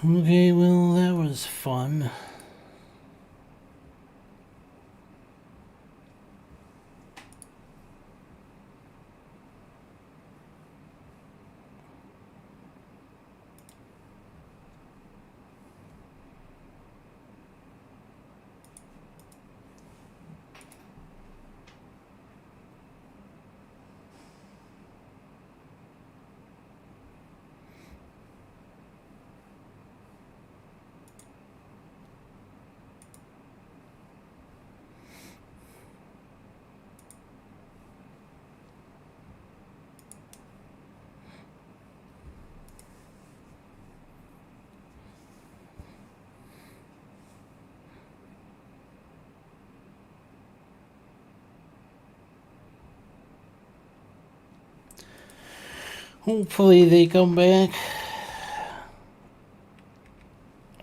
Okay, well, that was fun. Hopefully they come back.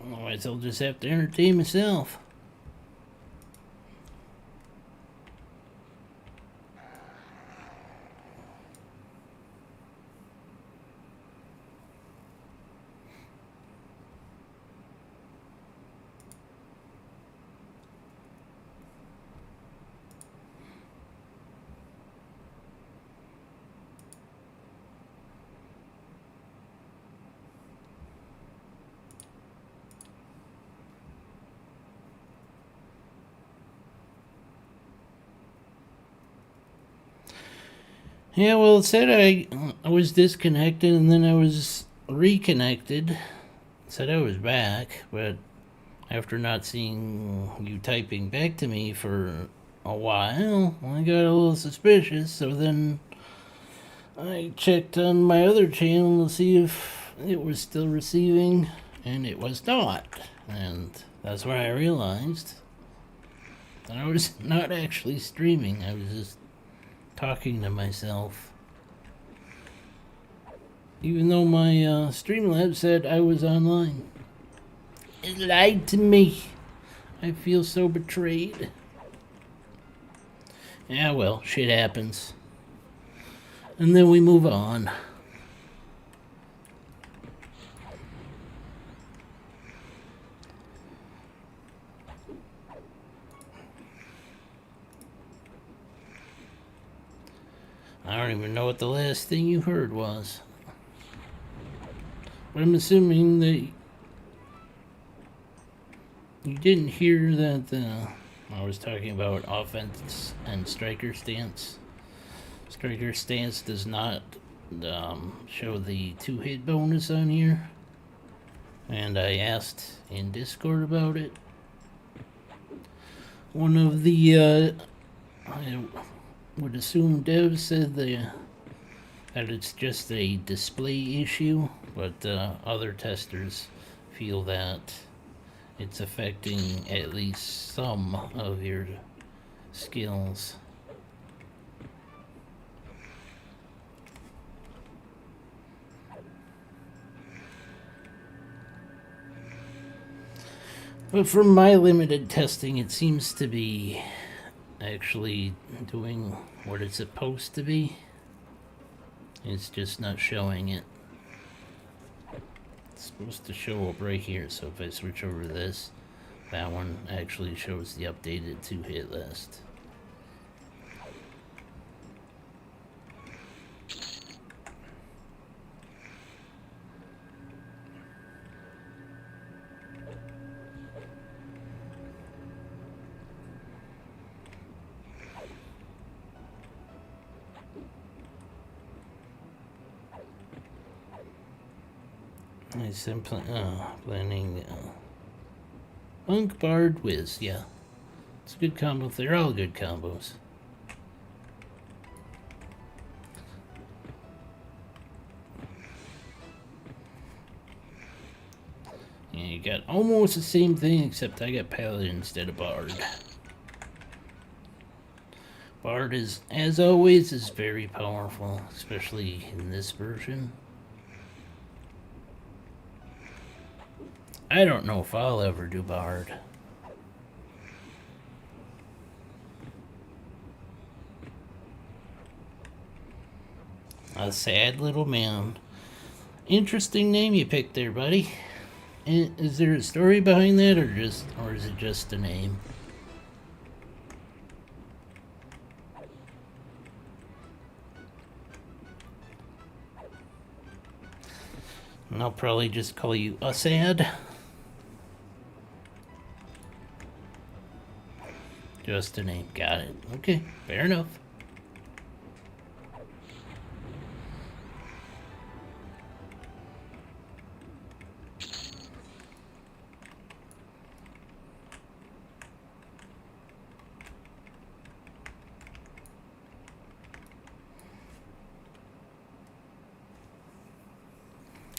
Otherwise, I'll just have to entertain myself. Yeah, well, it said I was disconnected and then I was reconnected. It said I was back, but after not seeing you typing back to me for a while, I got a little suspicious. So then I checked on my other channel to see if it was still receiving, and it was not. And that's where I realized that I was not actually streaming. I was just talking to myself. Even though my Streamlabs said I was online. It lied to me. I feel so betrayed. Yeah, well, shit happens. And then we move on. I don't even know what the last thing you heard was. But I'm assuming that you didn't hear that I was talking about offense and striker stance. Striker stance does not show the 2-hit bonus on here. And I asked in Discord about it. One of the, I would assume devs said that it's just a display issue, but other testers feel that it's affecting at least some of your skills. But from my limited testing, it seems to be actually doing what it's supposed to be. It's just not showing it. It's supposed to show up right here, so if I switch over to this, that one actually shows the updated 2-hit list. I simply planning Monk, Bard, Wiz. Yeah, it's a good combo. They're all good combos. Yeah, you got almost the same thing, except I got Paladin instead of Bard. Bard is, as always, is very powerful, especially in this version. I don't know if I'll ever do Bard. A sad little man. Interesting name you picked there, buddy. Is there a story behind that, or is it just a name? And I'll probably just call you Usad. Just a name. Got it. Okay, fair enough.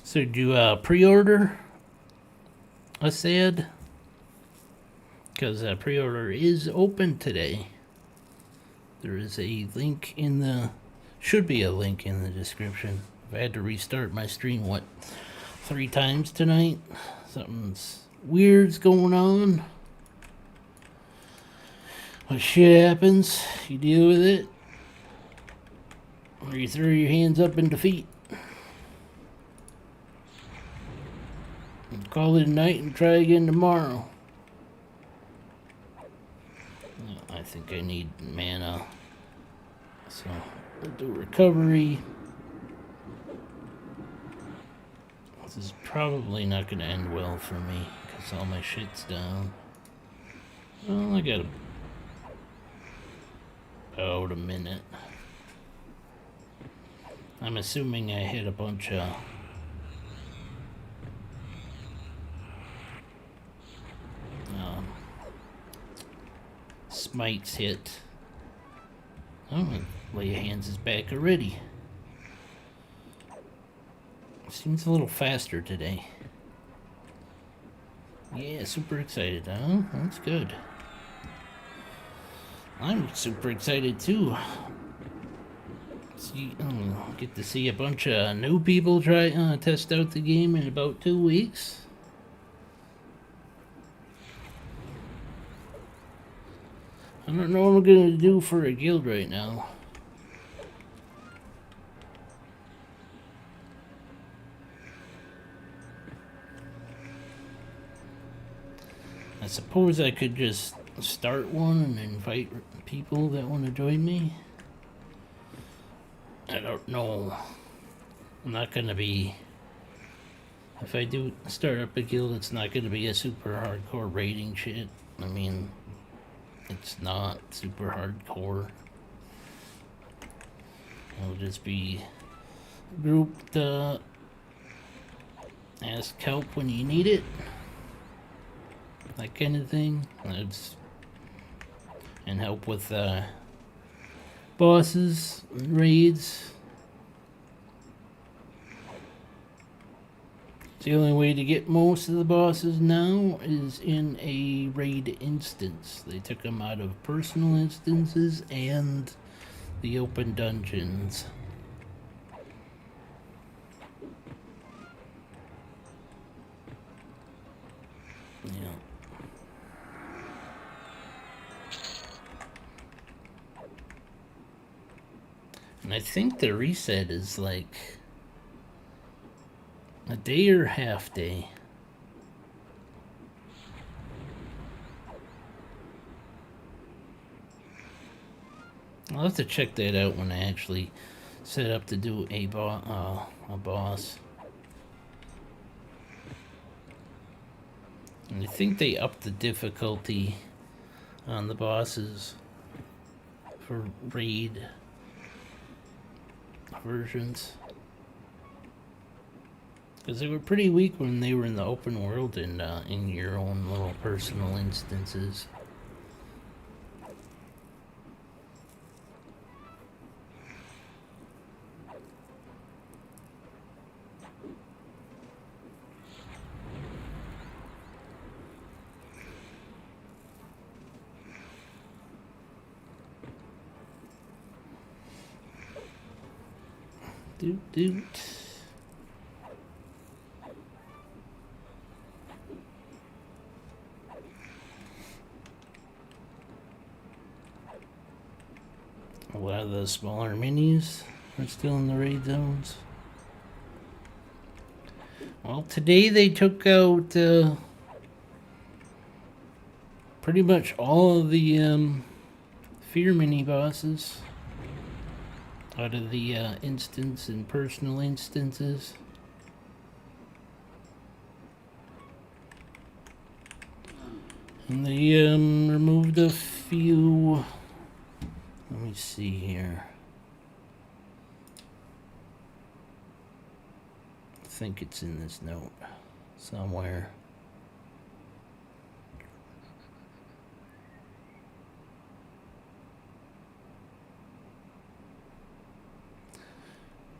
So did you pre-order Usad? Because pre-order is open today. There is a link in the... should be a link in the description. I've had to restart my stream, 3 times tonight? Something's weird's going on. When shit happens, you deal with it. Or you throw your hands up in defeat. And call it a night and try again tomorrow. I think I need mana. So, we'll do recovery. This is probably not going to end well for me, because all my shit's down. Well, I got about a minute. I'm assuming I hit a bunch of... smites hit. Oh, lay of hands is back already. Seems a little faster today. Yeah, super excited, huh? That's good. I'm super excited too. Get to see a bunch of new people try test out the game in about 2 weeks. I don't know what I'm gonna do for a guild right now. I suppose I could just start one and invite people that want to join me. I don't know. I'm not gonna be... if I do start up a guild, it's not gonna be a super hardcore raiding shit. I mean... it's not super hardcore. It'll just be grouped, ask help when you need it. That kind of thing. And help with, bosses, and raids. The only way to get most of the bosses now is in a raid instance. They took them out of personal instances and the open dungeons. Yeah. And I think the reset is like a day or half day. I'll have to check that out when I actually set up to do a boss. And I think they upped the difficulty on the bosses for raid versions. Because they were pretty weak when they were in the open world and in your own little personal instances. Doot doot. A lot of the smaller minis are still in the raid zones. Well, today they took out pretty much all of the fear mini bosses out of the instance and personal instances. And they removed a few. Let me see here. I think it's in this note somewhere.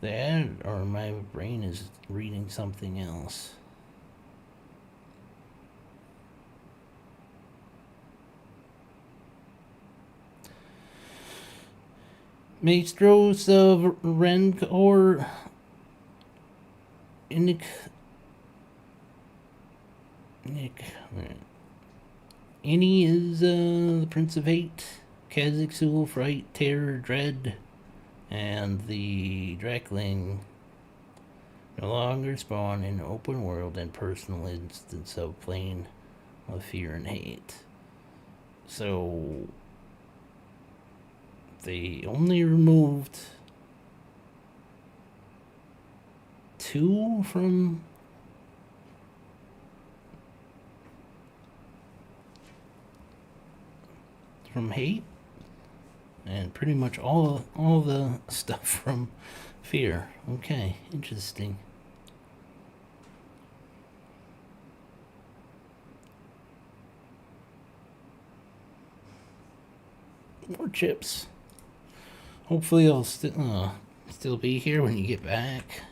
That, or my brain is reading something else. Maestros of Rencor Nick. Any is the Prince of Hate, Khazak-Sul, Fright, Terror, Dread, and the Drakling no longer spawn in open world and personal instance of plane of fear and hate. So they only removed 2 from hate, and pretty much all the stuff from fear. Okay, interesting. More chips. Hopefully I'll still be here when you get back.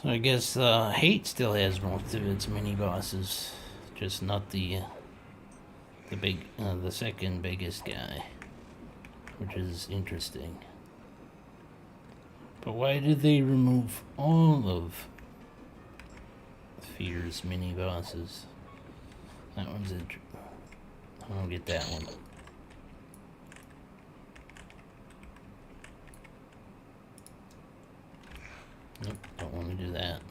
So I guess hate still has most of its mini bosses, just not the second biggest guy, which is interesting. But why did they remove all of Fear's mini bosses? That one's I don't get that one. Nope, don't want to do that.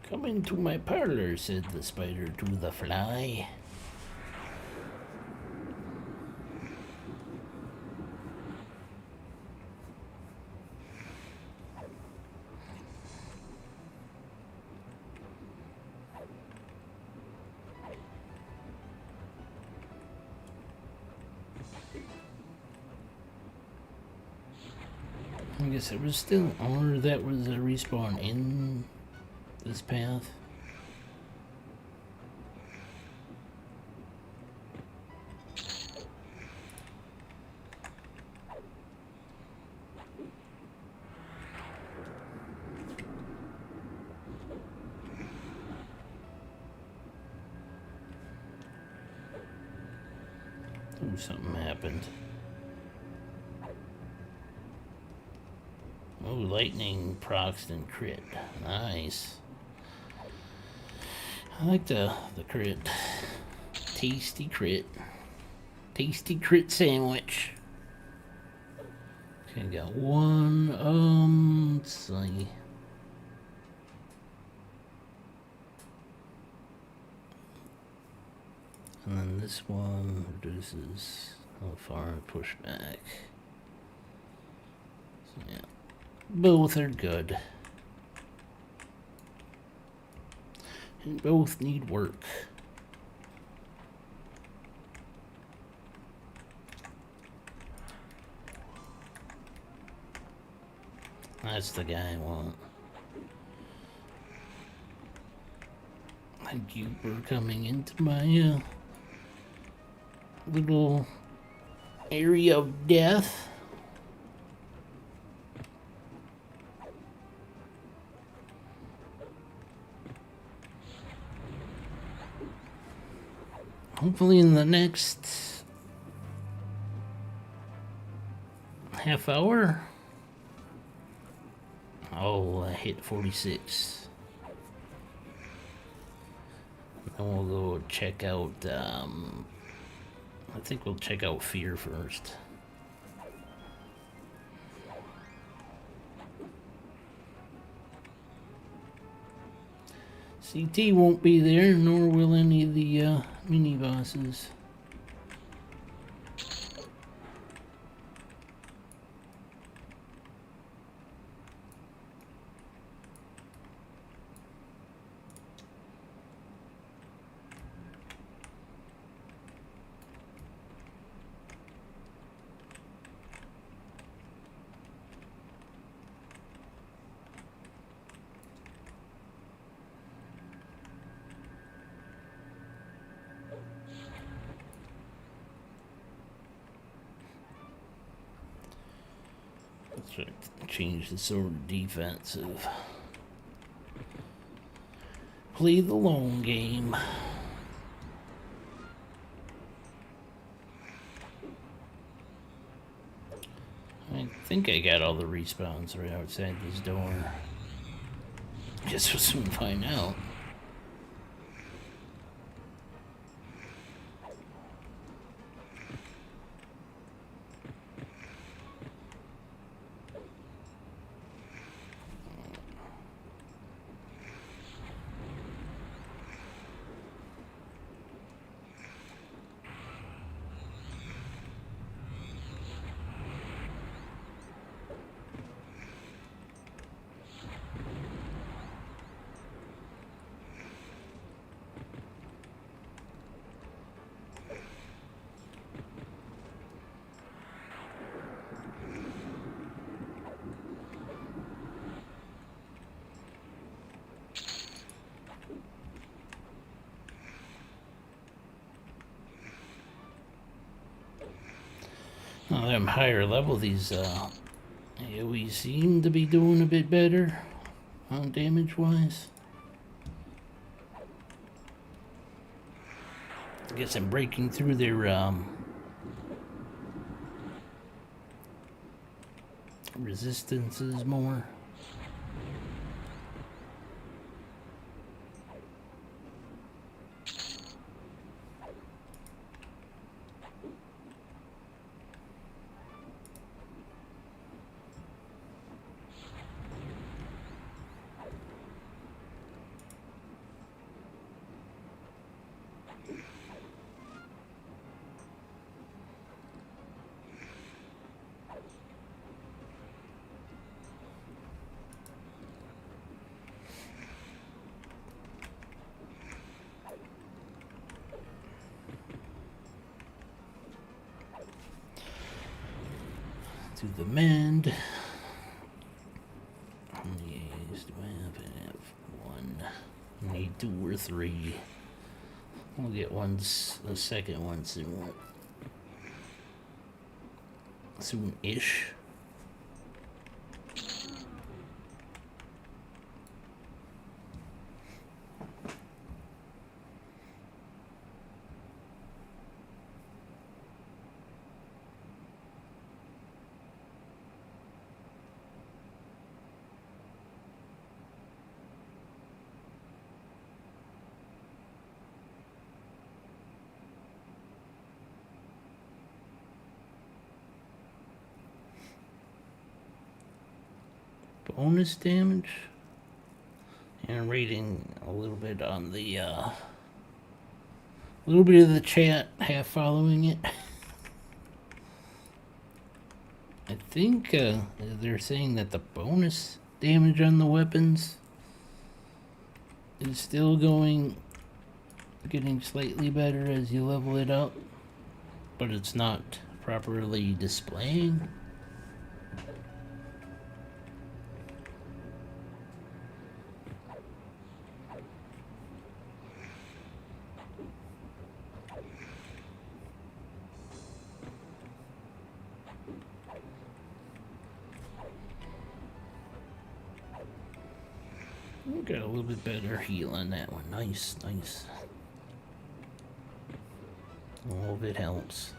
Come into my parlor, said the spider to the fly. I guess it was still, or that was a respawn in this path. Ooh, something happened. Oh, lightning procs and crit. Nice. I like the crit. Tasty crit. Tasty crit sandwich. Okay, got one. Let's see. And then this one reduces how far I push back. So yeah, both are good. And both need work. That's the guy I want. Thank you for coming into my little area of death. hopefully in the next half hour, I'll hit 46. And we'll go check out, I think we'll check out Fear first. CT won't be there, nor will any of the mini bosses. Let's change the sort of defensive. Play the long game. I think I got all the respawns right outside this door. Guess we'll soon find out. Now that I'm higher level, these AoE seem to be doing a bit better on damage wise. I guess I'm breaking through their resistances more. To the mend. How many A's do I have? I have one. I need 2 or 3. We'll get the second one soon. Soon-ish. Bonus damage, and I'm reading a little bit on the little bit of the chat, half following it. I think they're saying that the bonus damage on the weapons is still getting slightly better as you level it up, but it's not properly displaying. Got a little bit better heal on that one. Nice, nice. All of it helps.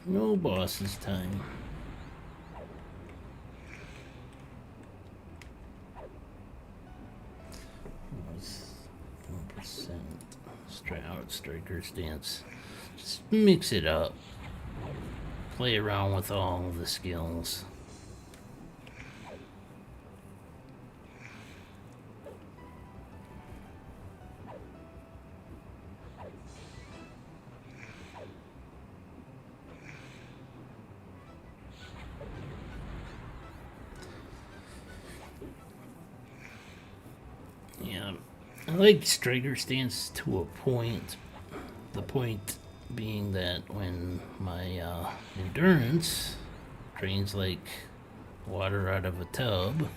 No bosses time. What's 1%? Striker stance. Just mix it up. Play around with all the skills. Yeah, I like striker stance to a point. The point being that when my endurance drains like water out of a tub,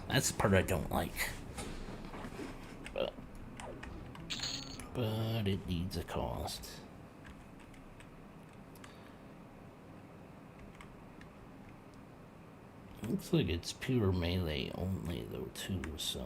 that's the part I don't like. But it needs a cost. Looks like it's pure melee only though too, so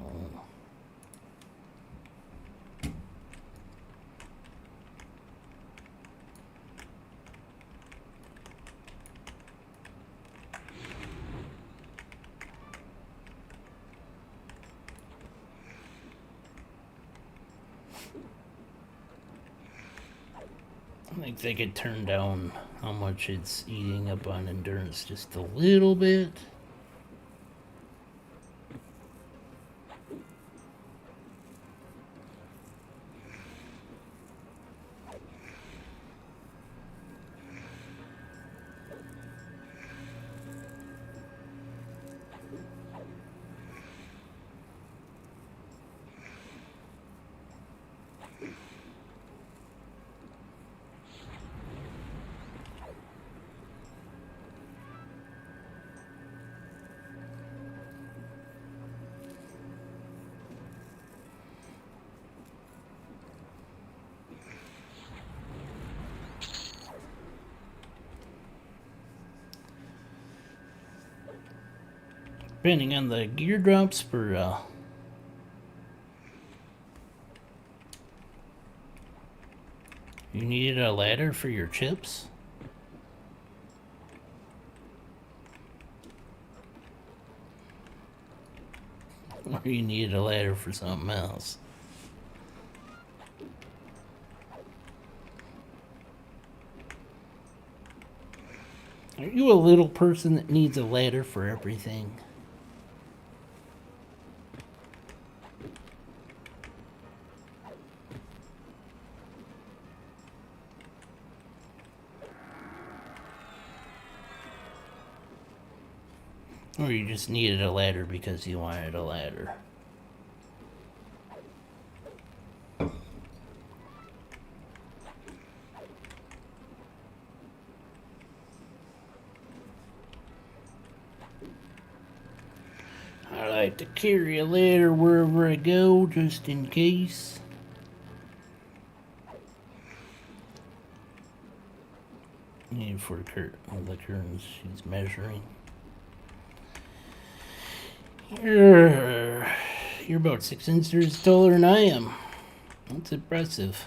I think they could turn down how much it's eating up on endurance just a little bit. Depending on the gear drops for you needed a ladder for your chips? Or you needed a ladder for something else? Are you a little person that needs a ladder for everything? Or you just needed a ladder because you wanted a ladder? I like to carry a ladder wherever I go, just in case. Need for the curtains she's measuring. You're about 6 inches taller than I am. That's impressive.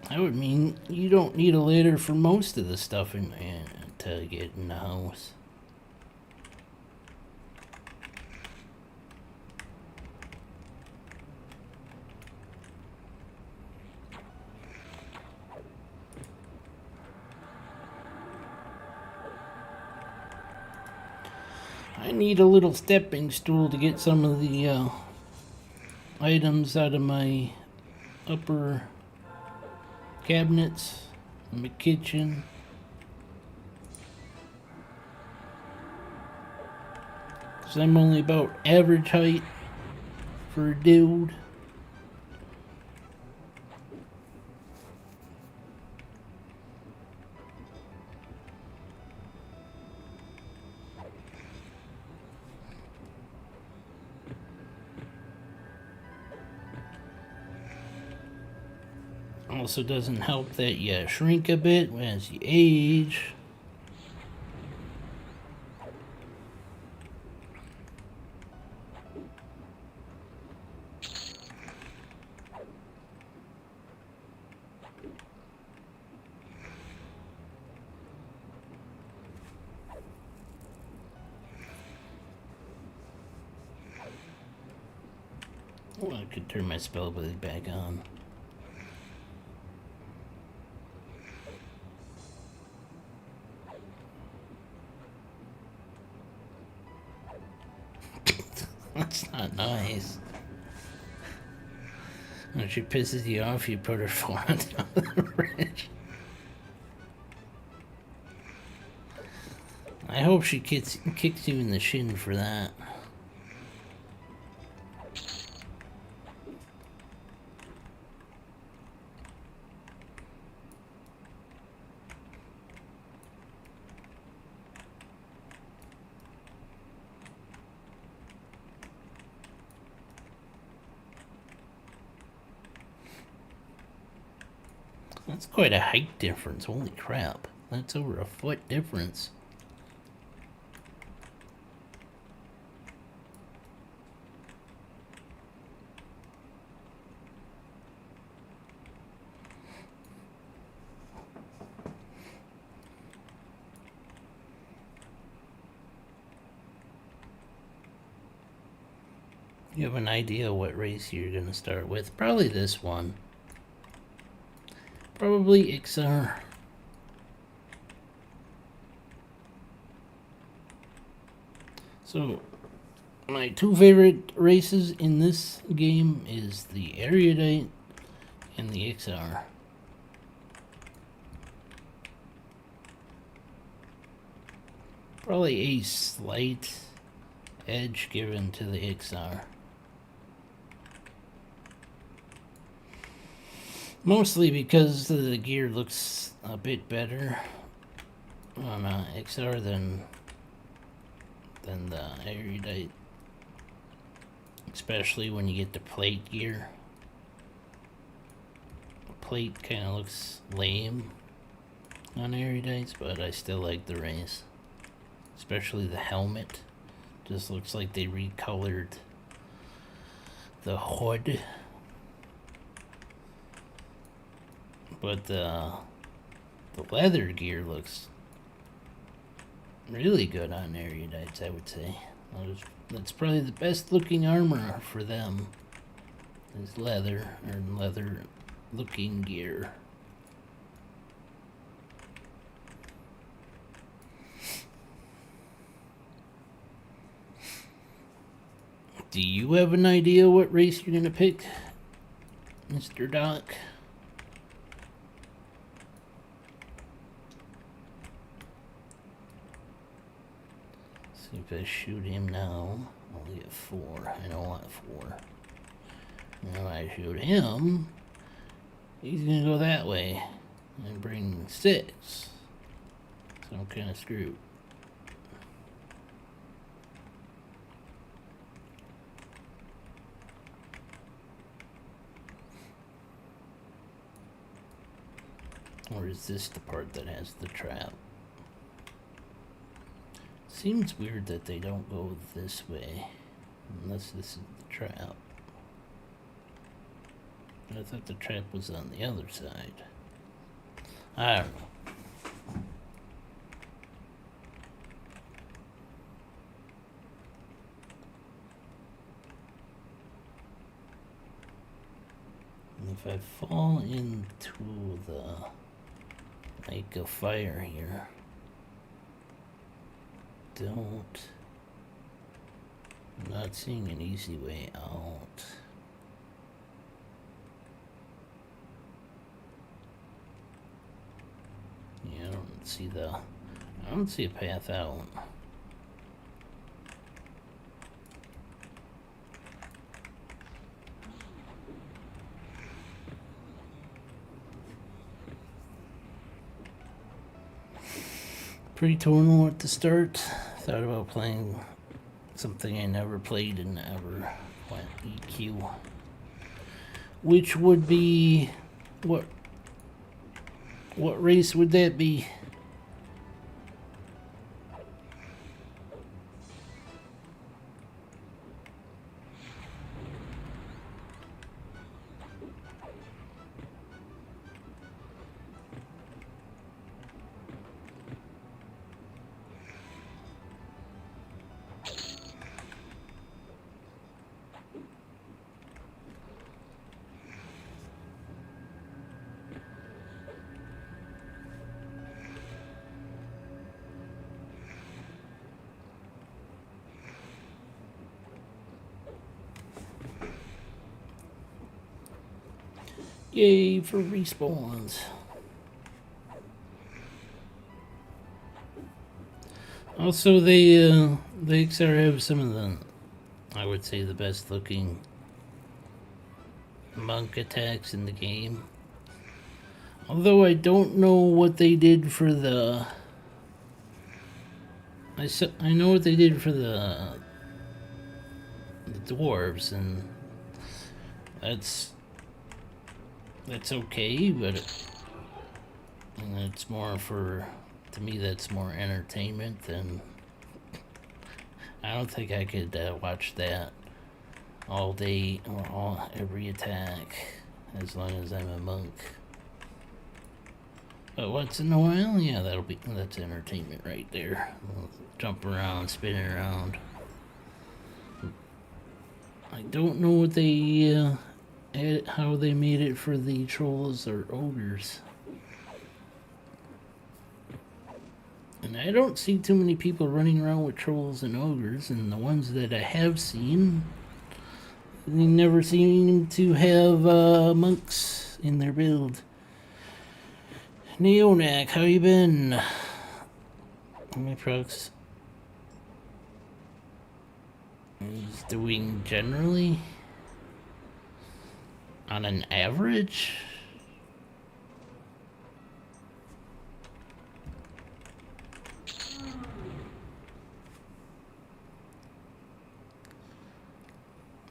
That would mean you don't need a ladder for most of the stuff to get in the house. I need a little stepping stool to get some of the items out of my upper cabinets in the kitchen. Because I'm only about average height for a dude. Also doesn't help that you shrink a bit as you age. Oh, I could turn my spell ability back on. That's not nice. When she pisses you off, you put her foot on top of the bridge. I hope she kicks you in the shin for that. That's quite a height difference. Holy crap. That's over a foot difference. You have an idea what race you're going to start with? Probably this one. Probably XR. So, my two favorite races in this game is the Erudite and the XR. Probably a slight edge given to the XR. Mostly because the gear looks a bit better on XR than the Erudite. Especially when you get the plate gear. The plate kind of looks lame on Erudites, but I still like the race. Especially the helmet. Just looks like they recolored the hood. But the leather gear looks really good on Erudites, I would say. That's probably the best looking armor for them. Is leather, or leather looking gear. Do you have an idea what race you're gonna pick, Mr. Doc? See if I shoot him now. I'll get 4. I don't want 4. Now I shoot him. He's gonna go that way and bring 6. So I'm kind of screwed. Or is this the part that has the trap? Seems weird that they don't go this way, unless this is the trap. But I thought the trap was on the other side. I don't know. And if I fall into the lake of fire here, I'm not seeing an easy way out. Yeah, I don't see a path out. Pretty torn on what to start. Thought about playing something I never played and never went EQ. Which would be what What race would that be? Yay for respawns. Also, the XR have some of the, I would say, the best looking monk attacks in the game. Although I don't know what they did for the... I know what they did for the dwarves, and that's okay, but it's more for, to me, that's more entertainment than... I don't think I could watch that all day or every attack as long as I'm a monk. But once in a while, yeah, that's entertainment right there. Jump around, spin around. I don't know what they how they made it for the trolls or ogres. And I don't see too many people running around with trolls and ogres, and the ones that I have seen, they never seem to have monks in their build. Neonac, how you been? How many procs is doing generally? On an average?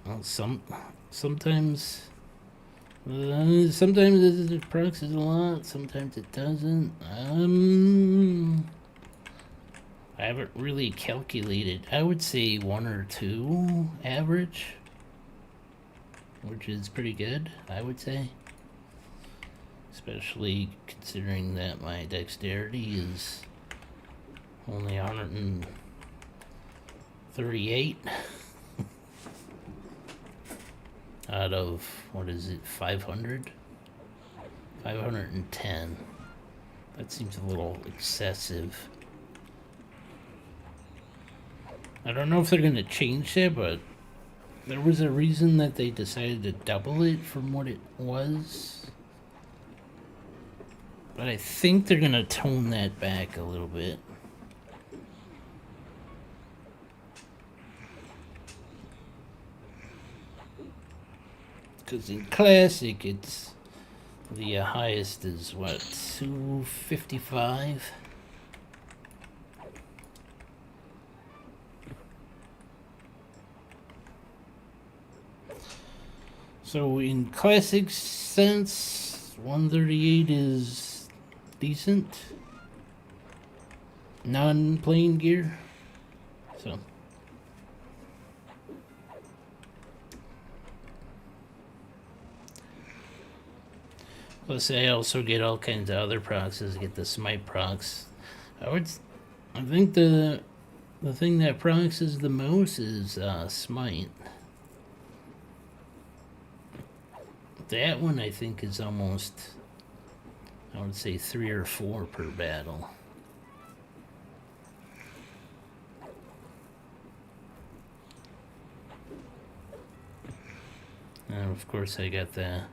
Well, sometimes it procs a lot, sometimes it doesn't. I haven't really calculated. I would say 1 or 2 average, which is pretty good, I would say. Especially considering that my dexterity is only 138 out of, what is it, 500? 510. That seems a little excessive. I don't know if they're going to change that, but there was a reason that they decided to double it from what it was. But I think they're going to tone that back a little bit. Because in Classic, it's the highest is what, 255? So in Classic sense, 138 is decent. Non-playing gear. So. Plus, I also get all kinds of other procs. I get the smite procs. I think the thing that procs is the most is smite. That one I think is almost, I would say 3 or 4 per battle. And of course I got the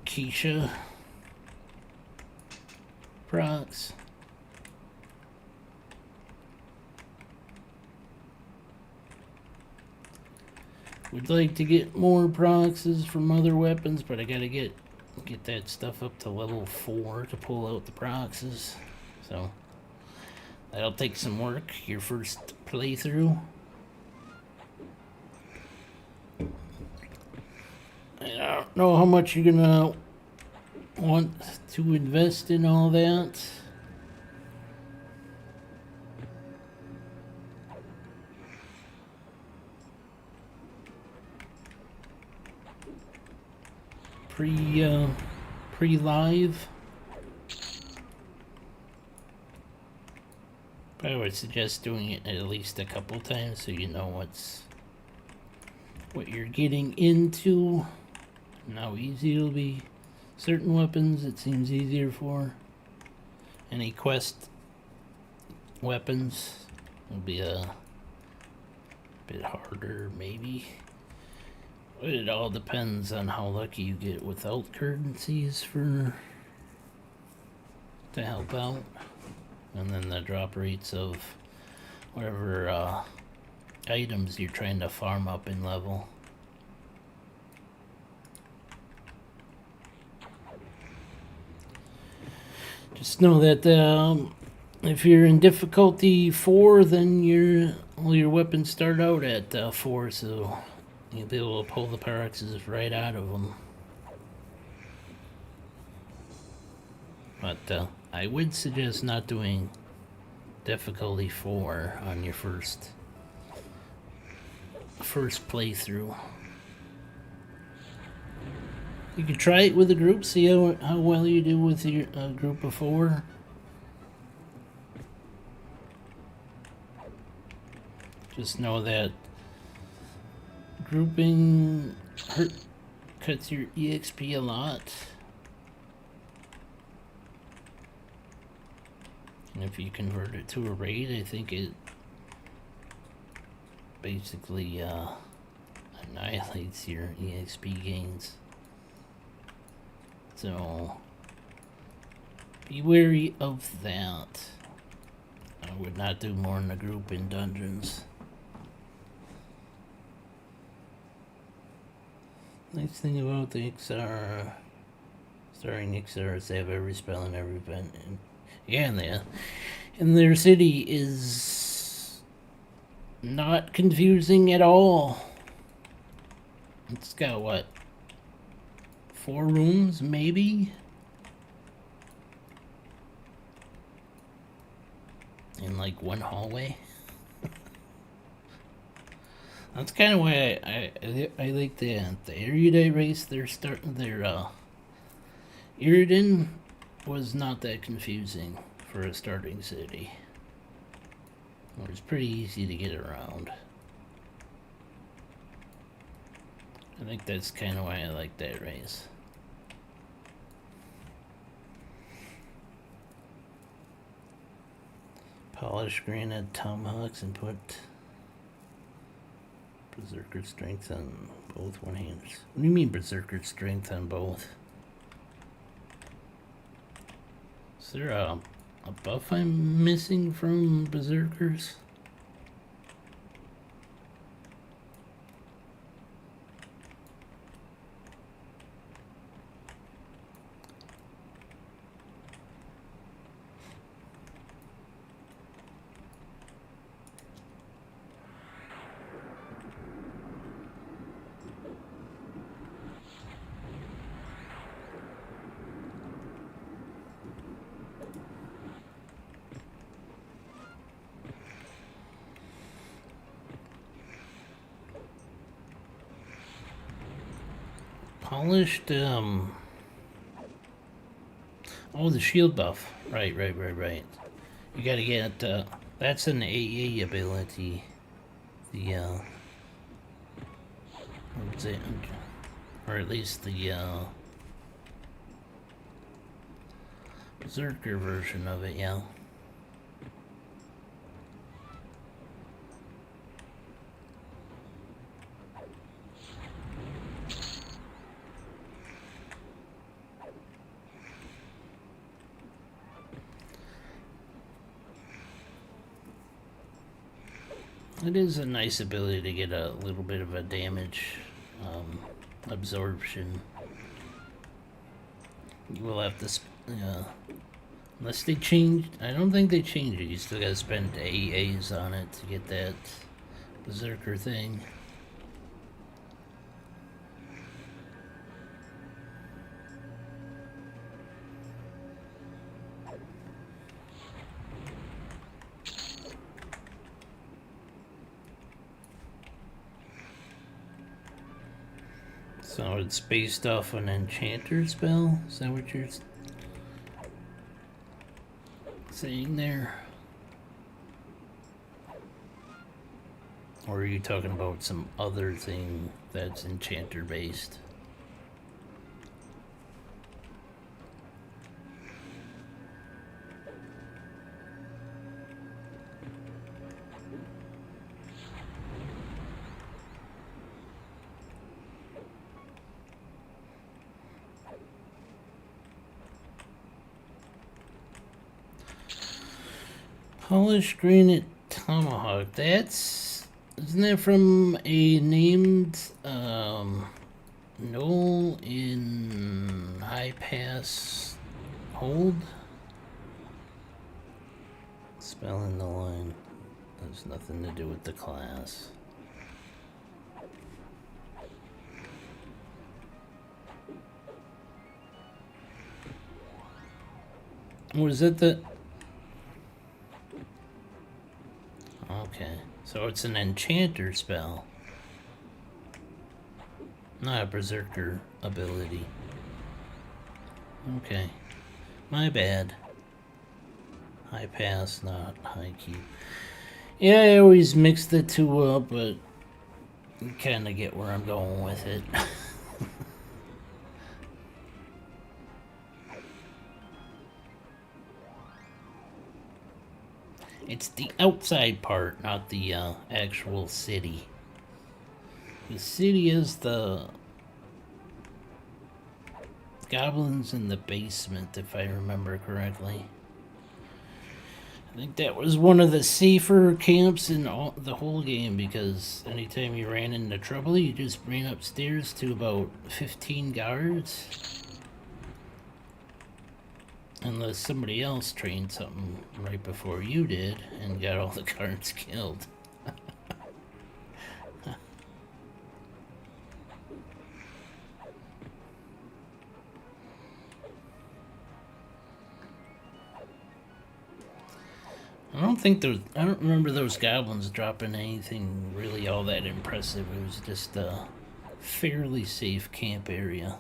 Keisha procs. We'd like to get more proxes from other weapons, but I gotta get that stuff up to level 4 to pull out the proxes. So that'll take some work, your first playthrough. I don't know how much you're gonna want to invest in all that. Pre-live. But I would suggest doing it at least a couple times so you know what you're getting into and how easy it'll be. Certain weapons it seems easier for. Any quest weapons will be a bit harder, maybe. But it all depends on how lucky you get without currencies to help out. And then the drop rates of whatever items you're trying to farm up in level. Just know that if you're in difficulty 4, then all your weapons start out at 4, so you'll be able to pull the pickaxes right out of them. But I would suggest not doing difficulty 4 on your first playthrough. You could try it with a group, see how well you do with your group of 4. Just know that grouping cuts your EXP a lot. And if you convert it to a raid, I think it basically annihilates your EXP gains. So be wary of that. I would not do more than a group in dungeons. Nice thing about the XR, starring XR, is they have every spell and every event. And their city is not confusing at all. It's got what? 4 rooms, maybe? In like 1 hallway? That's kind of why I like the erudite race. Their Iridan was not that confusing for a starting city. It was pretty easy to get around. I think that's kind of why I like that race. Polish granite tomahawks and put berserker strength on both one-handers. What do you mean berserker strength on both? Is there a buff I'm missing from berserkers? Polished, oh, the shield buff. Right. You gotta get, that's an AA ability. The, or at least the, Berserker version of it, yeah. It is a nice ability to get a little bit of a damage absorption. You will have to, unless they change. I don't think they changed it. You still gotta spend AAs on it to get that berserker thing. So it's based off an enchanter spell? Is that what you're saying there? Or are you talking about some other thing that's enchanter based? Polished granite tomahawk. Isn't that from a named knoll in High Pass Hold? Spell in the line. Has nothing to do with the class. Was it the... Okay, so it's an enchanter spell. Not a berserker ability. Okay, my bad. High pass, not high keep. Yeah, I always mix the two up, but you kind of get where I'm going with it. It's the outside part, not the actual city. The city is the goblins in the basement, if I remember correctly. I think that was one of the safer camps in the whole game, because anytime you ran into trouble, you just ran upstairs to about 15 guards. Unless somebody else trained something right before you did and got all the guards killed. I don't remember those goblins dropping anything really all that impressive. It was just a fairly safe camp area.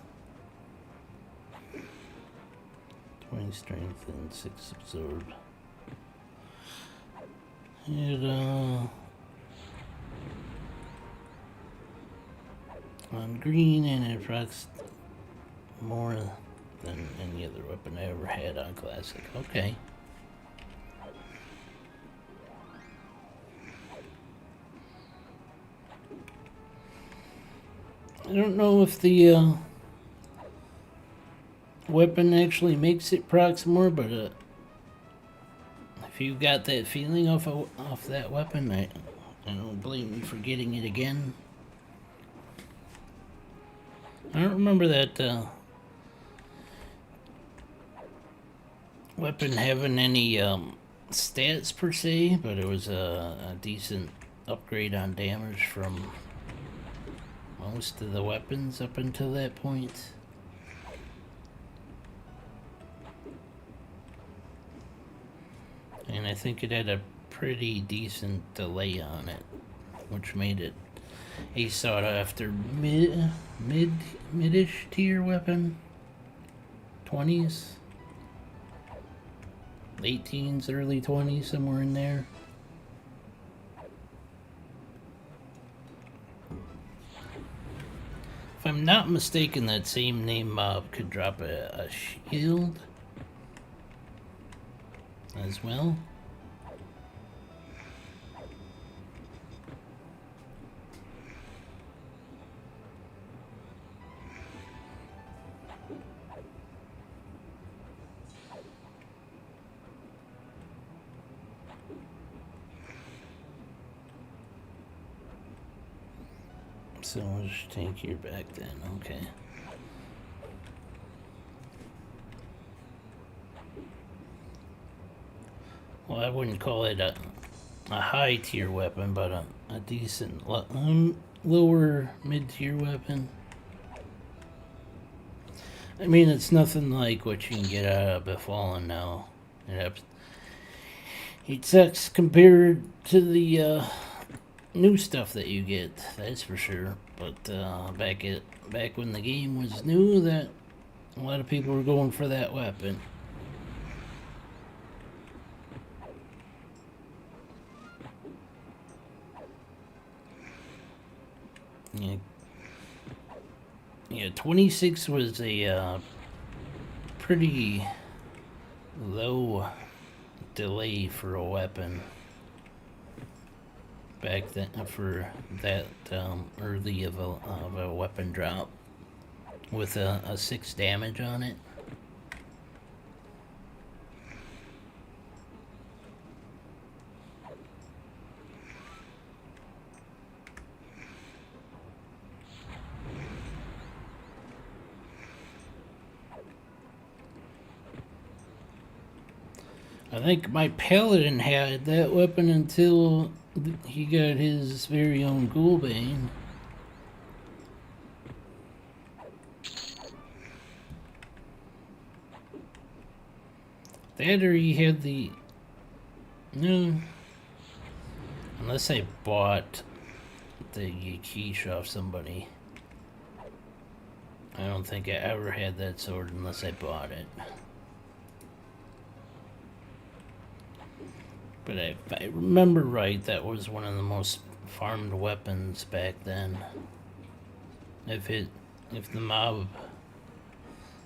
20 strength and 6 absorb. And on green, and it procs more than any other weapon I ever had on classic. Okay. I don't know if the weapon actually makes it procs more, but if you got that feeling off that weapon, I don't blame you for getting it again. I don't remember that weapon having any stats per se, but it was a decent upgrade on damage from most of the weapons up until that point. And I think it had a pretty decent delay on it, which made it a sought after mid-ish tier weapon. 20s, late teens, early 20s, somewhere in there. If I'm not mistaken, that same name mob could drop a shield as well. So I'll just take your back then, okay. Well, I wouldn't call it a high tier weapon, but a decent lower mid tier weapon. I mean, it's nothing like what you can get out of Befallen now. It sucks compared to the new stuff that you get, that's for sure. But back when the game was new, that a lot of people were going for that weapon. Yeah, yeah. 26 was a pretty low delay for a weapon back then for that early of a weapon drop with a 6 damage on it. I think my paladin had that weapon until he got his very own Ghoulbane. That or he had the... No. Unless I bought the Yakish off somebody. I don't think I ever had that sword unless I bought it. But if I remember right, that was one of the most farmed weapons back then. If the mob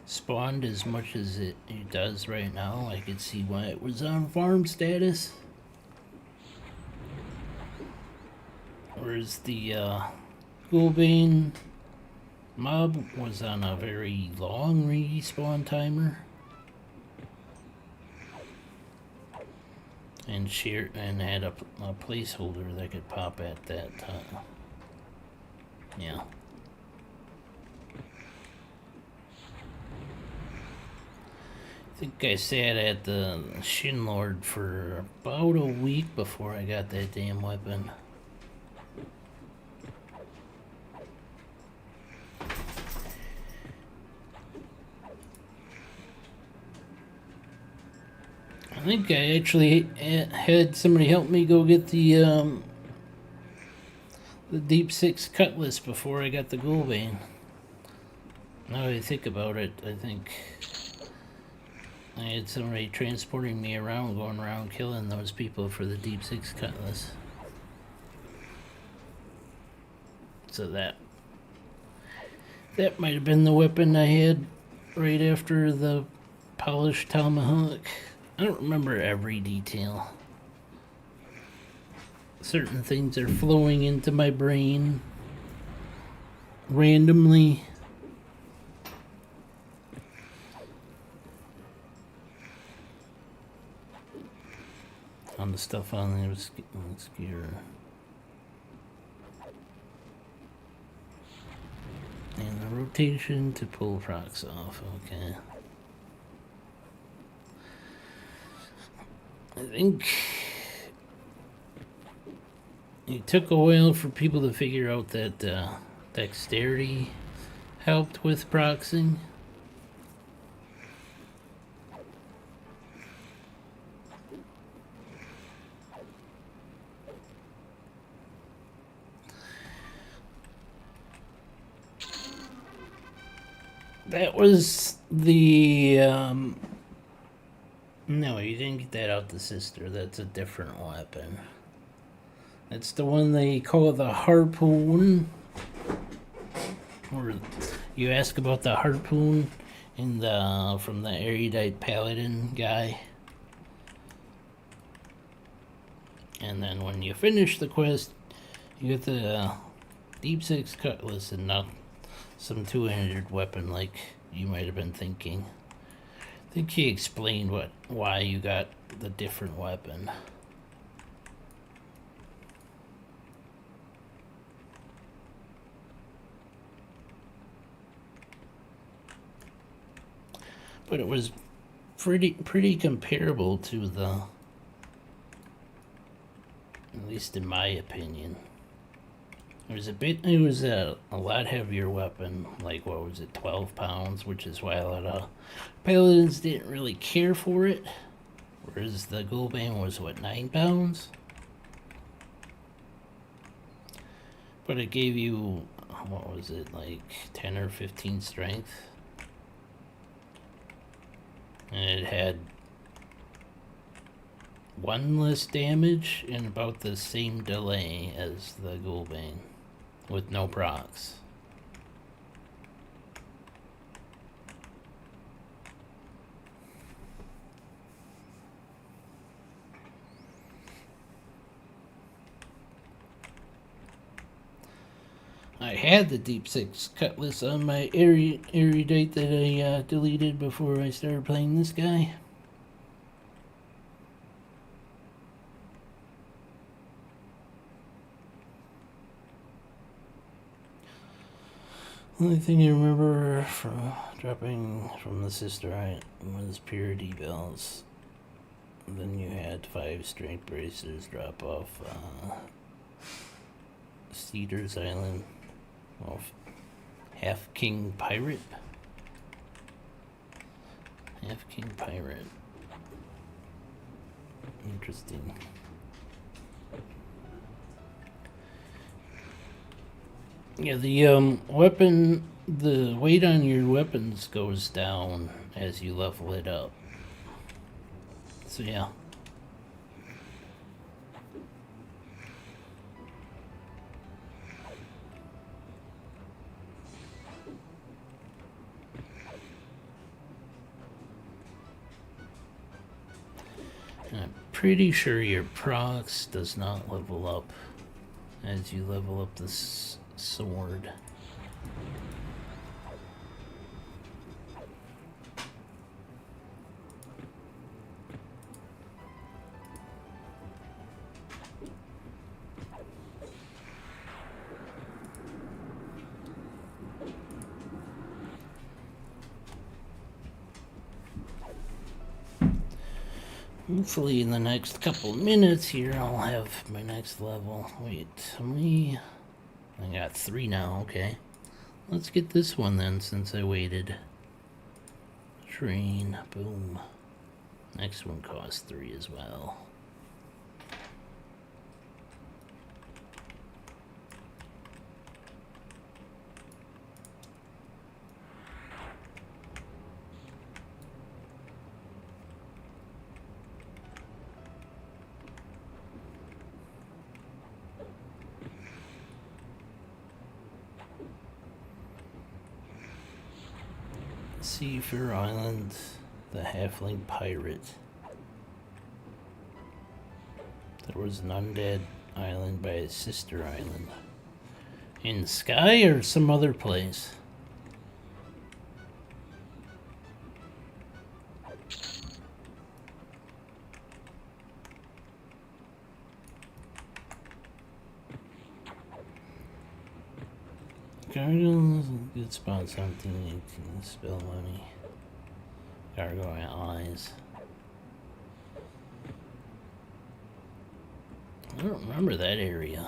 spawned as much as it does right now, I could see why it was on farm status. Whereas the Ghoulbane mob was on a very long respawn timer. And had a placeholder that could pop at that time. Yeah. I think I sat at the Shin Lord for about a week before I got that damn weapon. I think I actually had somebody help me go get the Deep Six Cutlass before I got the Ghoulbane. Now that I think about it, I think I had somebody transporting me around, going around killing those people for the Deep Six Cutlass. So that might have been the weapon I had right after the polished tomahawk. I don't remember every detail. Certain things are flowing into my brain randomly. On the stuff on the gear. And the rotation to pull procs off, okay. I think it took a while for people to figure out that dexterity helped with proxing. That was the no, you didn't get that out the sister. That's a different weapon. That's the one they call the harpoon. Or you ask about the harpoon in the from the erudite paladin guy. And then when you finish the quest, you get the Deep Six Cutlass and not some two-handed weapon like you might have been thinking. I think he explained why you got the different weapon. But it was pretty comparable to the, at least in my opinion. It was a lot heavier weapon, like what was it, 12 pounds, which is why a lot of paladins didn't really care for it. Whereas the Ghoulbane was what, 9 pounds? But it gave you, what was it, like 10 or 15 strength? And it had 1 less damage and about the same delay as the Ghoulbane, with no procs. I had the Deep Six Cutlass on my erudite that I deleted before I started playing this guy. The only thing I remember from dropping from the sister height was purity bells. Then you had 5 strength bracers drop off Cedars Island. Well, Half King Pirate. Half King Pirate. Interesting. Yeah, the weapon, the weight on your weapons goes down as you level it up. So yeah. And I'm pretty sure your procs does not level up as you level up this sword. Hopefully in the next couple minutes here I'll have my next level. Wait, how many? I got 3 now, okay. Let's get this one then since I waited. Train, boom. Next one costs 3 as well. Seafair Island, the Halfling Pirate. There was an undead island by a sister island. In Sky or some other place? Gargoyle, good spot, 17, 18, spell money. Gargoyle eyes. I don't remember that area.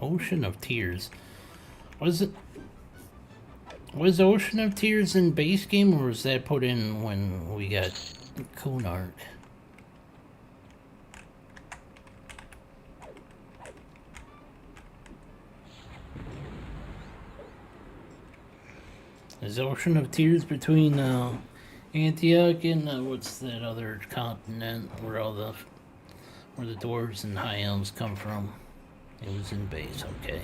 Ocean of Tears. Was Ocean of Tears in base game, or was that put in when we got Konark? Is Ocean of Tears between Antioch and what's that other continent where where the dwarves and high elves come from? It was in base, okay.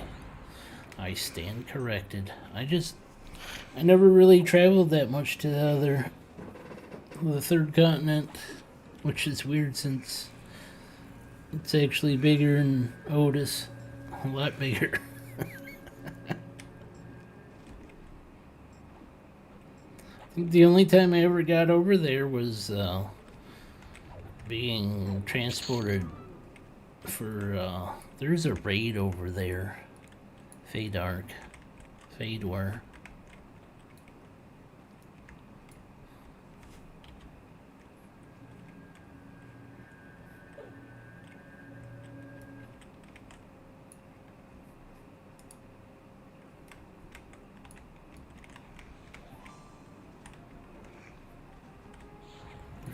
I stand corrected. I never really traveled that much to the third continent, which is weird since it's actually bigger than Otis. A lot bigger. I think the only time I ever got over there was being transported for, there's a raid over there. Fador.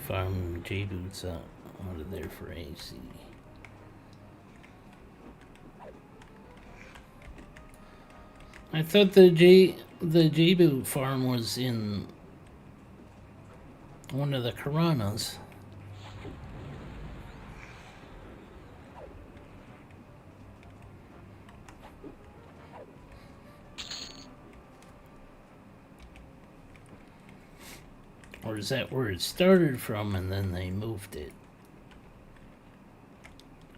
farm J boots out of there for AC. I thought the J boot farm was in one of the Karanas. Or is that where it started from and then they moved it?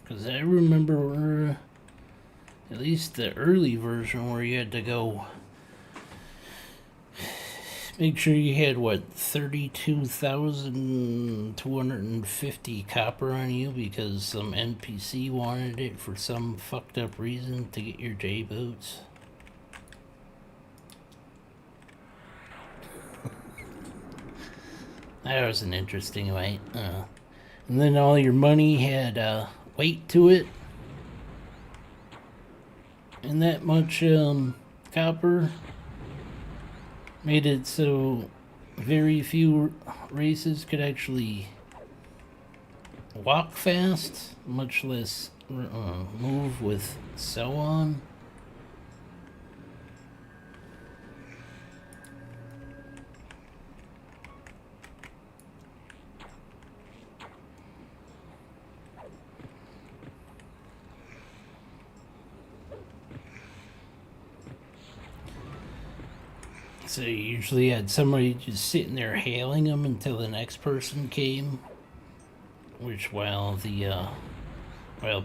Because I remember at least the early version where you had to go make sure you had, what, 32,250 copper on you because some NPC wanted it for some fucked up reason to get your J boots. That was an interesting way. And then all your money had weight to it. And that much copper made it so very few races could actually walk fast, much less move with so on. So you usually had somebody just sitting there hailing them until the next person came. Which while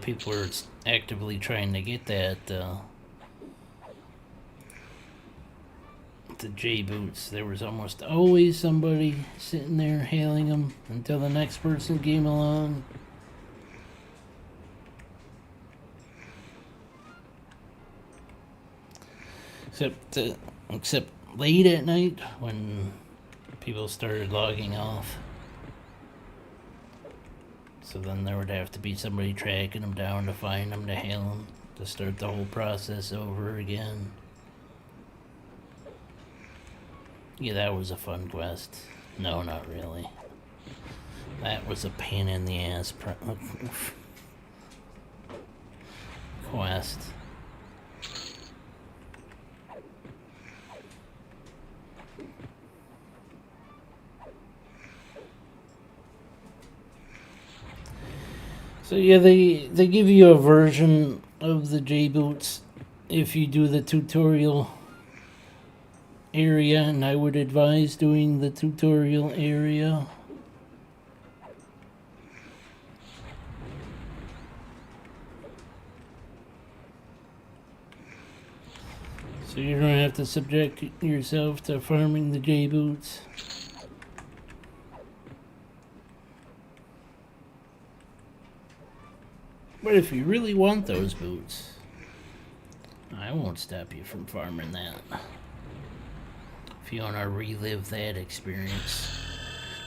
people were actively trying to get that the J boots, there was almost always somebody sitting there hailing them until the next person came along. Except late at night when people started logging off. So then there would have to be somebody tracking them down to find them, to hail them, to start the whole process over again. Yeah, that was a fun quest. No, not really. That was a pain in the ass quest. So yeah, they give you a version of the J boots if you do the tutorial area, and I would advise doing the tutorial area. So you don't have to subject yourself to farming the J boots. But if you really want those boots, I won't stop you from farming that. If you want to relive that experience.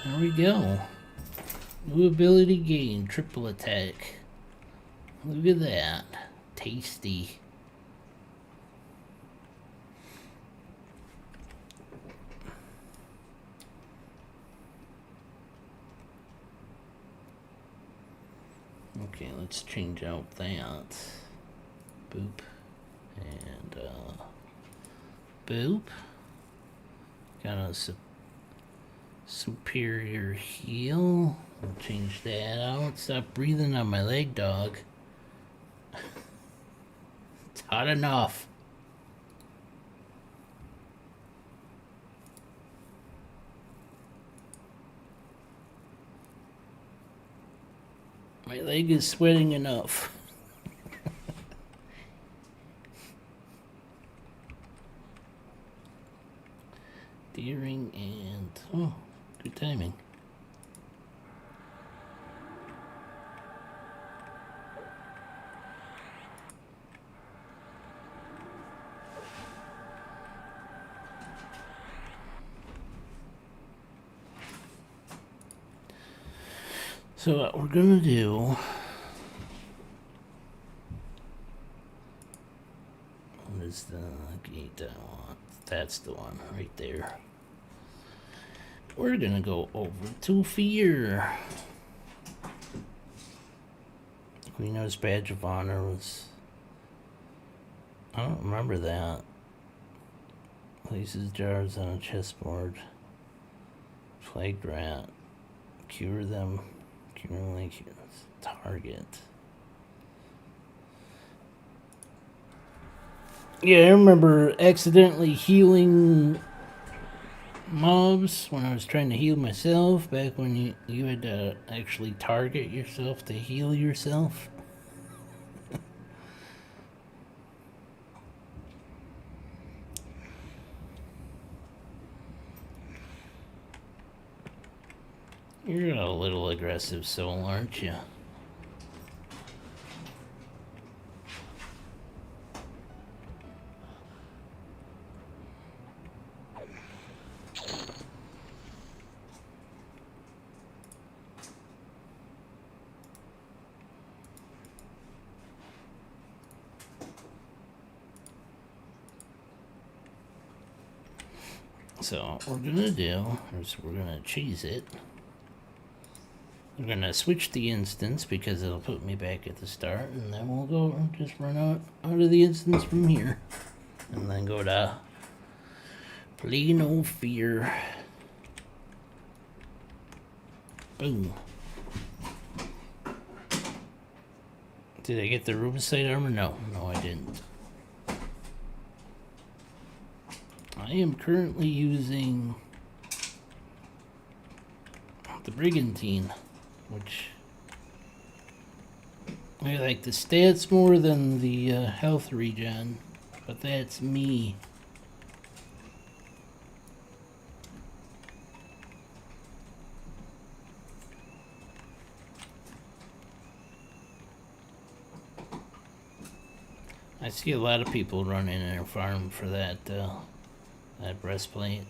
There we go. New ability gain, triple attack. Look at that. Tasty. Okay, let's change out that. Boop. And, boop. Got a superior heal. We'll change that out. Stop breathing on my leg, dog. It's hot enough. My leg is sweating enough. Deering and... oh, good timing. So what we're gonna do... what is the gate I want? That's the one right there. we're gonna go over to Fear. Queen's Badge of Honor was... I don't remember that. Places jars on a chessboard. Plagued rat. Cure them. Cure target. Yeah, I remember accidentally healing mobs when I was trying to heal myself, back when you had to actually target yourself to heal yourself. You're a little aggressive soul, aren't you? So what we're gonna do is we're gonna cheese it. We're gonna switch the instance because it'll put me back at the start, and then we'll go and just run out of the instance from here. And then go to Play No Fear. Boom. Did I get the Rubicite armor? No, I didn't. I am currently using the Brigantine, which I like the stats more than the health regen, but that's me. I see a lot of people running in their farm for that breastplate.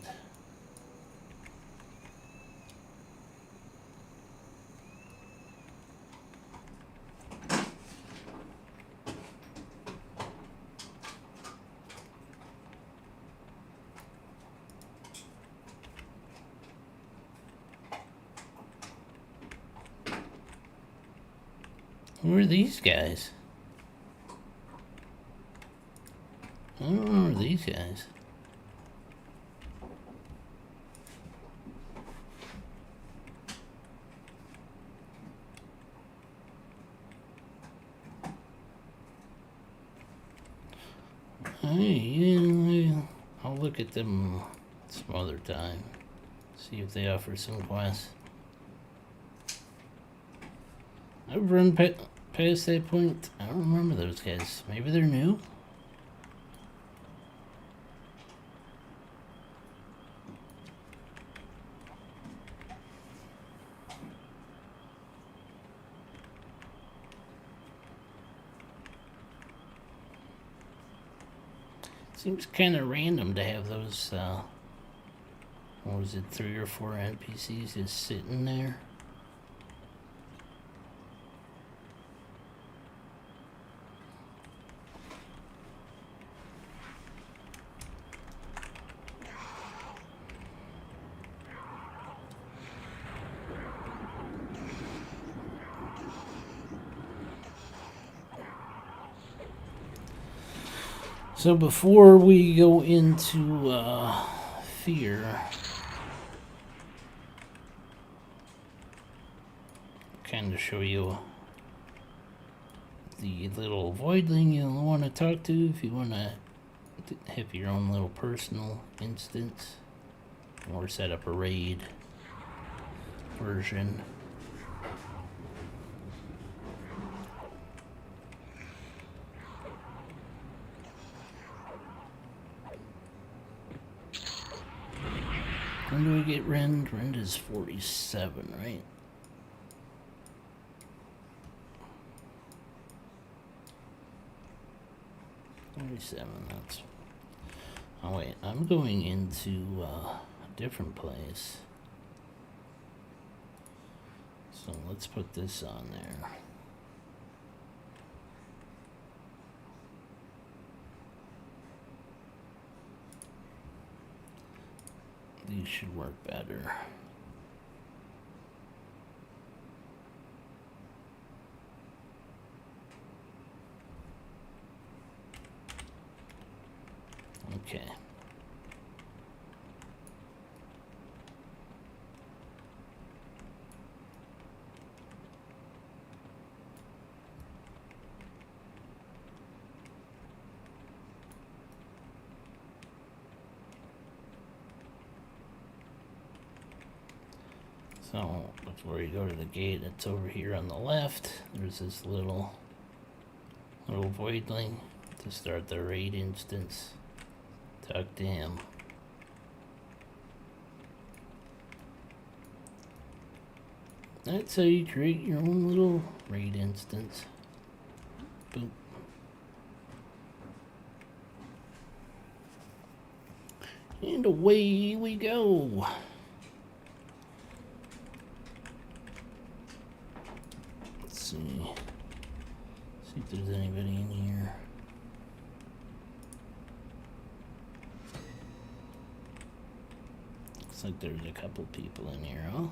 Who are these guys? I don't remember these guys. Hey, I'll look at them some other time. See if they offer some quests. I've run past that point. I don't remember those guys. Maybe they're new? Seems kind of random to have those, what was it, 3 or 4 NPCs just sitting there. So before we go into Fear, kind of show you the little voidling you'll want to talk to if you want to have your own little personal instance or set up a raid version. When do we get Rend? Rend is 47, right? That's... Oh wait, I'm going into a different place. So let's put this on there. These should work better. Okay. So, before you go to the gate, it's over here on the left. There's this little voidling to start the raid instance. Talk to him. That's how you create your own little raid instance. Boop. And away we go. Let's see. See if there's anybody in here. Looks like there's a couple people in here, huh?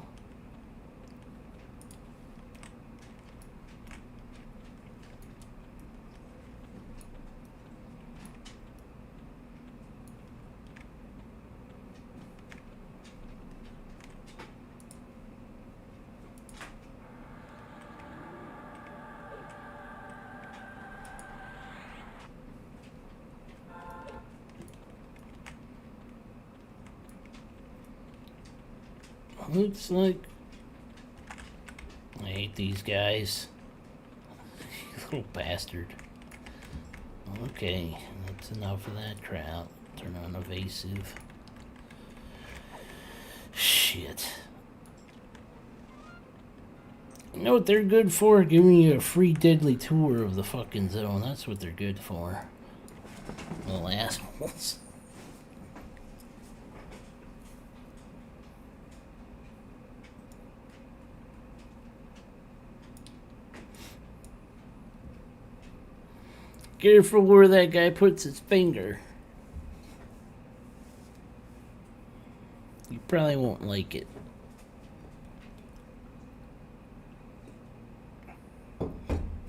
Looks like... I hate these guys. Little bastard. Okay, that's enough of that crap. Turn on evasive. Shit. You know what they're good for? Giving you a free deadly tour of the fucking zone. That's what they're good for. Little assholes. Careful where that guy puts his finger. You probably won't like it.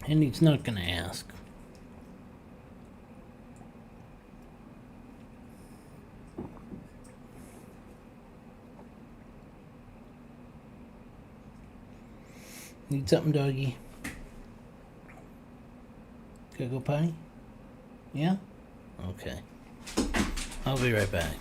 And he's not gonna ask. Need something, doggy? Gotta go potty? Yeah? Okay. I'll be right back.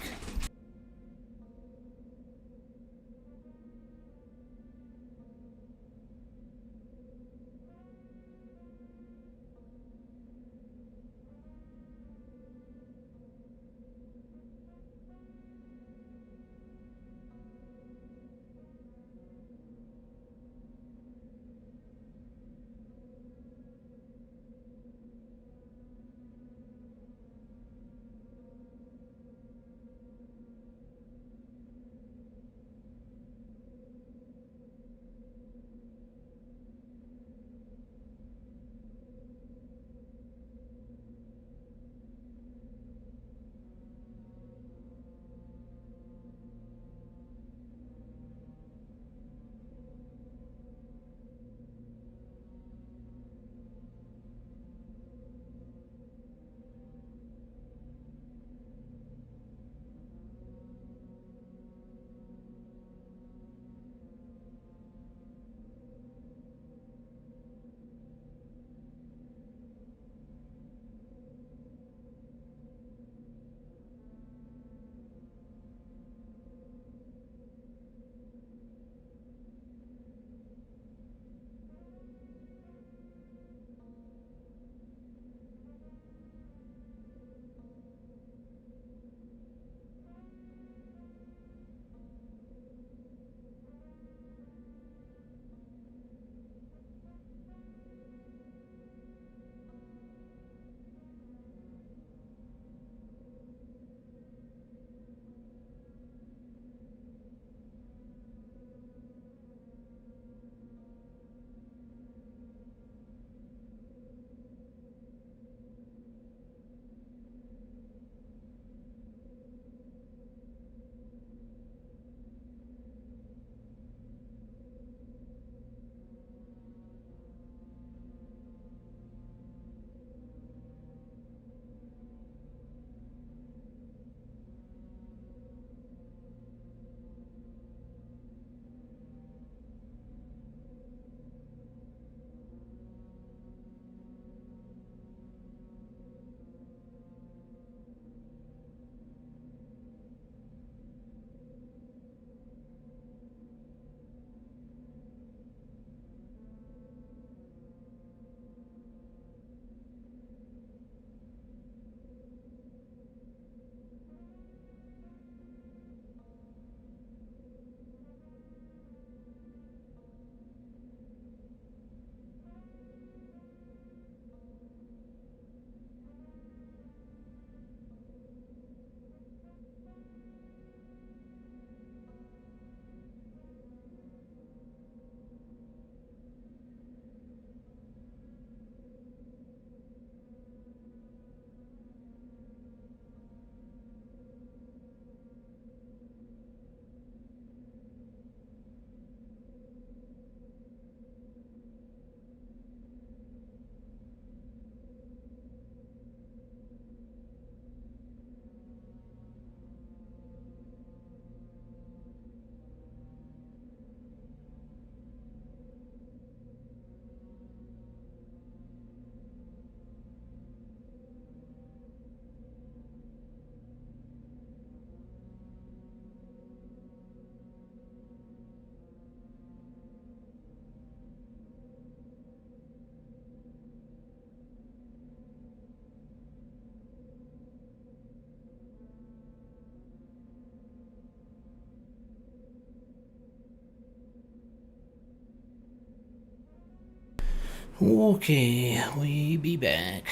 Okay, we be back.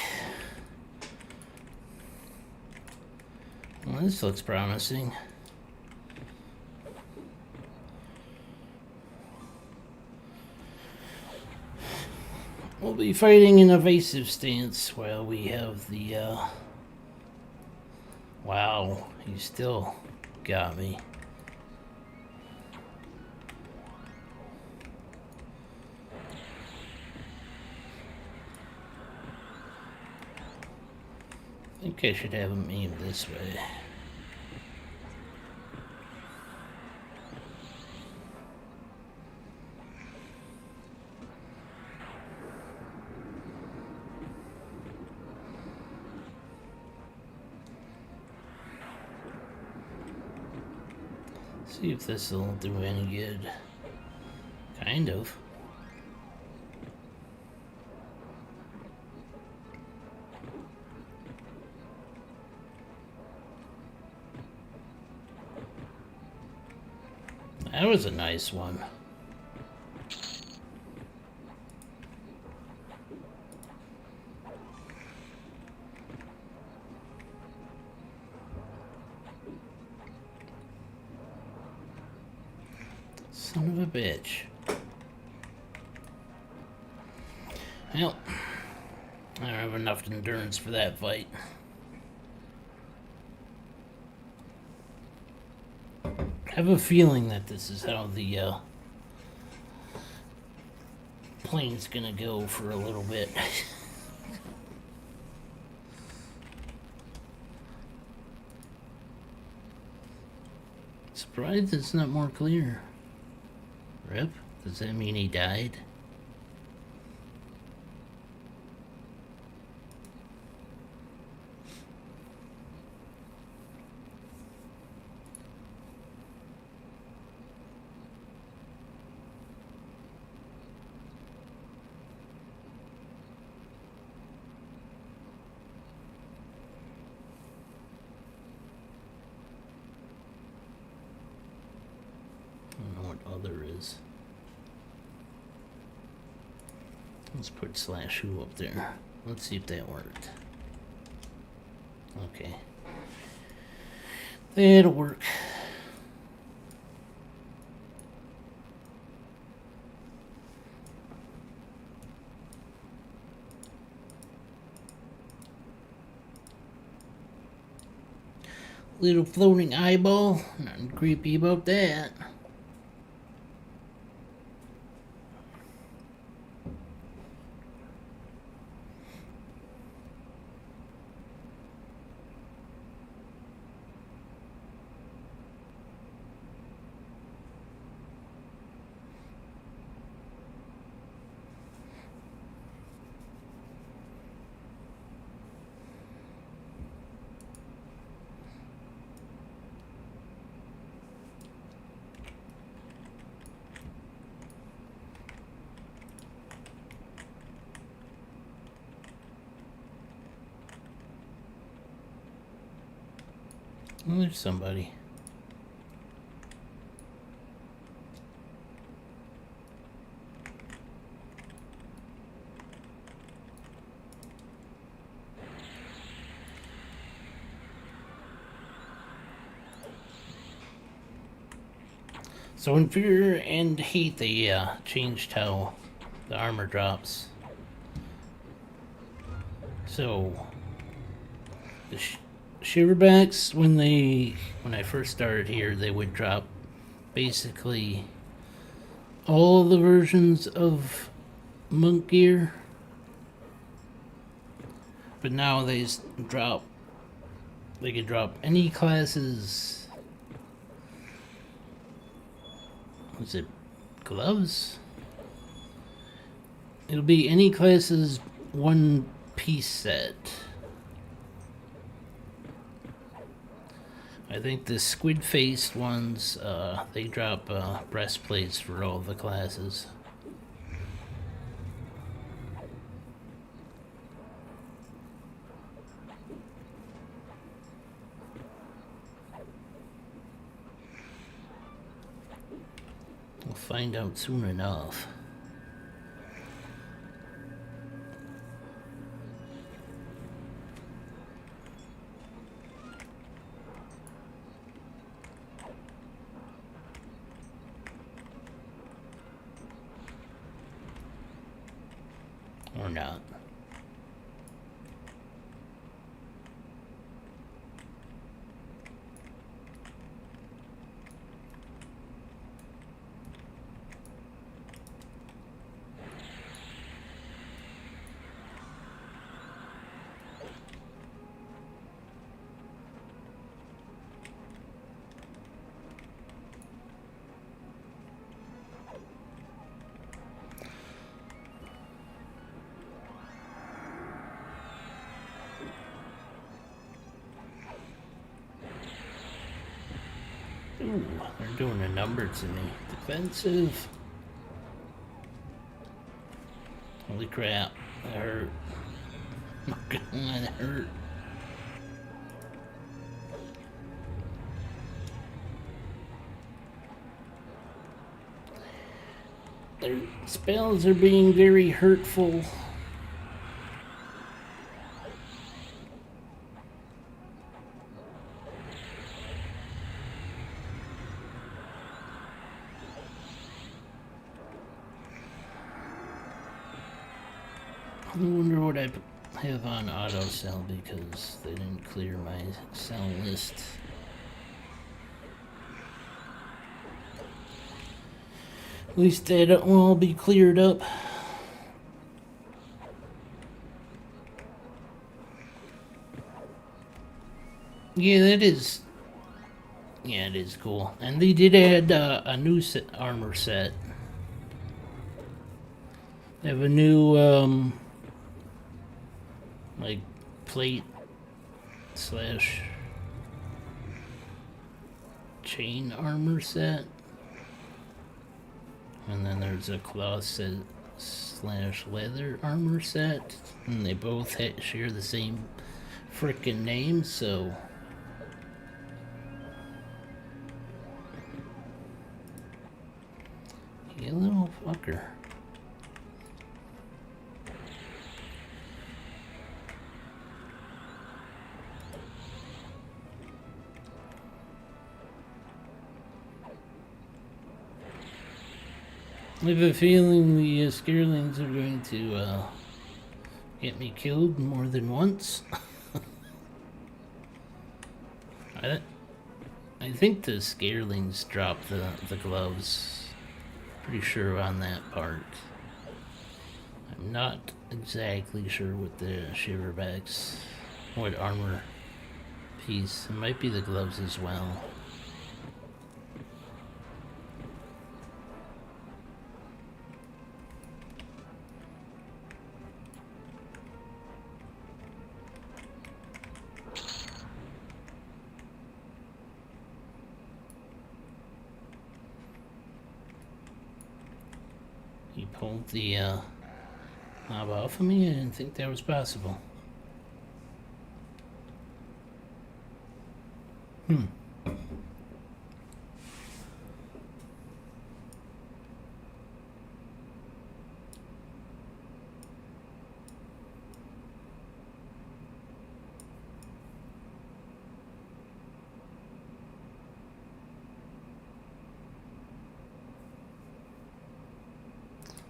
Well, this looks promising. We'll be fighting an evasive stance while we have the, Wow, he still got me. I think I should have him aimed this way. See if this will do any good. Kind of. That was a nice one. Son of a bitch. Well, I don't have enough endurance for that fight. I have a feeling that this is how the plane's gonna go for a little bit. Surprised it's not more clear. Rip? Does that mean he died? I don't know what other is. Let's put /who up there. Let's see if that worked. Okay. That'll work. Little floating eyeball. Nothing creepy about that. Oh, there's somebody. So in Fear and Hate, they changed how the armor drops. So the shiverbacks, when I first started here, they would drop basically all of the versions of monk gear, but now they can drop any classes. Was it gloves? It'll be any classes one piece set. I think the squid-faced ones, they drop breastplates for all the classes. We'll find out soon enough. not. Ooh, they're doing a number to me. Defensive. Holy crap, that hurt. That hurt. Their spells are being very hurtful. I wonder what I have on auto sell because they didn't clear my sell list. At least they don't all be cleared up. Yeah, that is. Yeah, it is cool. And they did add a new armor set. They have a new, like, plate slash chain armor set. And then there's a cloth set slash leather armor set. And they both share the same frickin' name, so. You little fucker. I have a feeling the Scarelings are going to get me killed more than once. I think the Scarelings dropped the gloves. Pretty sure on that part. I'm not exactly sure with the shiverbacks. What armor piece. It might be the gloves as well. He pulled the knob off of me. I didn't think that was possible.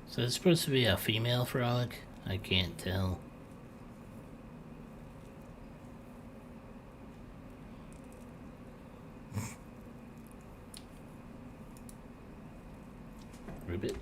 So it's supposed to be a female frog? I can't tell. Ribbit.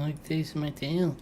like tasting my tail.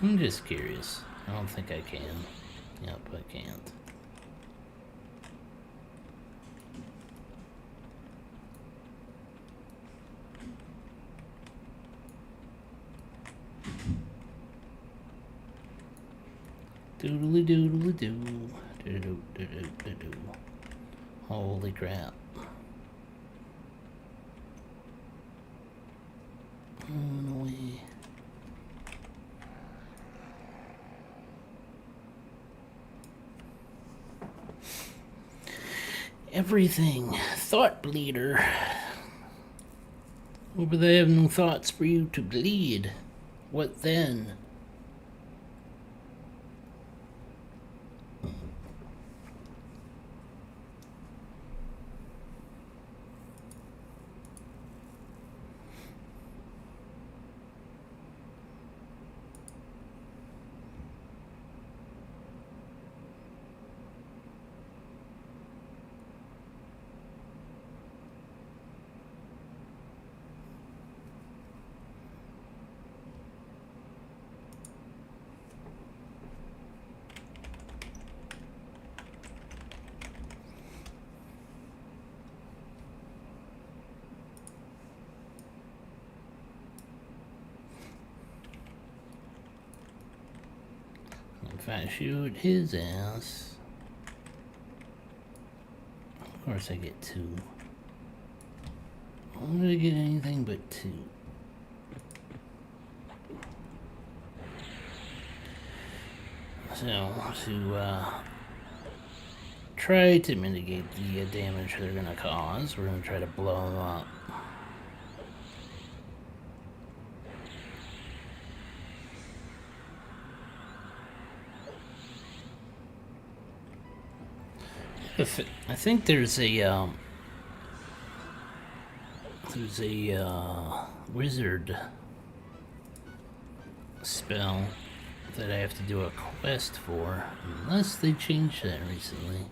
I'm just curious. I don't think I can. Yep, I can't. Doodly doodly doo. Doo doo doo doo doo. Holy crap. Run away. Everything. Thought bleeder. Oh, but they have no thoughts for you to bleed. What then? If I shoot his ass, of course I get 2. I'm gonna get anything but 2. So, to try to mitigate the damage they're gonna cause, we're gonna try to blow them up. I think there's a wizard spell that I have to do a quest for, unless they changed that recently.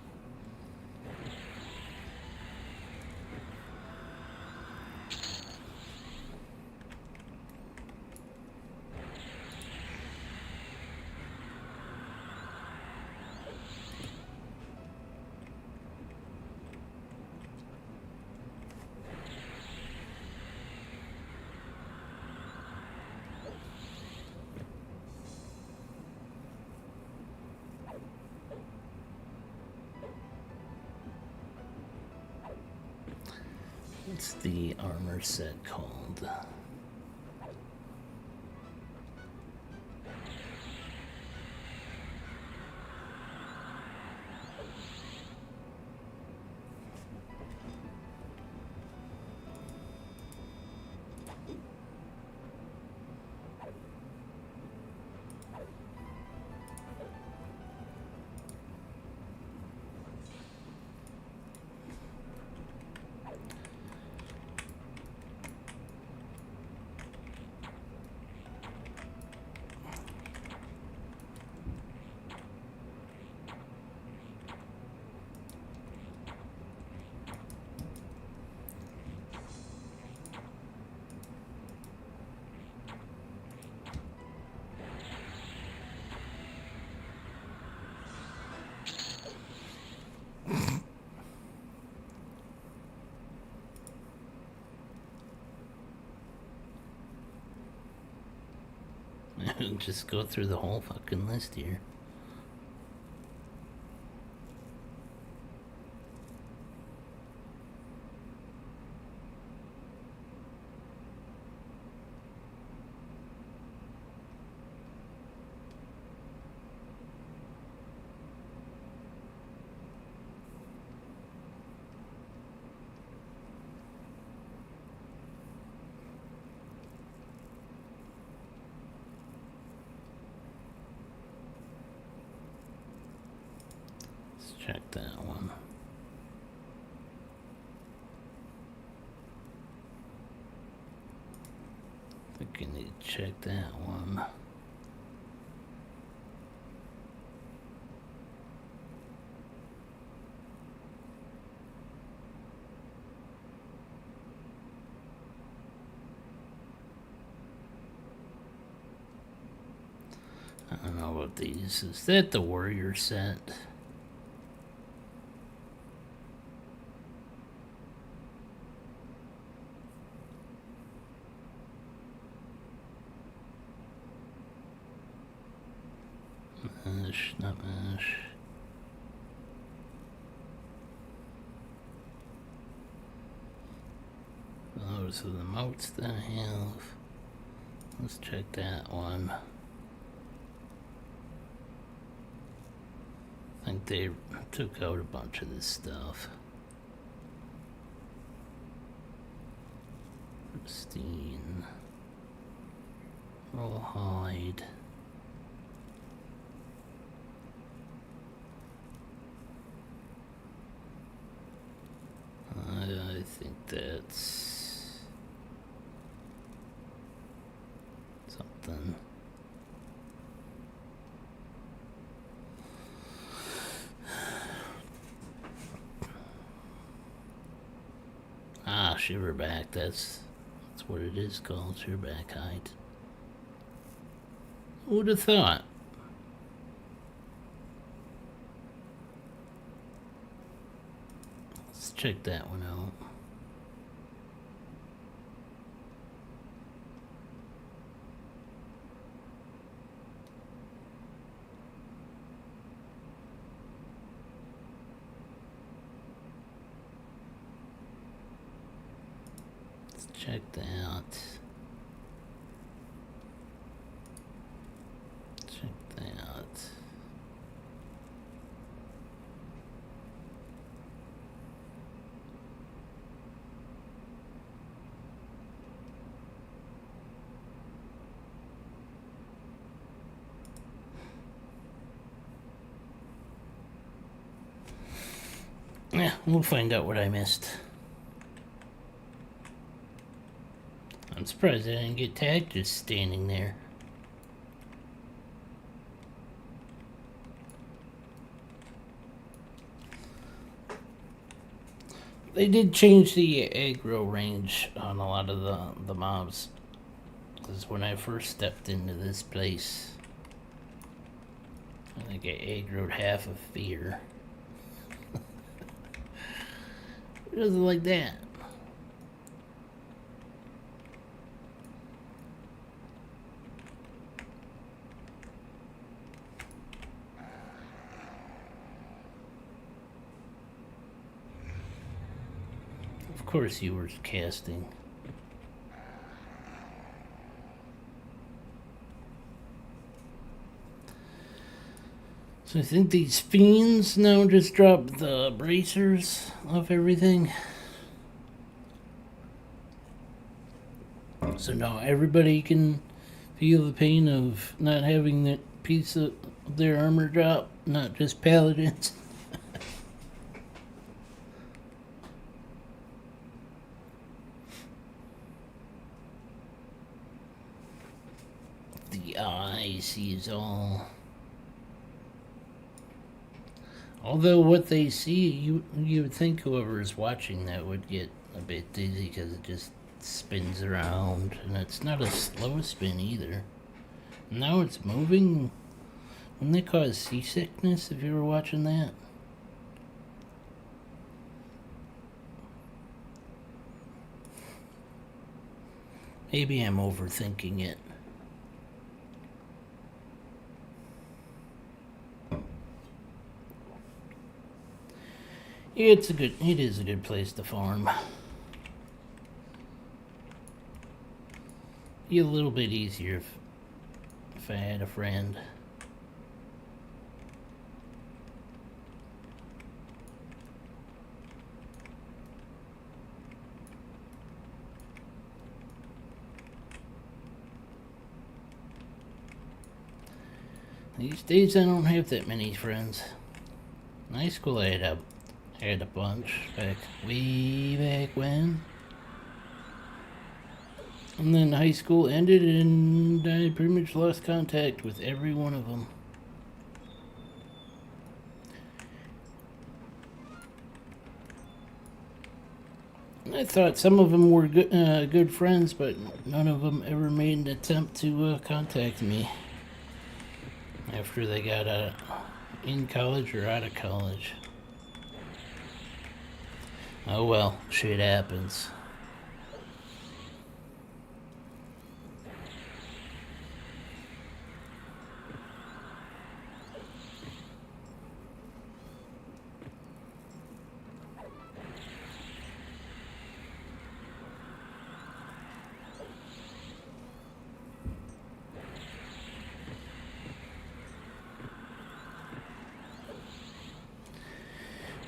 What's the armor set called? Just go through the whole fucking list here. Let's check that one. I think you need to check that one. I don't know what these. Is that the warrior set? Mash, not mash. Those are the moats that I have. Let's check that one. I think they took out a bunch of this stuff. Pristine. Rawhide. I think that's something. Ah, shiverback. That's what it is called, shiverback hide. Who would have thought? Let's check that one out. Let's check that out. Check that out. Yeah, we'll find out what I missed. I'm surprised I didn't get tagged just standing there. They did change the aggro range on a lot of the mobs. Because when I first stepped into this place, I think I aggroed half of fear. It doesn't like that. Of course you were casting. So I think these fiends now just drop the bracers off everything. So now everybody can feel the pain of not having that piece of their armor drop, not just paladins. The eye sees all. Although what they see, you would think whoever is watching that would get a bit dizzy because it just spins around, and it's not a slow spin either. Now it's moving. Wouldn't they cause seasickness if you were watching that? Maybe I'm overthinking it. It is a good place to farm. Be a little bit easier if I had a friend. These days I don't have that many friends. In high school I had a bunch way back when. And then high school ended and I pretty much lost contact with every one of them. I thought some of them were good friends, but none of them ever made an attempt to contact me after they got in college or out of college. Oh well, shit happens.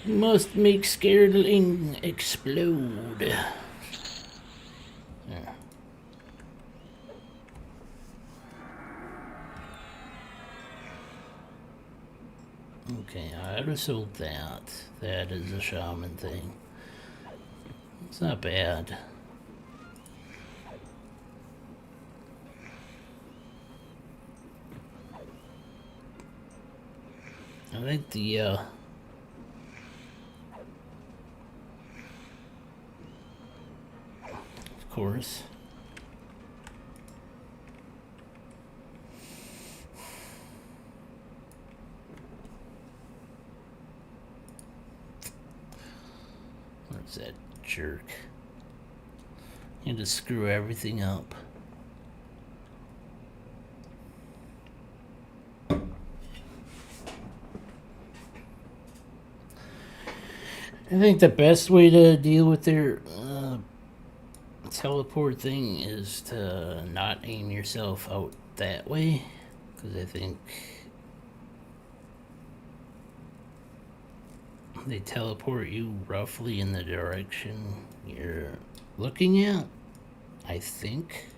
Must make Scaredling explode. Yeah. Okay, I would have sold that. That is a shaman thing. It's not bad. I think the of course. Where's that jerk? You had to screw everything up. I think the best way to deal with their teleport thing is to not aim yourself out that way, because I think they teleport you roughly in the direction you're looking at, I think.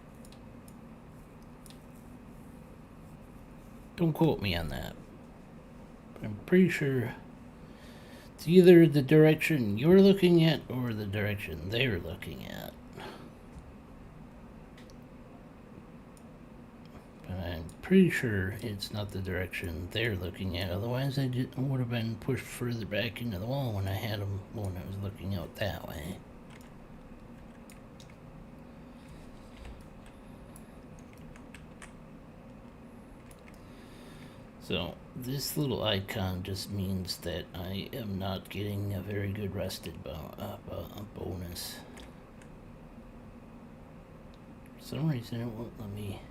Don't quote me on that. But I'm pretty sure it's either the direction you're looking at or the direction they're looking at. But I'm pretty sure it's not the direction they're looking at. Otherwise, I would have been pushed further back into the wall when I had them when I was looking out that way. So this little icon just means that I am not getting a very good rested bonus. For some reason it won't let me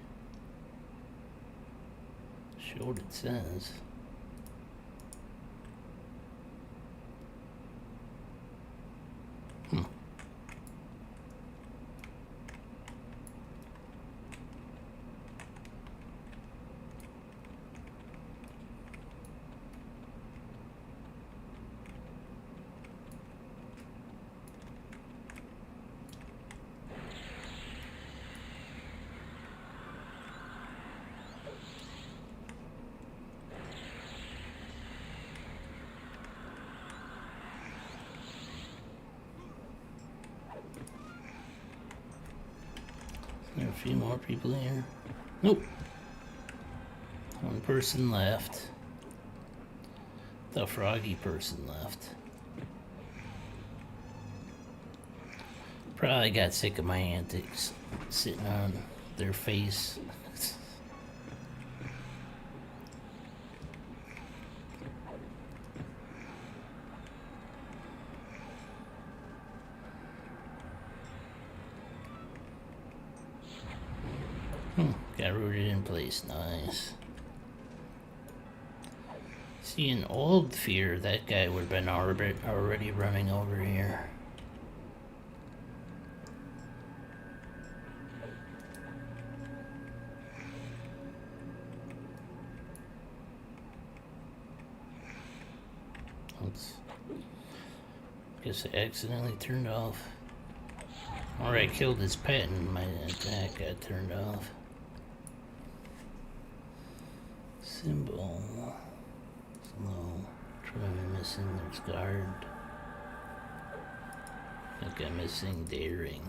show what it says. There are a few more people here. Nope. One person left. The froggy person left. Probably got sick of my antics sitting on their face. Got rooted in place, nice. See, in old Fear, that guy would have been already running over here. Oops. Guess I accidentally turned off. Or I killed his pet and my attack got turned off. Symbol. Slow. Try missing there's guard. I think I'm missing daring.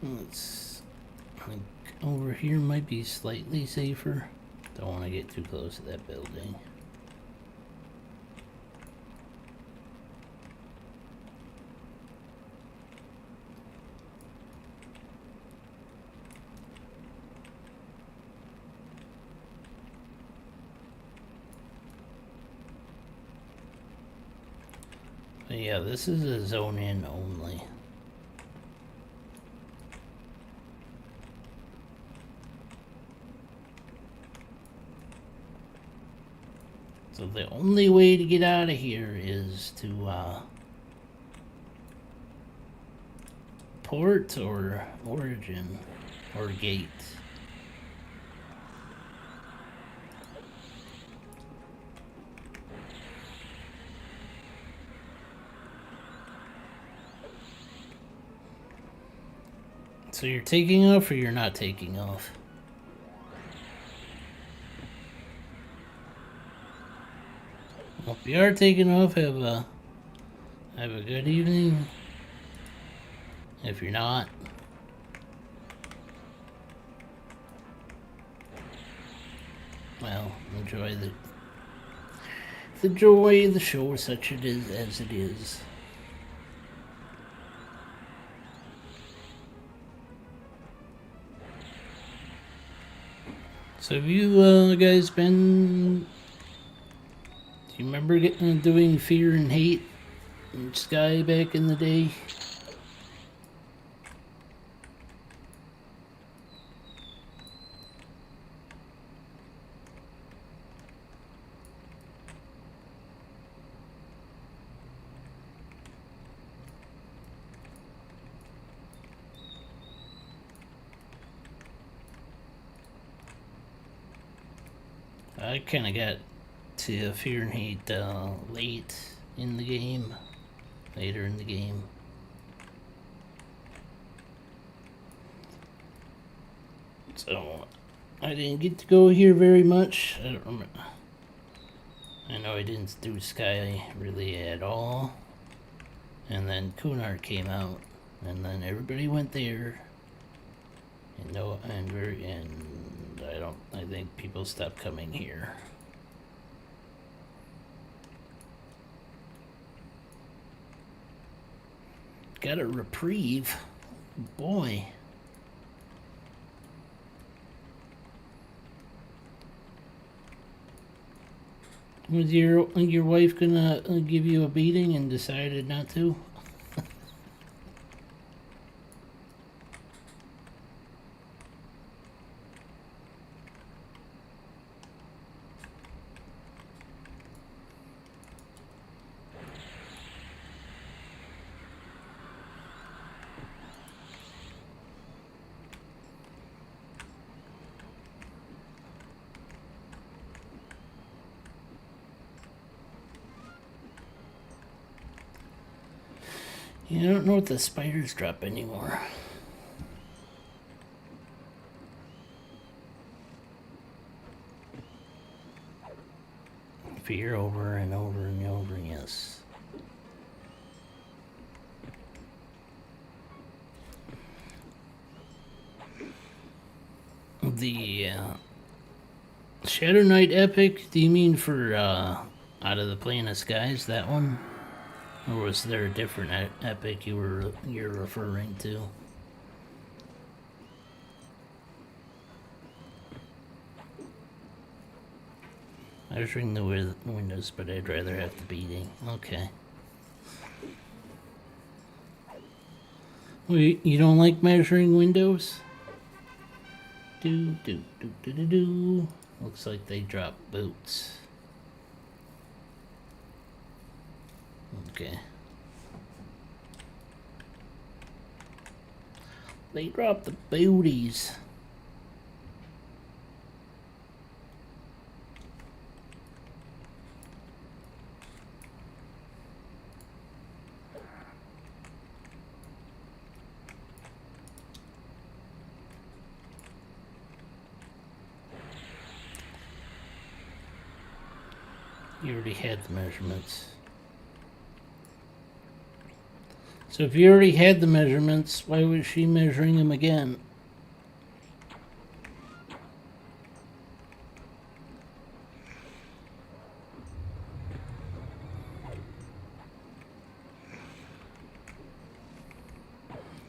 Let's, like, over here might be slightly safer. Don't want to get too close to that building. But yeah, this is a zone in only. So the only way to get out of here is to port or origin or gate. So you're taking off or you're not taking off? Well, if you are taking off, have a good evening. If you're not, well, enjoy the joy of the show, such it is as it is. So have you guys been? Do you remember doing Fear and Hate in Sky back in the day? I kind of got to Fear and Hate later in the game. So I didn't get to go here very much. I don't remember. I know I didn't do Sky really at all. And then Cunard came out, and then everybody went there. I think people stopped coming here. Got a reprieve, boy. Was your wife gonna give you a beating and decided not to? Yeah, I don't know what the spiders drop anymore. Fear over and over and over, yes. The Shadow Knight epic, do you mean for Out of the Plane of Skies, that one? Or was there a different epic you're referring to? Measuring the windows, but I'd rather have the beating. Okay. Wait, you don't like measuring windows? Do do do do do do. Looks like they dropped boots. Okay. They dropped the booties. You already had the measurements. So if you already had the measurements, why was she measuring them again?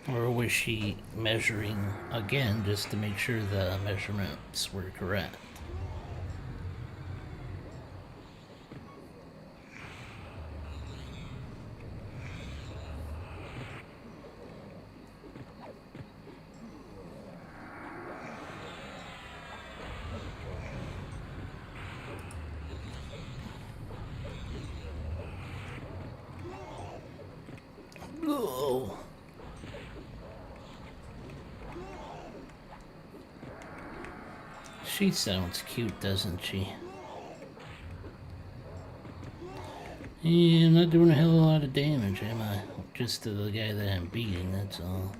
Or was she measuring again just to make sure the measurements were correct? Oh. She sounds cute, doesn't she? Yeah, I'm not doing a hell of a lot of damage, am I? Just to the guy that I'm beating, that's all.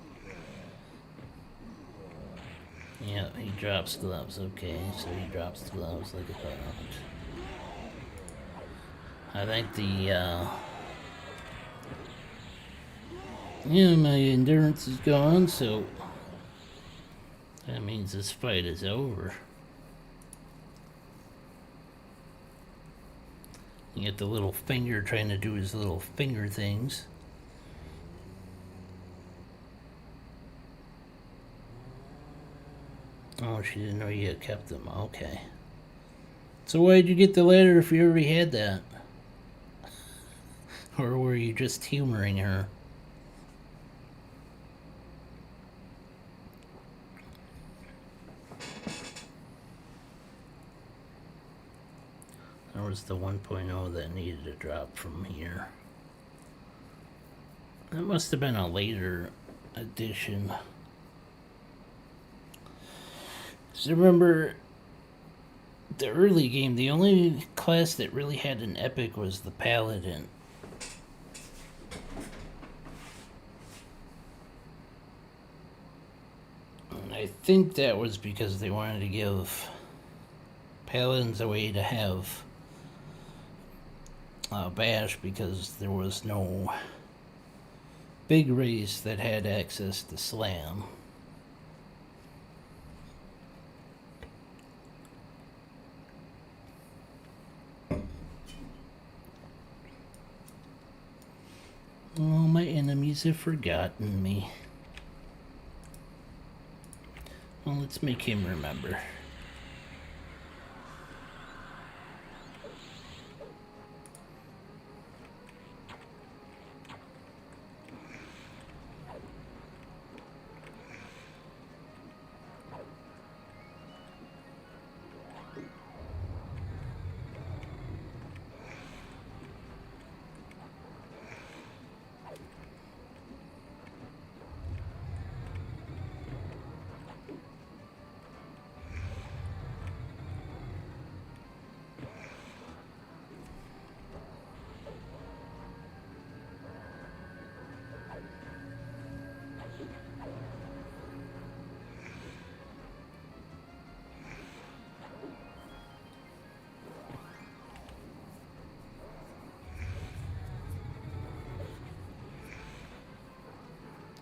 Yeah, he drops gloves. Okay, so he drops the gloves like a thought. I think yeah, my endurance is gone, so that means this fight is over. You get the little finger trying to do his little finger things. Oh, she didn't know you had kept them. Okay. So why did you get the ladder if you already had that? Or were you just humoring her? That was the 1.0 that needed to drop from here. That must have been a later edition. So remember, the early game, the only class that really had an epic was the Paladin. And I think that was because they wanted to give Paladins a way to have Bash, because there was no big race that had access to Slam. Oh, my enemies have forgotten me. Well, let's make him remember.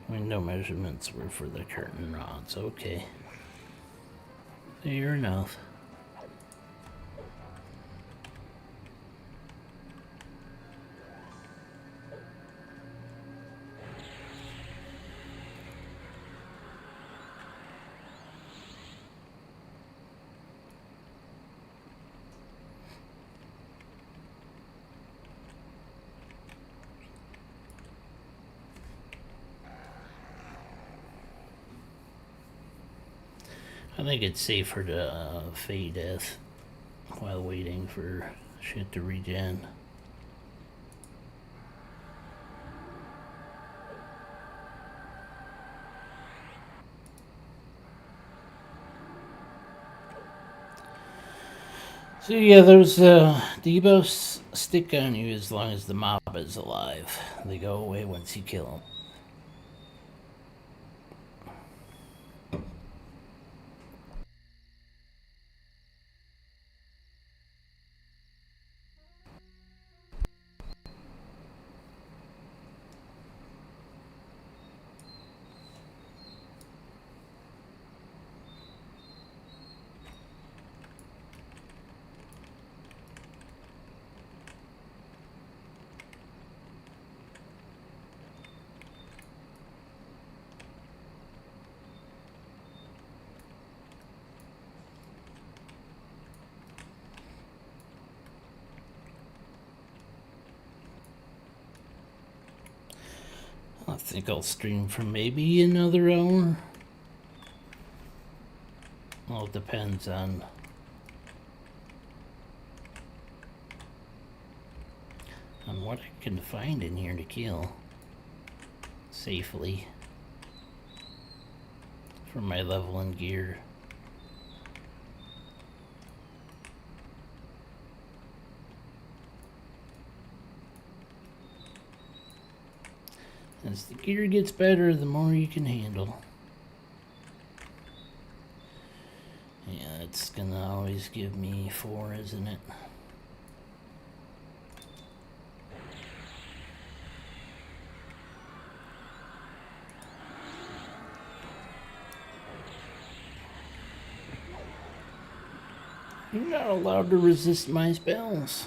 Window measurements were for the curtain rods. Okay. Fair enough. I think it's safer to fade death while waiting for shit to regen. So yeah, those debuffs stick on you as long as the mob is alive. They go away once you kill them. I think I'll stream for maybe another hour. Well, it depends on what I can find in here to kill safely for my level and gear. As the gear gets better, the more you can handle. Yeah, it's gonna always give me 4, isn't it? You're not allowed to resist my spells.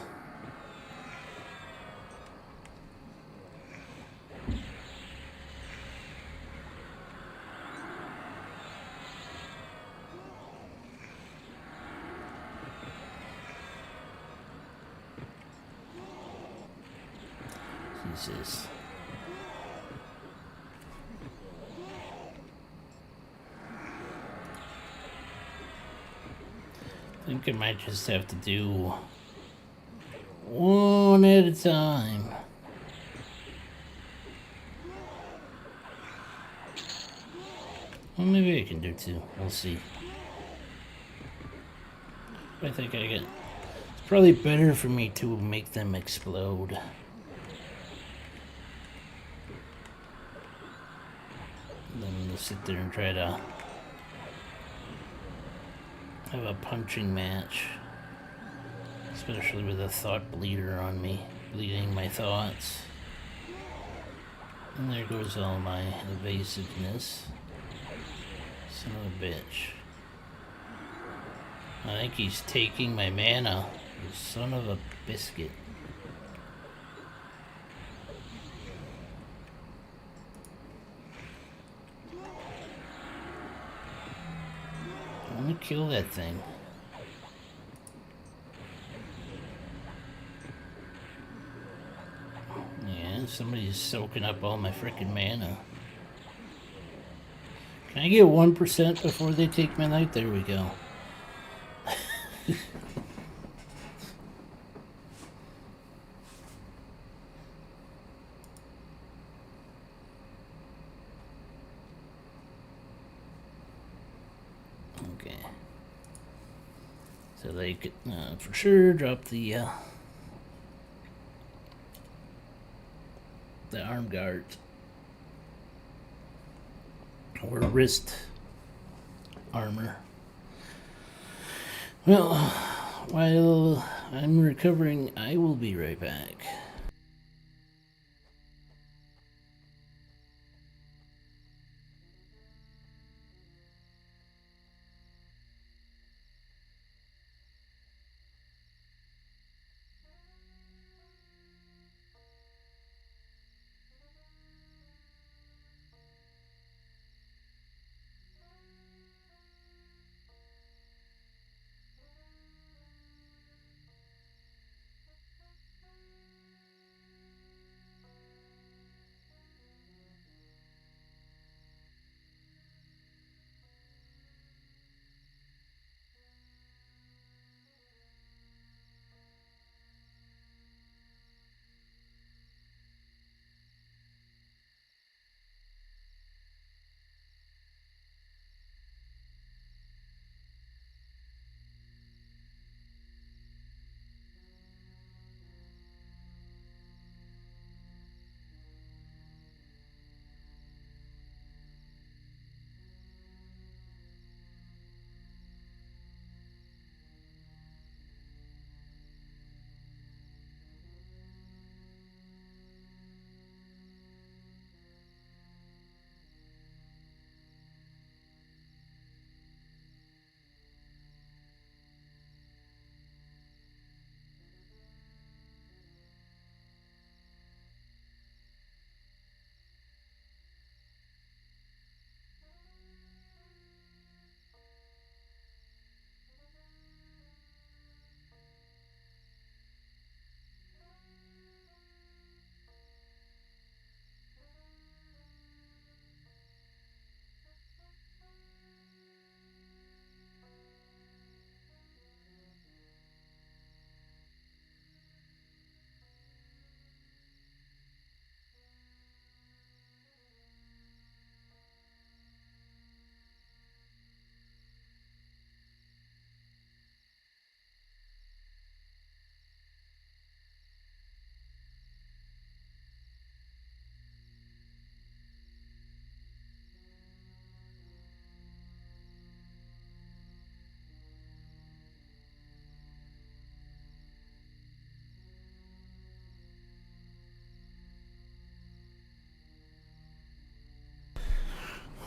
Jesus. I think I might just have to do one at a time. Well, maybe I can do 2. We'll see. I think I get... It's probably better for me to make them explode than to sit there and try to have a punching match. Especially with a thought bleeder on me, bleeding my thoughts. And there goes all my evasiveness. Son of a bitch. I think he's taking my mana. You son of a biscuit. I want to kill that thing. Yeah, somebody's soaking up all my frickin' mana. Can I get 1% before they take my life? There we go. Okay. So they could for sure drop the arm guards or wrist armor. Well, while I'm recovering, I will be right back.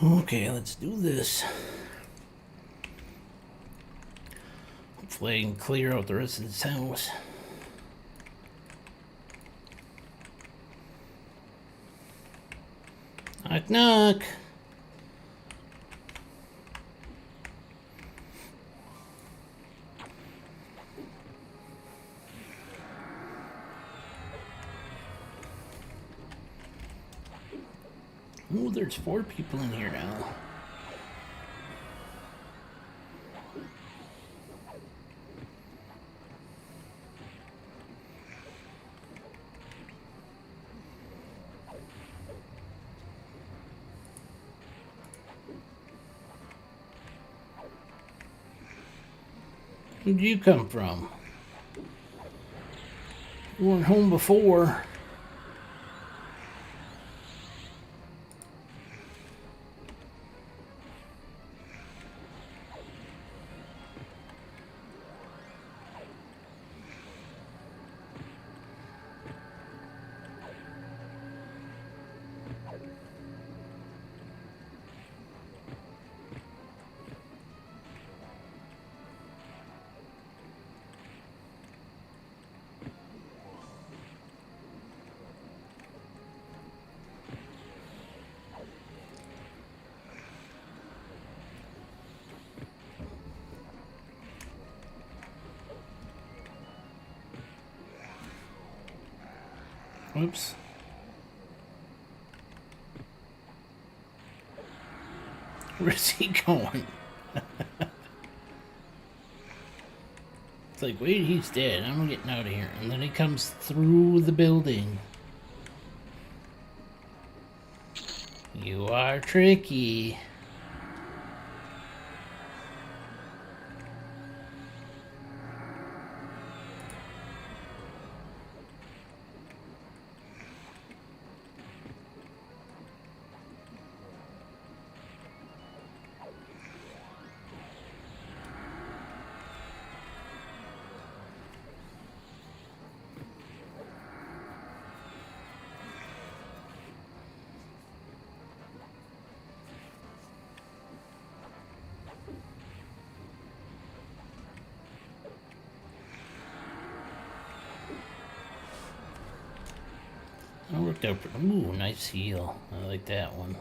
Okay, let's do this. Hopefully I can clear out the rest of this house. Knock, knock. Ooh, there's 4 people in here now. Where'd you come from? You weren't home before. Oops. Where's he going? It's like, wait, he's dead. I'm getting out of here. And then he comes through the building. You are tricky. That worked out. Ooh, nice heal. I like that one.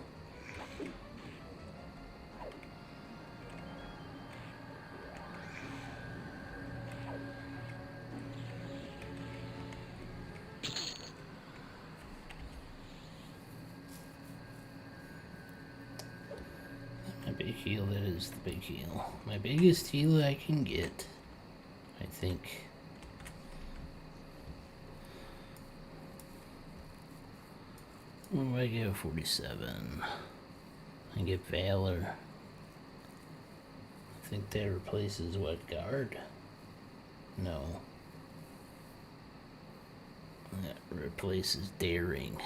My big heal, that is the big heal. My biggest heal I can get, I think. What do I get? 47. I get Valor. I think that replaces what? Guard? No. That replaces Daring.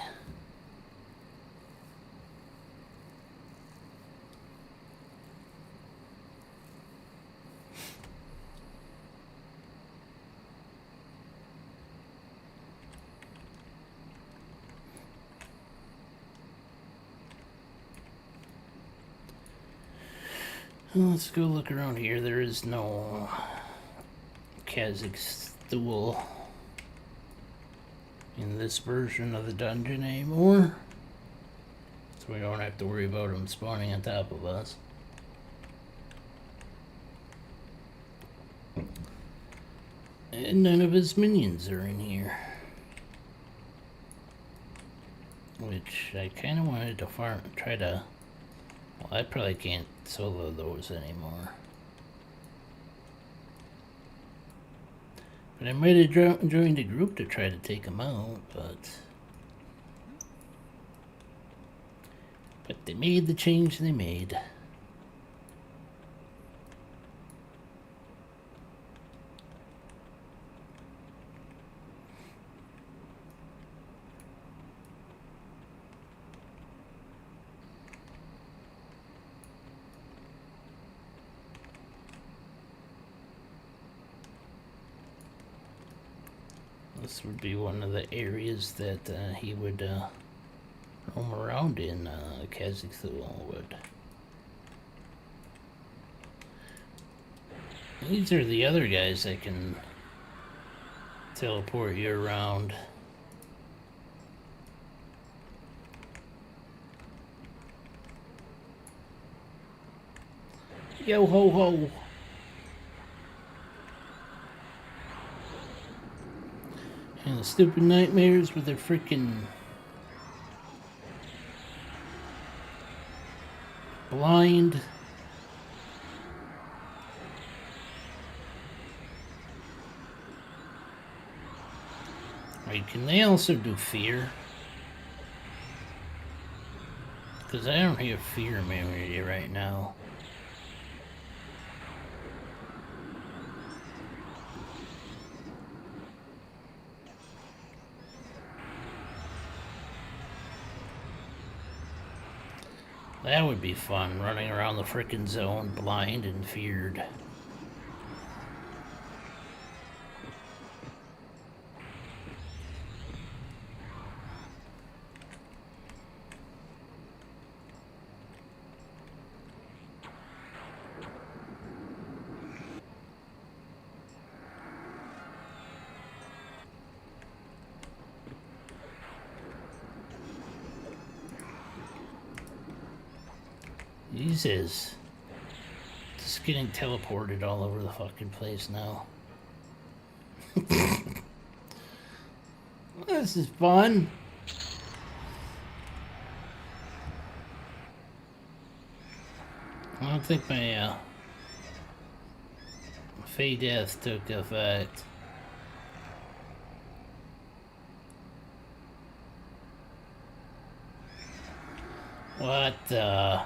Let's go look around here. There is no Kazakh stool in this version of the dungeon anymore, so we don't have to worry about them spawning on top of us. And none of his minions are in here, which I kind of wanted to try to. Well, I probably can't solo those anymore. But I might have joined a group to try to take them out, but they made the change they made. This would be one of the areas that he would roam around in Kazakhstan would. These are the other guys that can teleport you around. Yo ho ho! And the stupid nightmares with their freaking blind. Wait, can they also do fear? Because I don't hear fear memory right now. That would be fun, running around the frickin' zone blind and feared. Jesus. Just getting teleported all over the fucking place now. This is fun. I don't think my Fey Death took effect. What the...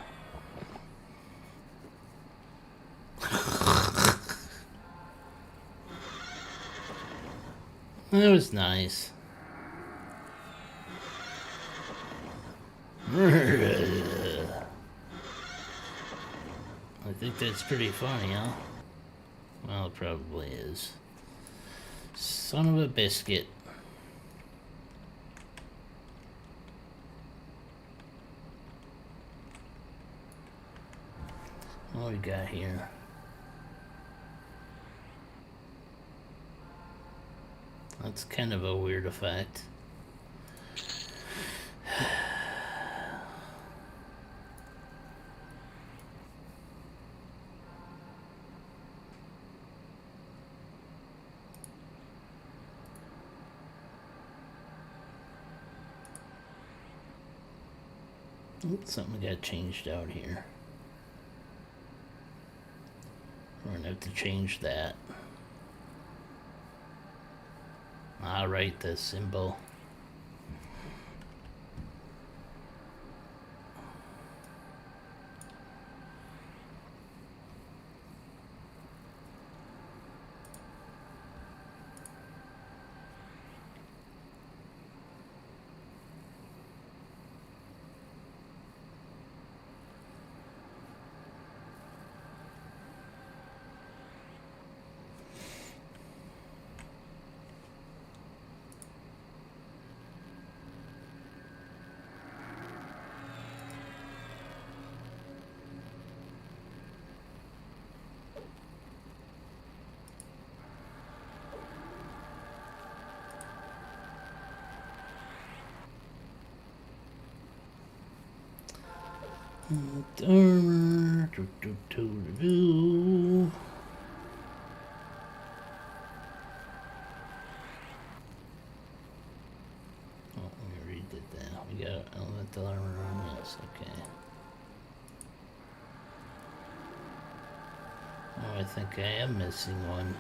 That was nice. I think that's pretty funny, huh? Well, it probably is. Son of a biscuit. What we got here? That's kind of a weird effect. Oops, something got changed out here. We're gonna have to change that. Alright, the symbol. Armor. Oh, we redid that. We got elemental armor on. Yes, okay. Oh, I think I am missing one.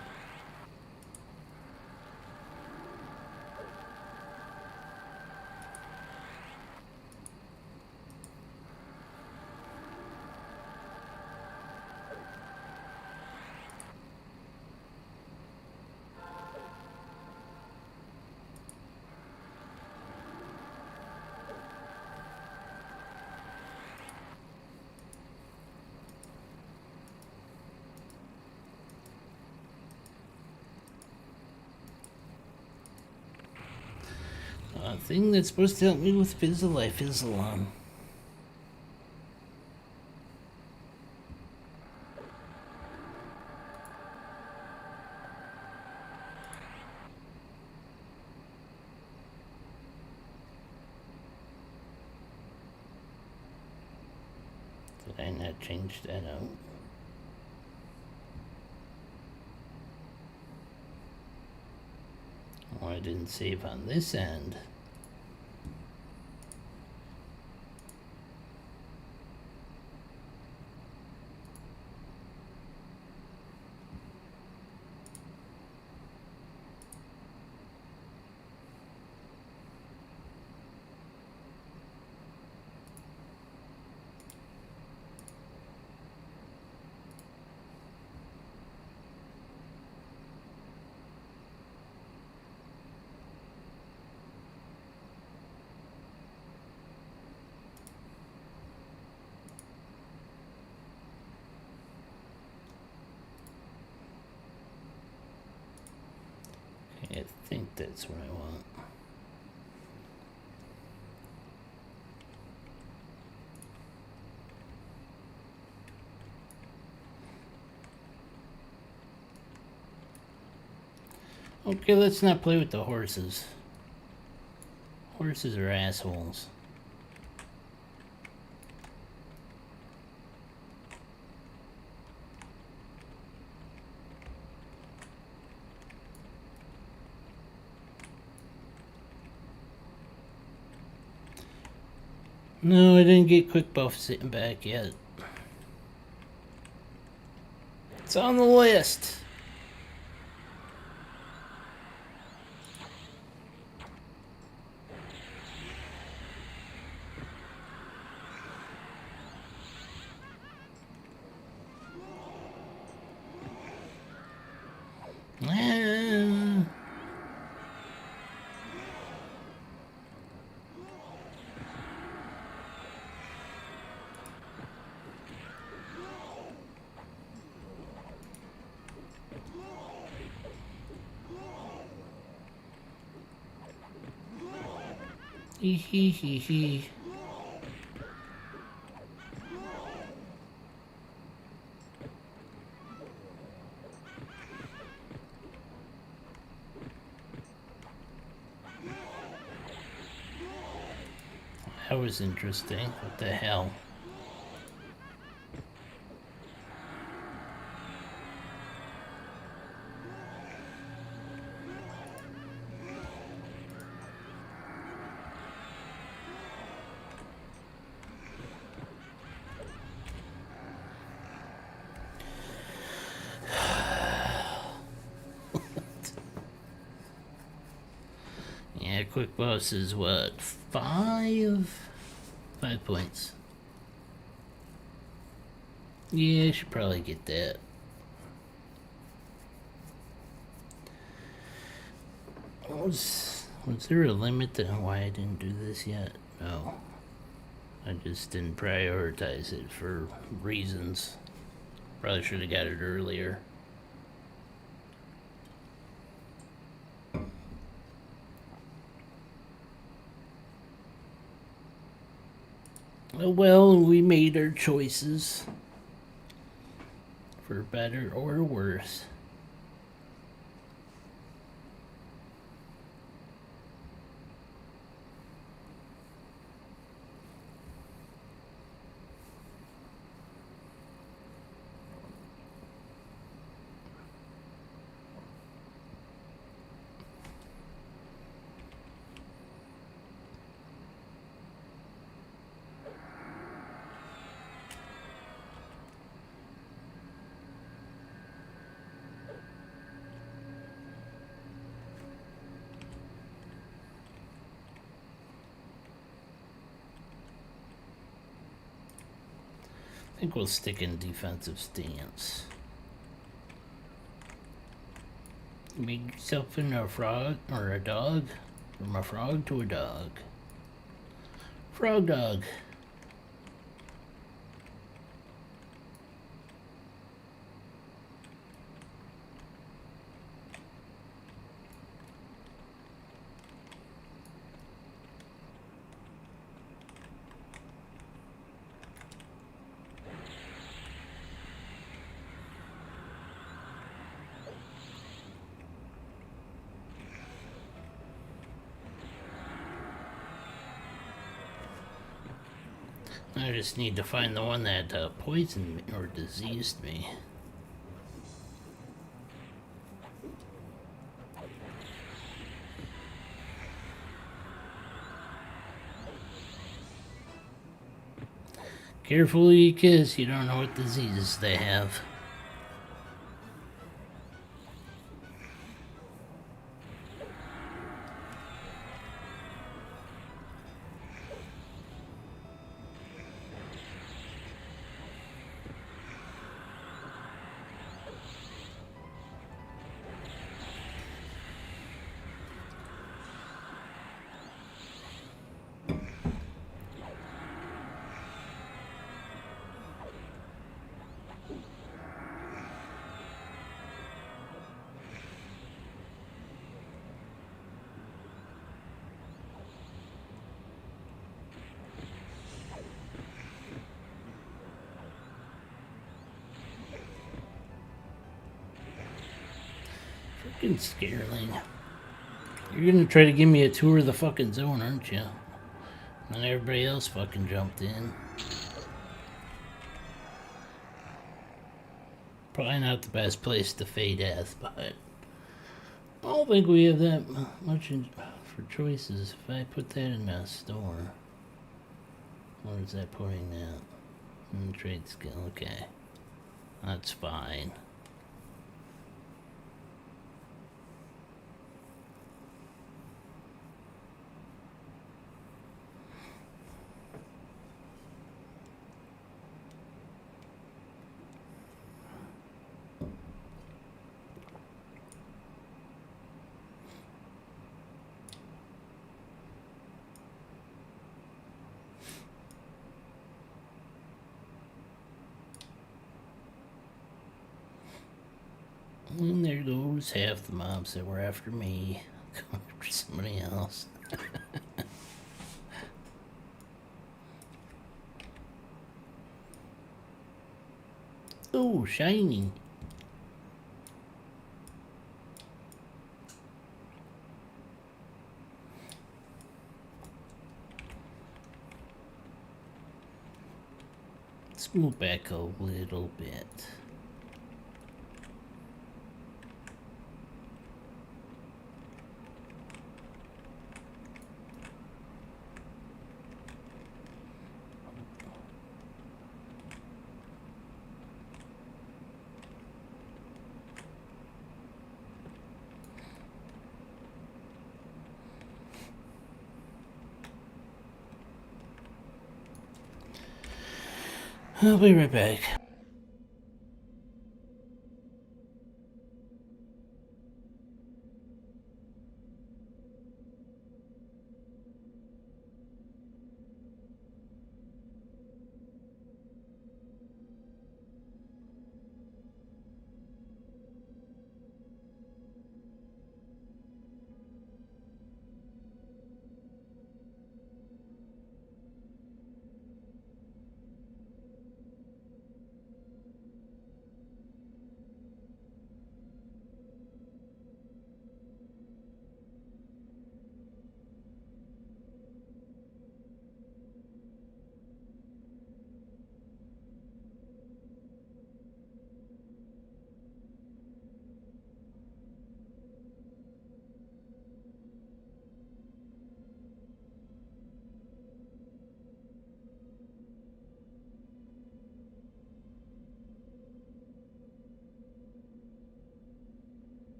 A thing that's supposed to help me with fizzle, I fizzle on. Did I not change that out? Oh, I didn't save on this end. I think that's what I want. Okay, let's not play with the horses. Horses are assholes. No, I didn't get quick buff sitting back yet. It's on the list. Ah. Hee hee hee hee. That was interesting. What the hell? Yeah, quick boss is what? 5 points. Yeah, I should probably get that. Was there a limit to why I didn't do this yet? No. I just didn't prioritize it for reasons. Probably should have got it earlier. Oh well, we made our choices. For better or worse. I think we'll stick in defensive stance. Make yourself into a frog or a dog. From a frog to a dog. Frog dog. I just need to find the one that poisoned me or diseased me. Carefully, kiss. You don't know what diseases they have. Fucking Scareling. You're gonna try to give me a tour of the fucking zone, aren't you? And everybody else fucking jumped in. Probably not the best place to fade death, but I don't think we have that much for choices. If I put that in a store, where is that putting that? In trade skill, okay. That's fine. And there goes half the mobs that were after me. Going after somebody else. Oh, shiny. Let's move back a little bit. I'll be right back.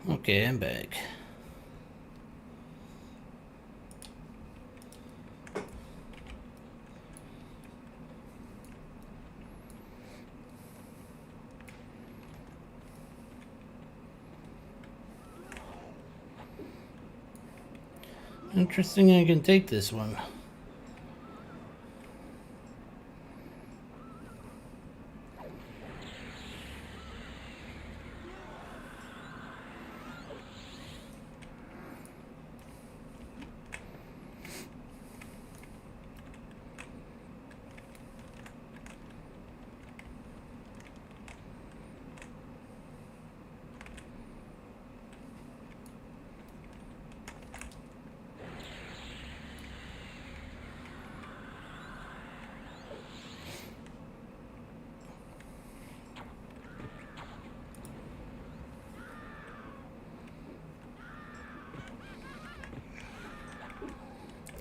Okay, I'm back. Interesting, I can take this one.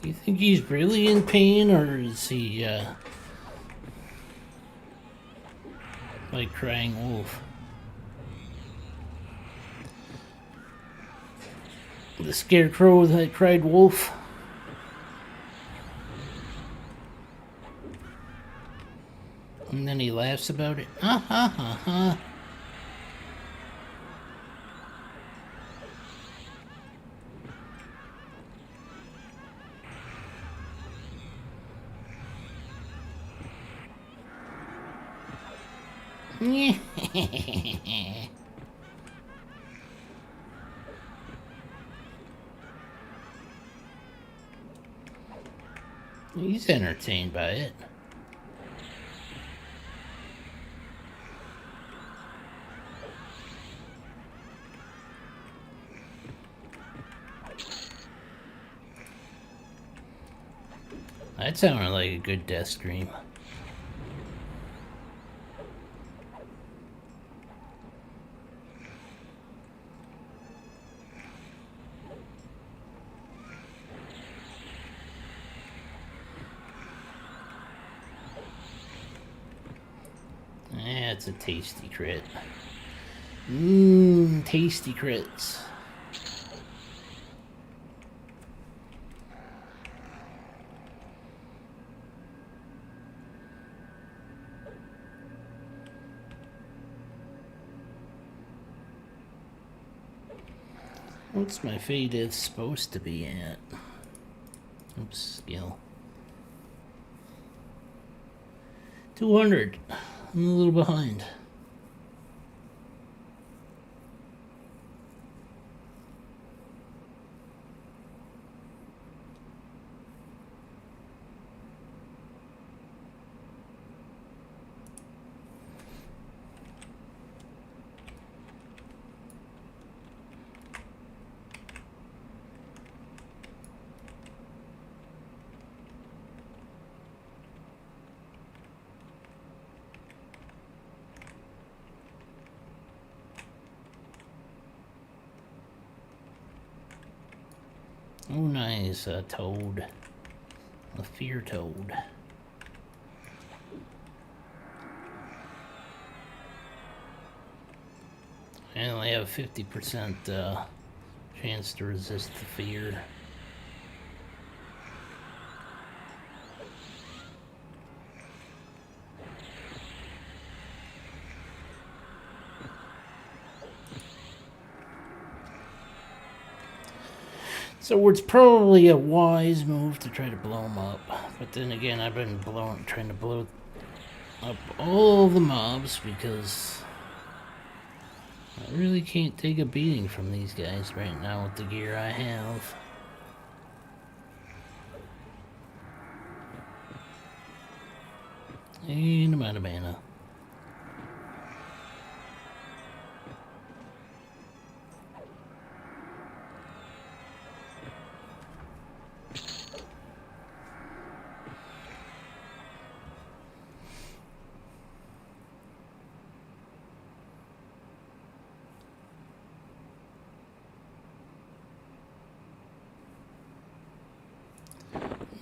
You think he's really in pain, or is he, like crying wolf? The scarecrow that cried wolf? And then he laughs about it. Ha ha ha ha. He's entertained by it. That sounded like a good death scream. That's a tasty crit. Mmm, tasty crits. What's my fate supposed to be at? Oops, skill. 200. I'm a little behind. Oh, nice. A toad. A fear toad. I only have 50% chance to resist the fear. So it's probably a wise move to try to blow them up. But then again, I've been trying to blow up all the mobs because I really can't take a beating from these guys right now with the gear I have. And I'm out of mana.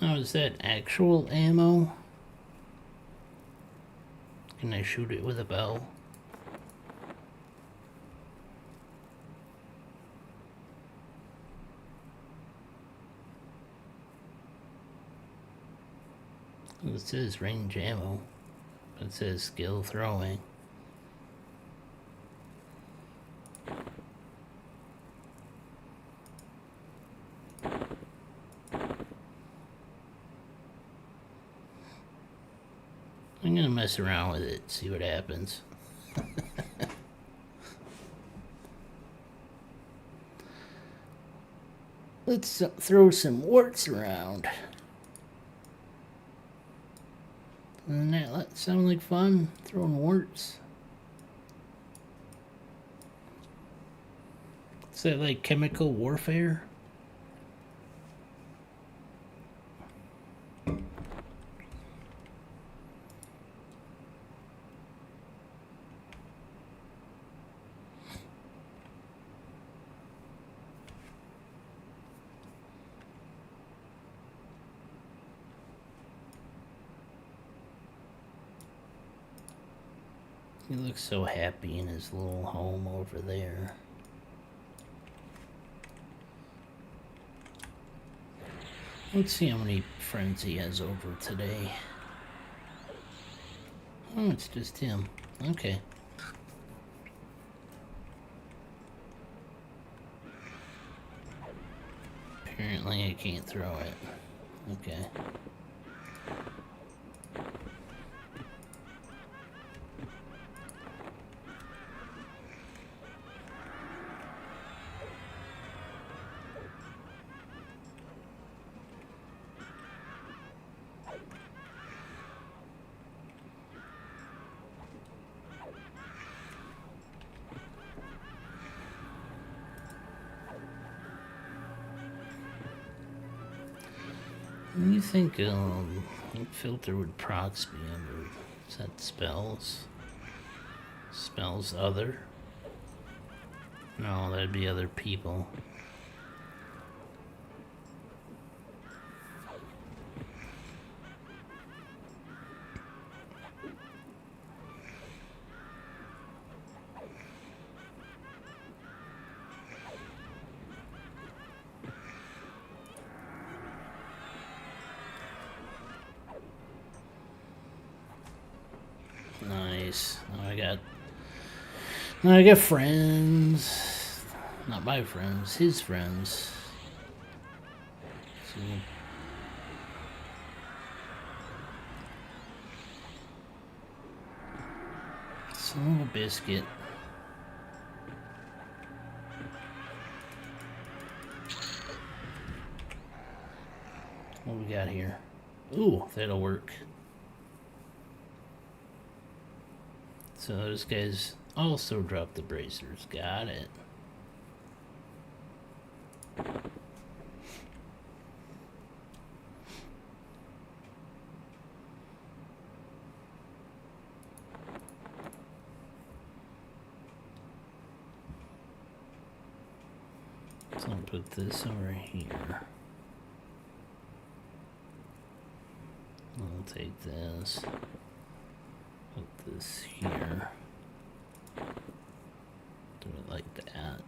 Now, is that actual ammo? Can I shoot it with a bow? It says range ammo, but it says skill throwing. I'm gonna mess around with it, see what happens. Let's throw some warts around. Doesn't that sound like fun? Throwing warts. Is that like chemical warfare? He looks so happy in his little home over there. Let's see how many friends he has over today. Oh, it's just him. Okay. Apparently I can't throw it. Okay. What do you think what filter would procs be under? Is that spells? Spells other? No, that'd be other people. Nice. Now I got friends. Not my friends, his friends. So, it's a little biscuit. What we got here? Ooh, that'll work. So those guys also dropped the bracers. Got it. So I'll put this over here. I'll take this. Put this here. Do it like that.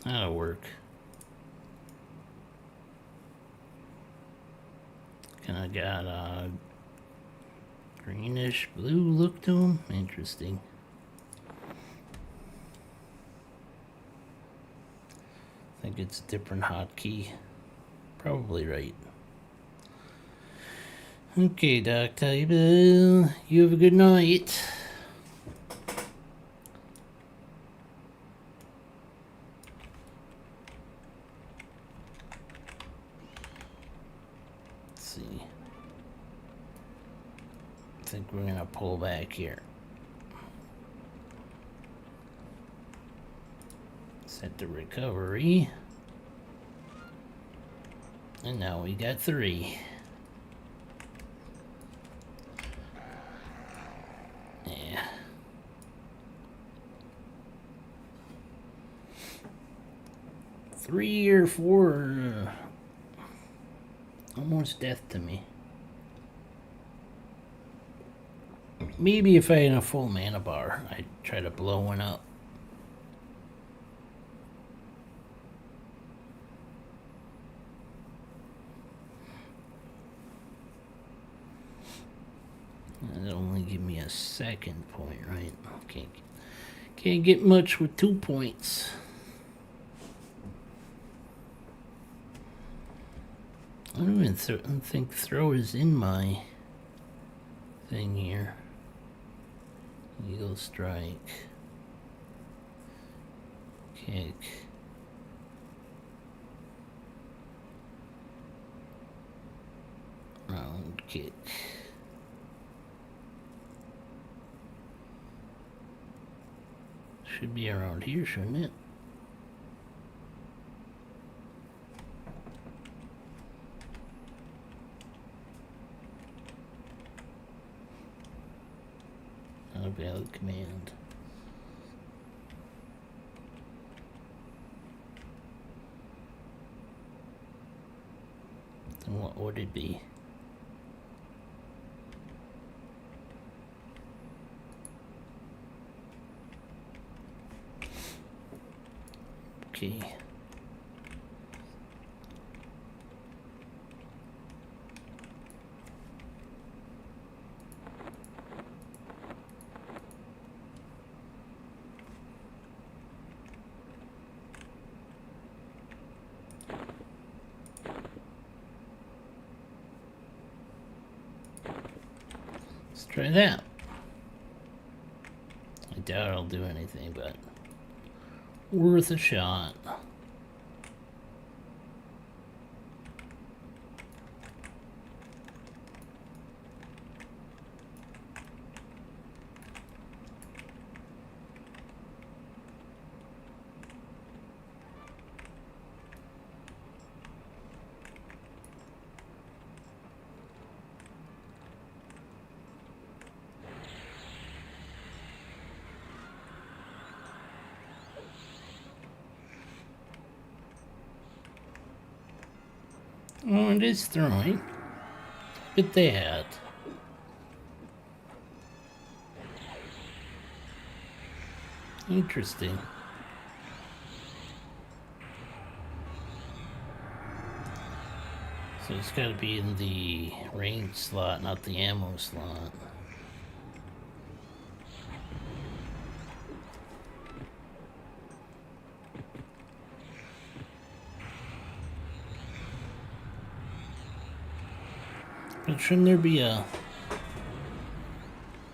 That'll work. Kinda got a greenish blue look to him. Interesting. I think it's a different hotkey. Probably right. Okay, Doc Table. You have a good night. Let's see. I think we're gonna pull back here. Set the recovery. And now we got 3. Yeah. Three or 4. Almost death to me. Maybe if I had a full mana bar, I'd try to blow one up. That'll only give me a second point, right? Can't get much with 2 points. I don't even think throw is in my thing here. Eagle strike. Kick. Round kick. Should be around here, shouldn't it? Not a valid command. then what would it be? Okay. Let's try that. I doubt I'll do anything, but worth a shot. Oh, it is throwing. Look at that. Interesting. So it's got to be in the range slot, not the ammo slot. But shouldn't there be a...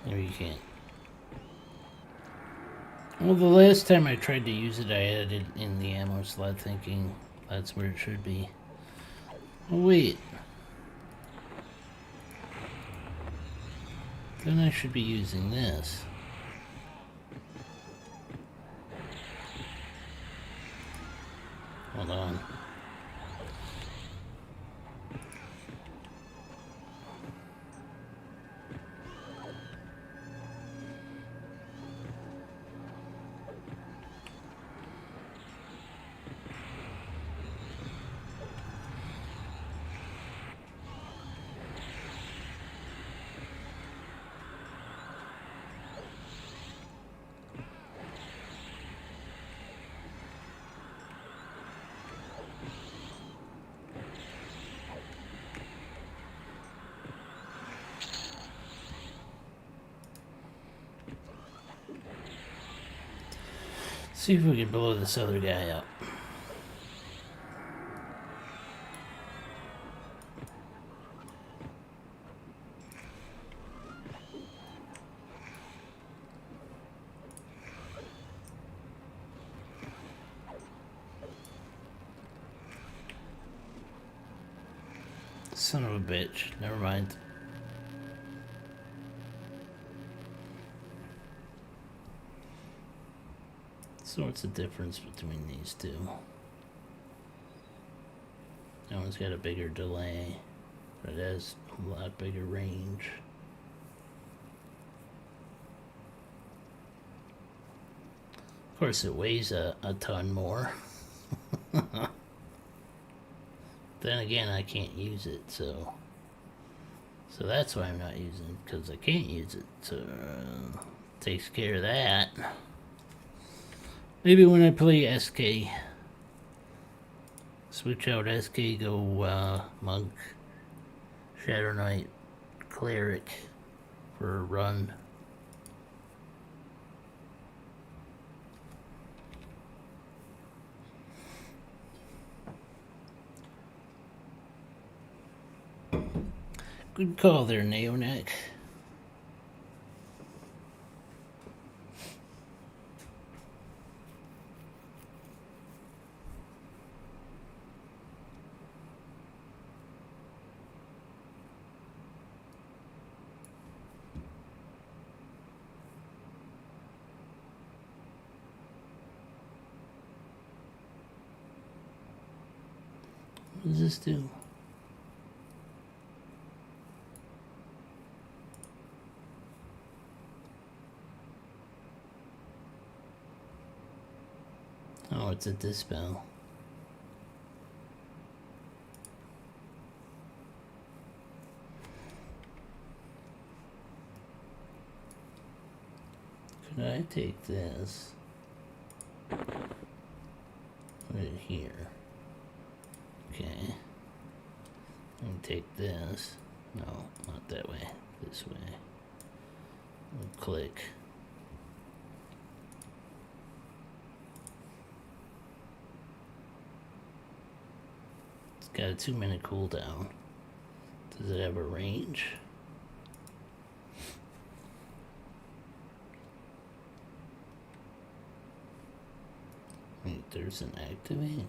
No, you can't. Well, the last time I tried to use it, I had it in the ammo slot thinking that's where it should be. Oh, wait. Then I should be using this. Hold on. See if we can blow this other guy up. Son of a bitch. Never mind. So what's the difference between these two? That one's got a bigger delay, but it has a lot bigger range. Of course, it weighs a ton more. Then again, I can't use it, so that's why I'm not using it, because I can't use it. So takes care of that. Maybe when I play SK, switch out SK, go Monk, Shadow Knight, Cleric for a run. Good call there, Neoneck. What does this do? Oh, it's a dispel. Should I take this? Put it here. Okay. And take this. No, not that way. This way. We'll click. It's got a 2-minute cooldown. Does it have a range? Wait, there's an activate.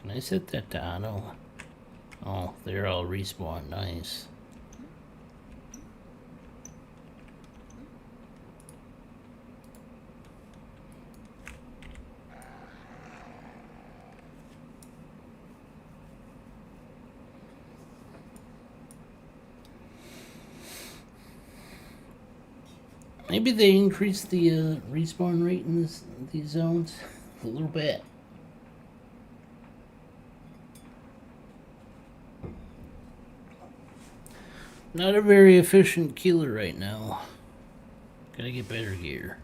Can I set that to auto? Oh, they're all respawn. Nice. Maybe they increased the respawn rate in these zones a little bit. Not a very efficient killer right now. Gotta get better gear.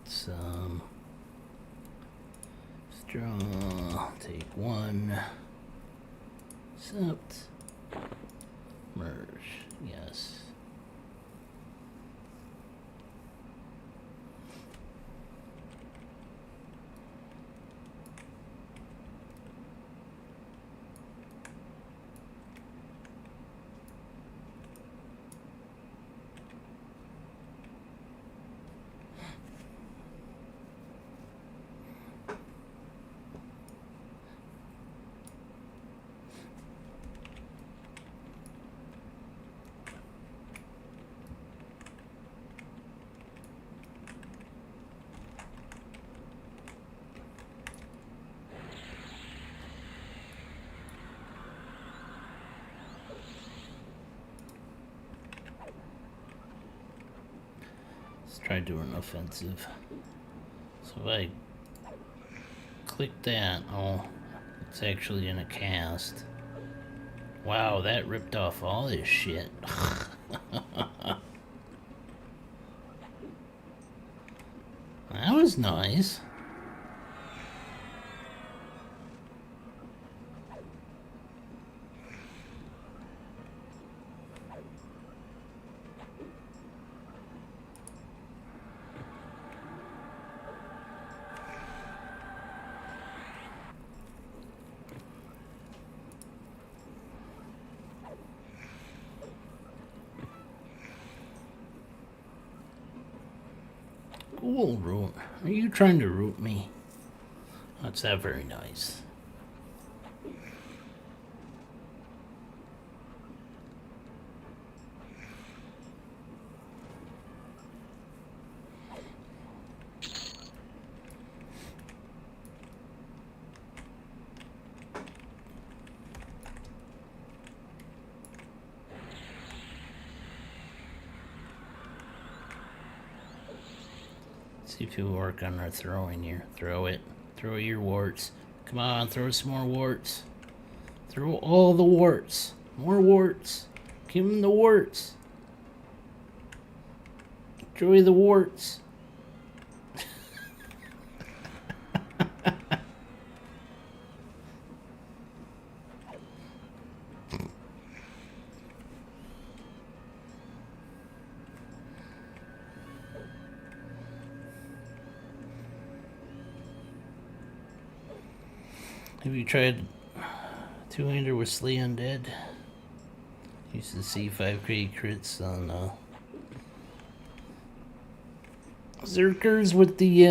Some straw. Take one. Accept. Merge. Yes. Let's try doing offensive. So if I click that, oh, it's actually in a cast. Wow, that ripped off all this shit. That was nice. Cool, root. Are you trying to root me? That's not very nice. See if you work on our throwing here. Throw it. Throw your warts. Come on, throw some more warts. Throw all the warts. More warts. Give him the warts. Enjoy the warts. Have you tried two-hander with Slee Undead? Used to see 5K crits on Zerkers with the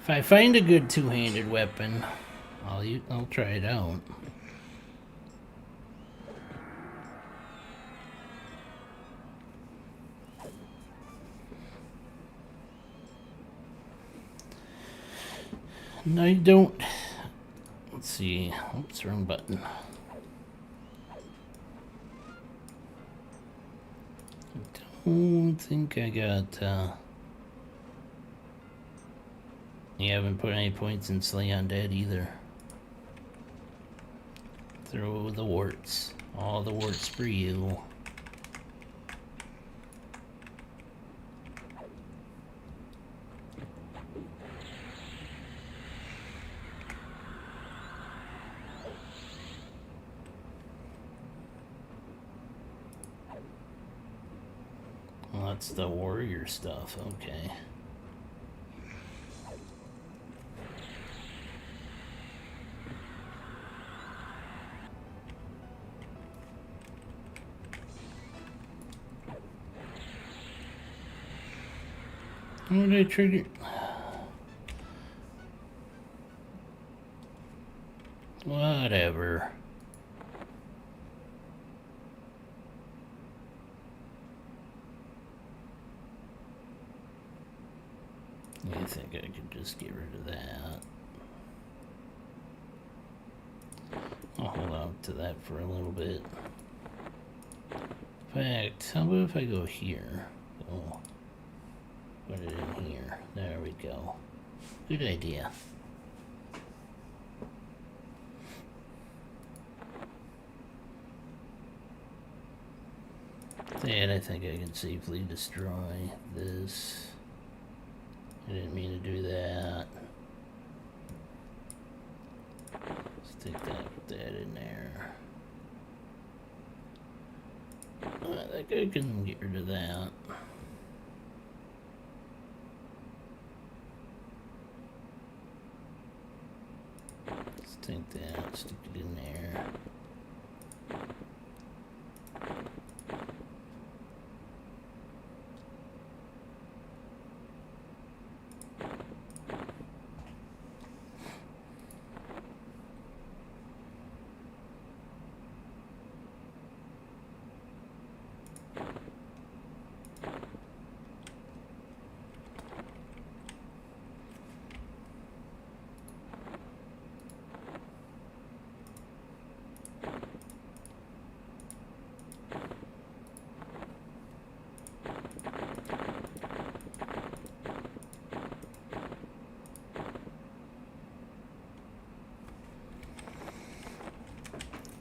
if I find a good two-handed weapon, I'll try it out. No, you don't. Let's see. Oops, wrong button. I don't think I got You haven't put any points in Slay Undead either. Throw the warts. All the warts for you. Well, that's the warrior stuff, okay. What did I trigger? Whatever. I think I could just get rid of that. I'll hold on to that for a little bit. In fact, how about if I go here? Oh, put it in here. There we go. Good idea. And I think I can safely destroy this. I didn't mean to do that. Let's take that, put that in there. I think I can get rid of that. Let's take that, stick it in there.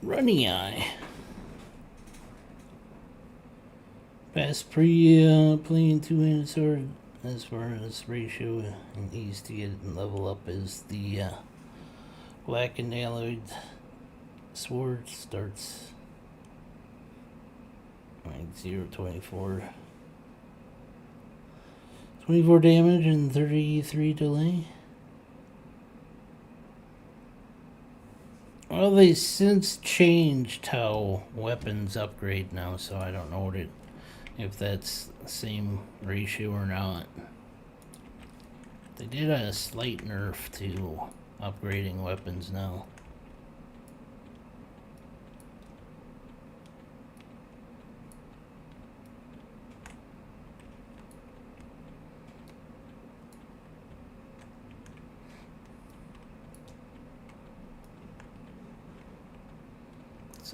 Runny Eye. Best playing two-handed sword as far as ratio and ease to get and level up is the black and alloyed sword. Starts like 0-24. 24 damage and 33 delay. Well, they since changed how weapons upgrade now, so I don't know if that's the same ratio or not. They did a slight nerf to upgrading weapons now.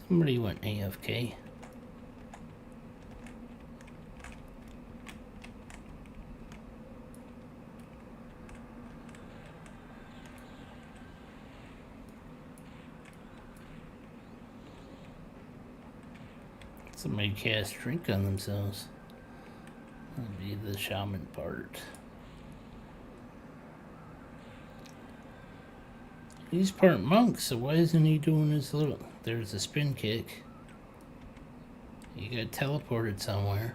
Somebody went AFK. Somebody cast drink on themselves. That'd be the shaman part. He's part monk, so why isn't he doing his little... There's a spin kick. You got teleported somewhere.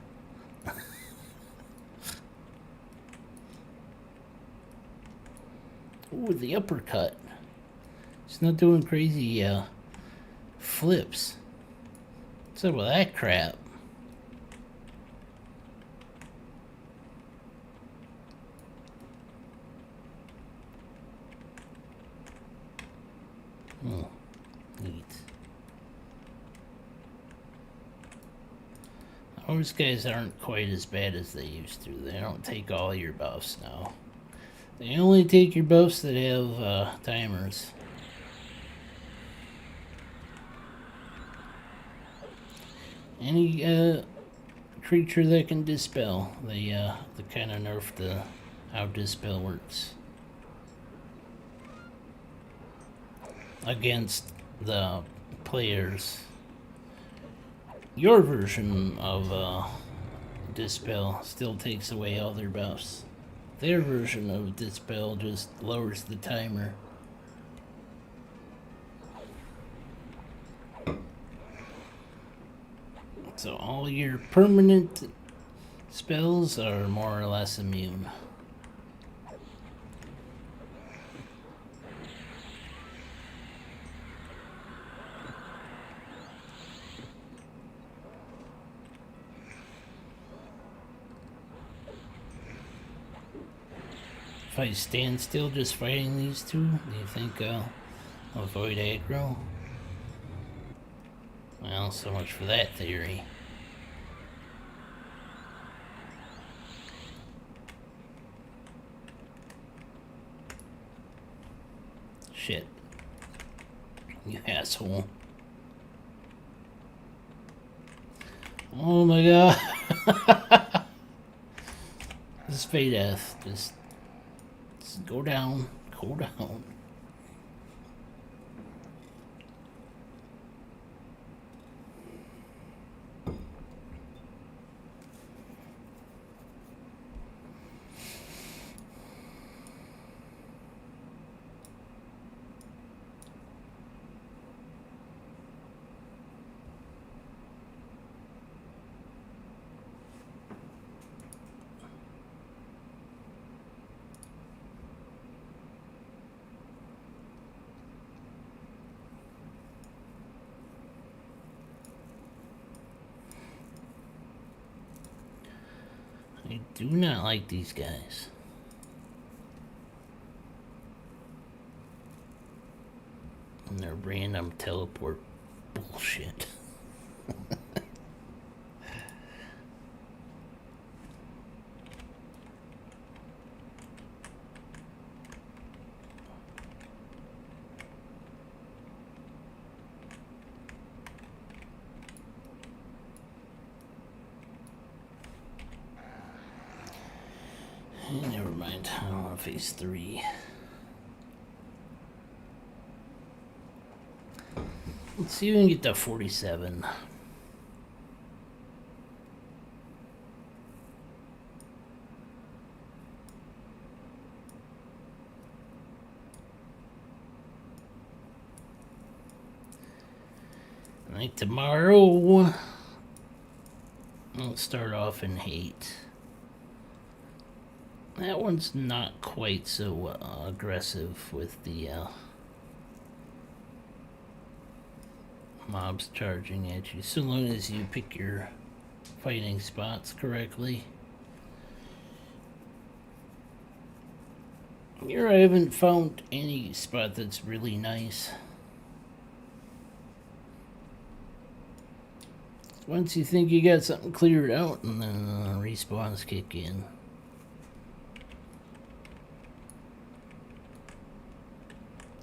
Ooh, the uppercut. He's not doing crazy flips. What's up with that crap? Oh, neat. Those guys aren't quite as bad as they used to. They don't take all your buffs now. They only take your buffs that have timers. Any creature that can dispel, they kind of nerfed how dispel works. against the players. Your version of Dispel still takes away all their buffs. Their version of Dispel just lowers the timer. So all your permanent spells are more or less immune. If I stand still just fighting these two, do you think I'll avoid aggro? Well, so much for that theory. Shit. You asshole. Oh my god. This is Fate Death. Just go down. Go down. I do not like these guys. And their random teleport bullshit. Never mind. I don't want to face 3. Let's see if we can get to 47. Like tomorrow, I'll start off in hate. That one's not quite so aggressive with the mobs charging at you, so long as you pick your fighting spots correctly. Here I haven't found any spot that's really nice. Once you think you got something cleared out, and then respawns kick in.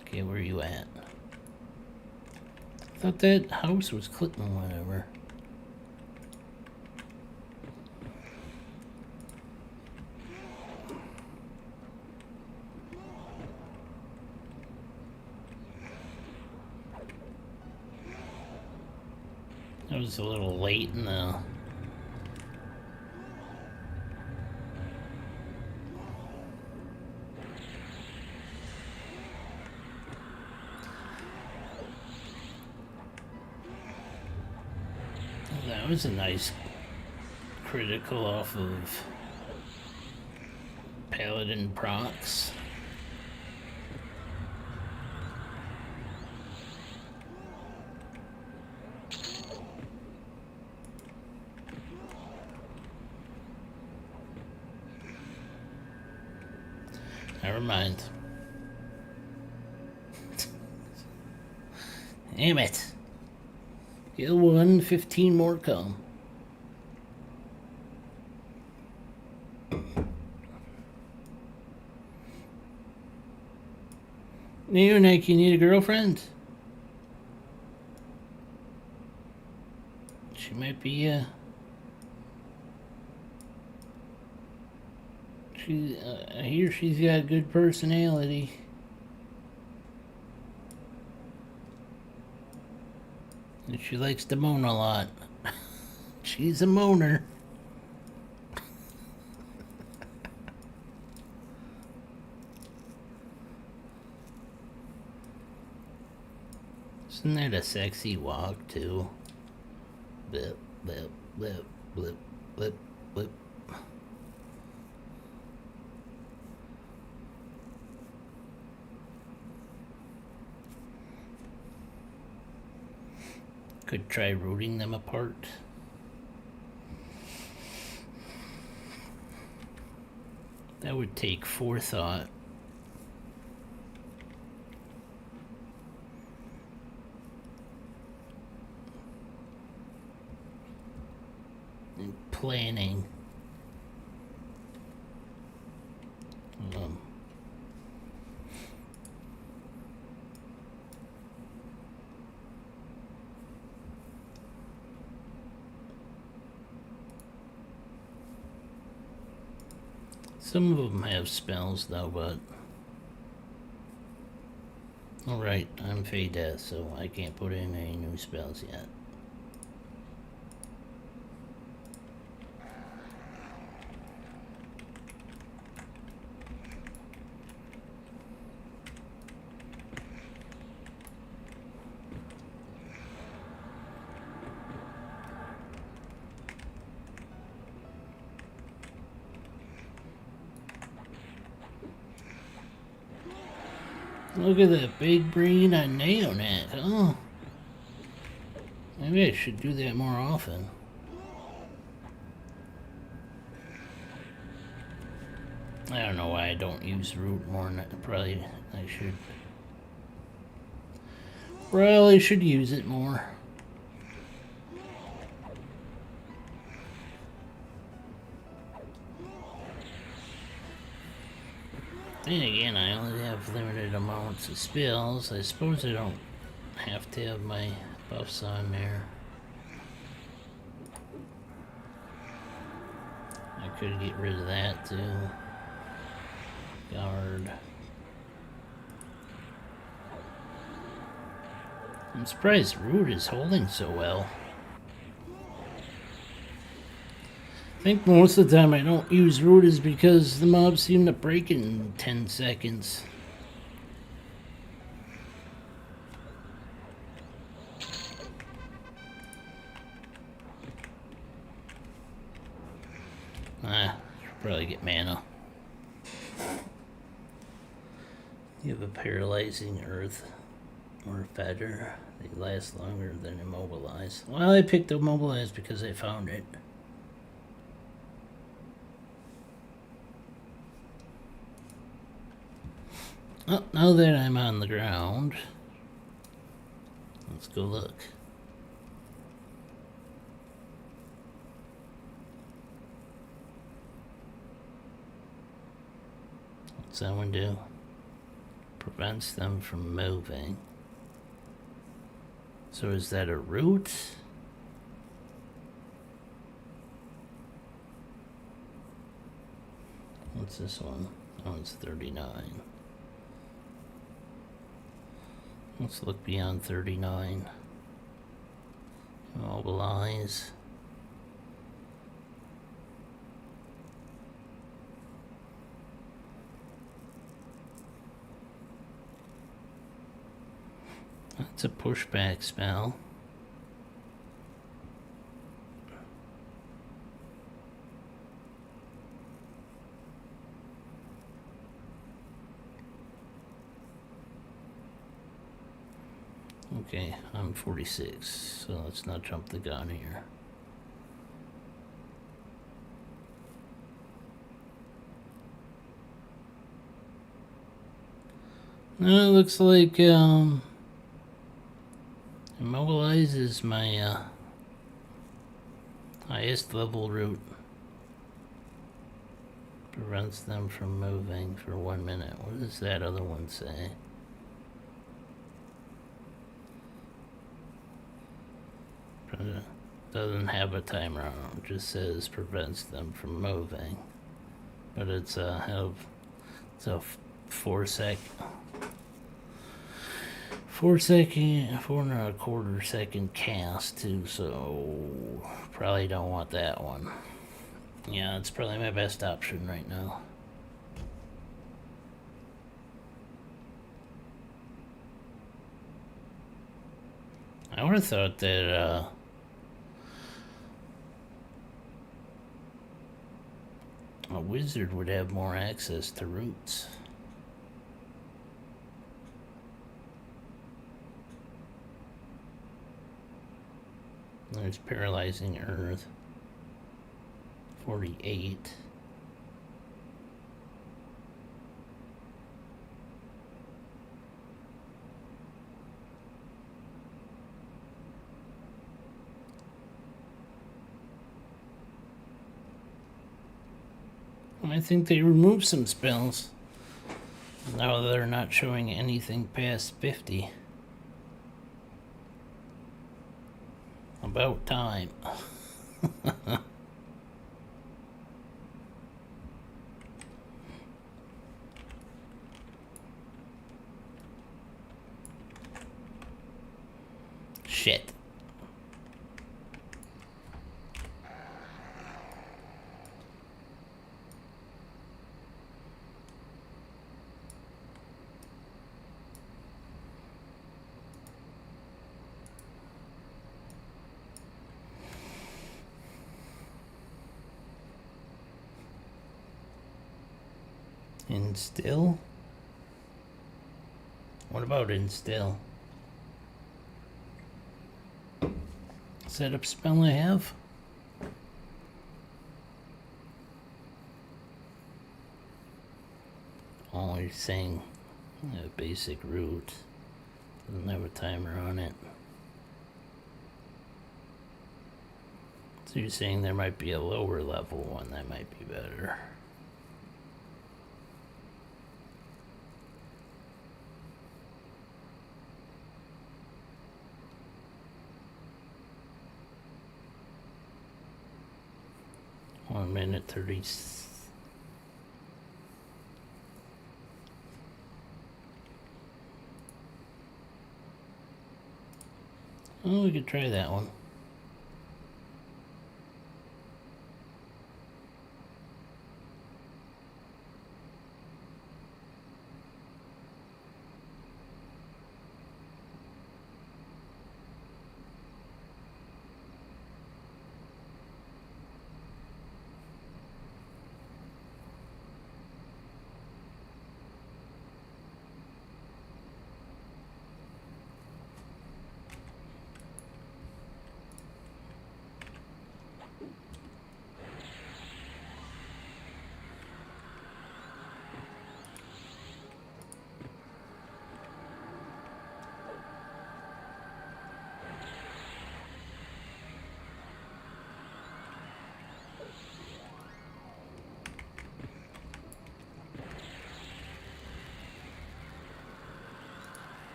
Okay, where are you at? I thought that house was clicking whatever. I was a little late in the... That was a nice critical off of Paladin procs. Never mind. Damn it. Kill 1, 15 more come. Neonic, you need a girlfriend? She might be, I hear she's got a good personality. She likes to moan a lot. She's a moaner. Isn't that a sexy walk, too? Blip, blip, blip, blip, blip, blip. Could try rooting them apart. That would take forethought. And planning. Some of them have spells though, but alright, I'm Fey Death, so I can't put in any new spells yet. Look at that big brain on Neonat. Oh. Maybe I should do that more often. I don't know why I don't use root more. Probably I should. Probably should use it more. Then again, I only have limited amounts of spells. I suppose I don't have to have my buffs on there. I could get rid of that too. Guard. I'm surprised Root is holding so well. I think most of the time I don't use Root is because the mobs seem to break in 10 seconds. Should probably get mana. You have a paralyzing earth or feather. They last longer than immobilize. Well, I picked immobilize because I found it. Oh, now that I'm on the ground, let's go look. What's that one do? Prevents them from moving. So is that a root? What's this one? Oh, it's 39. Let's look beyond 39. Immobilize. That's a pushback spell. Okay, I'm 46, so let's not jump the gun here. It looks like Immobilize is my highest level route. Prevents them from moving for 1 minute. What does that other one say? Doesn't have a timer on it. Just says prevents them from moving. But it's a 4 Four and a quarter second cast too, so probably don't want that one. Yeah, it's probably my best option right now. I would have thought that a wizard would have more access to roots. There's Paralyzing Earth. 48. I think they removed some spells. Now they're not showing anything past 50. About time. Shit. Instill? What about instill? Setup spell I have? Oh, you're saying a basic root. Doesn't have a timer on it. So you're saying there might be a lower level one that might be better. One minute 30. Oh, we could try that one.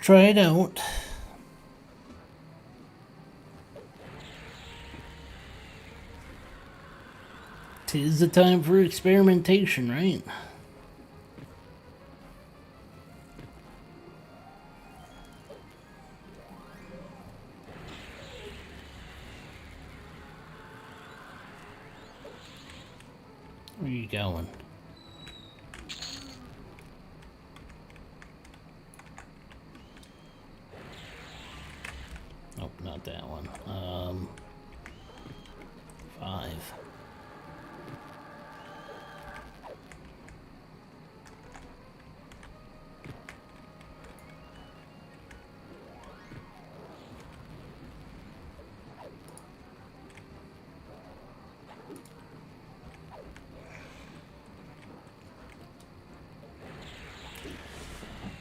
Try it out. Tis the time for experimentation, right? Where are you going? Nope, not that one. 5.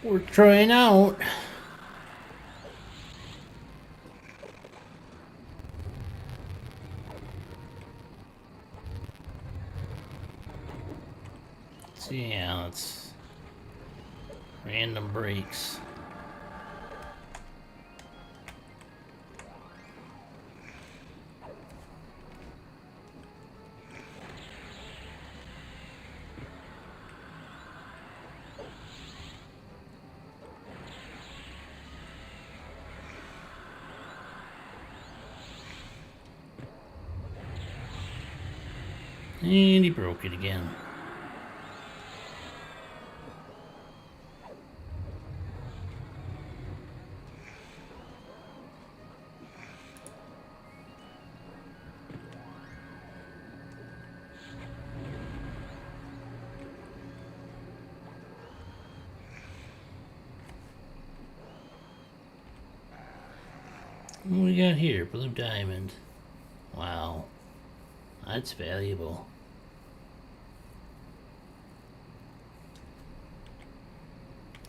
We're trying out. So yeah, it's random breaks. And he broke it again. What we got here? Blue diamond. Wow. That's valuable.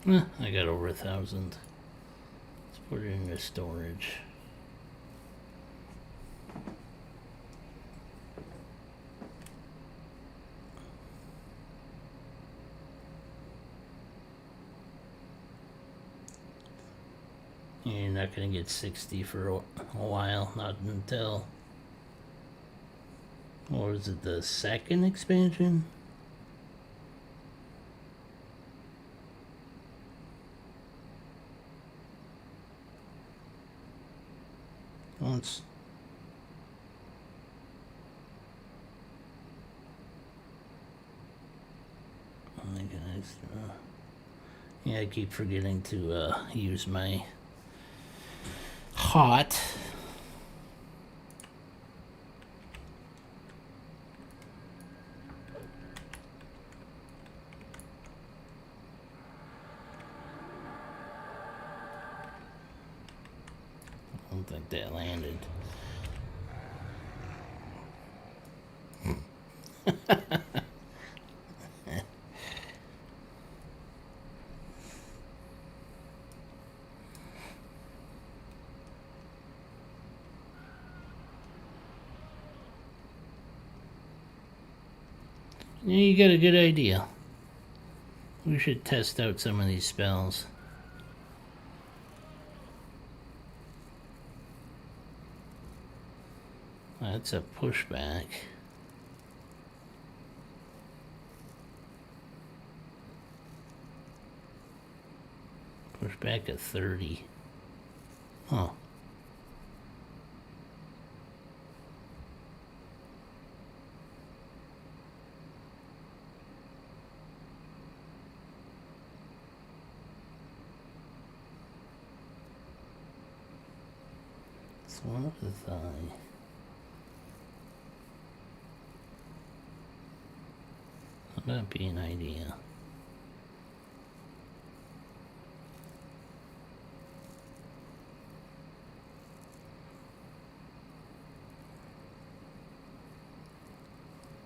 I got over 1,000. Let's put it into storage. You're not gonna get 60 for a while, not until. Or is it the second expansion? Once. Yeah, I keep forgetting to use my hot. I don't think that landed. Yeah, you got a good idea. We should test out some of these spells. That's a pushback. Pushback at 30. Huh. It's one of the thigh. That'd be an idea.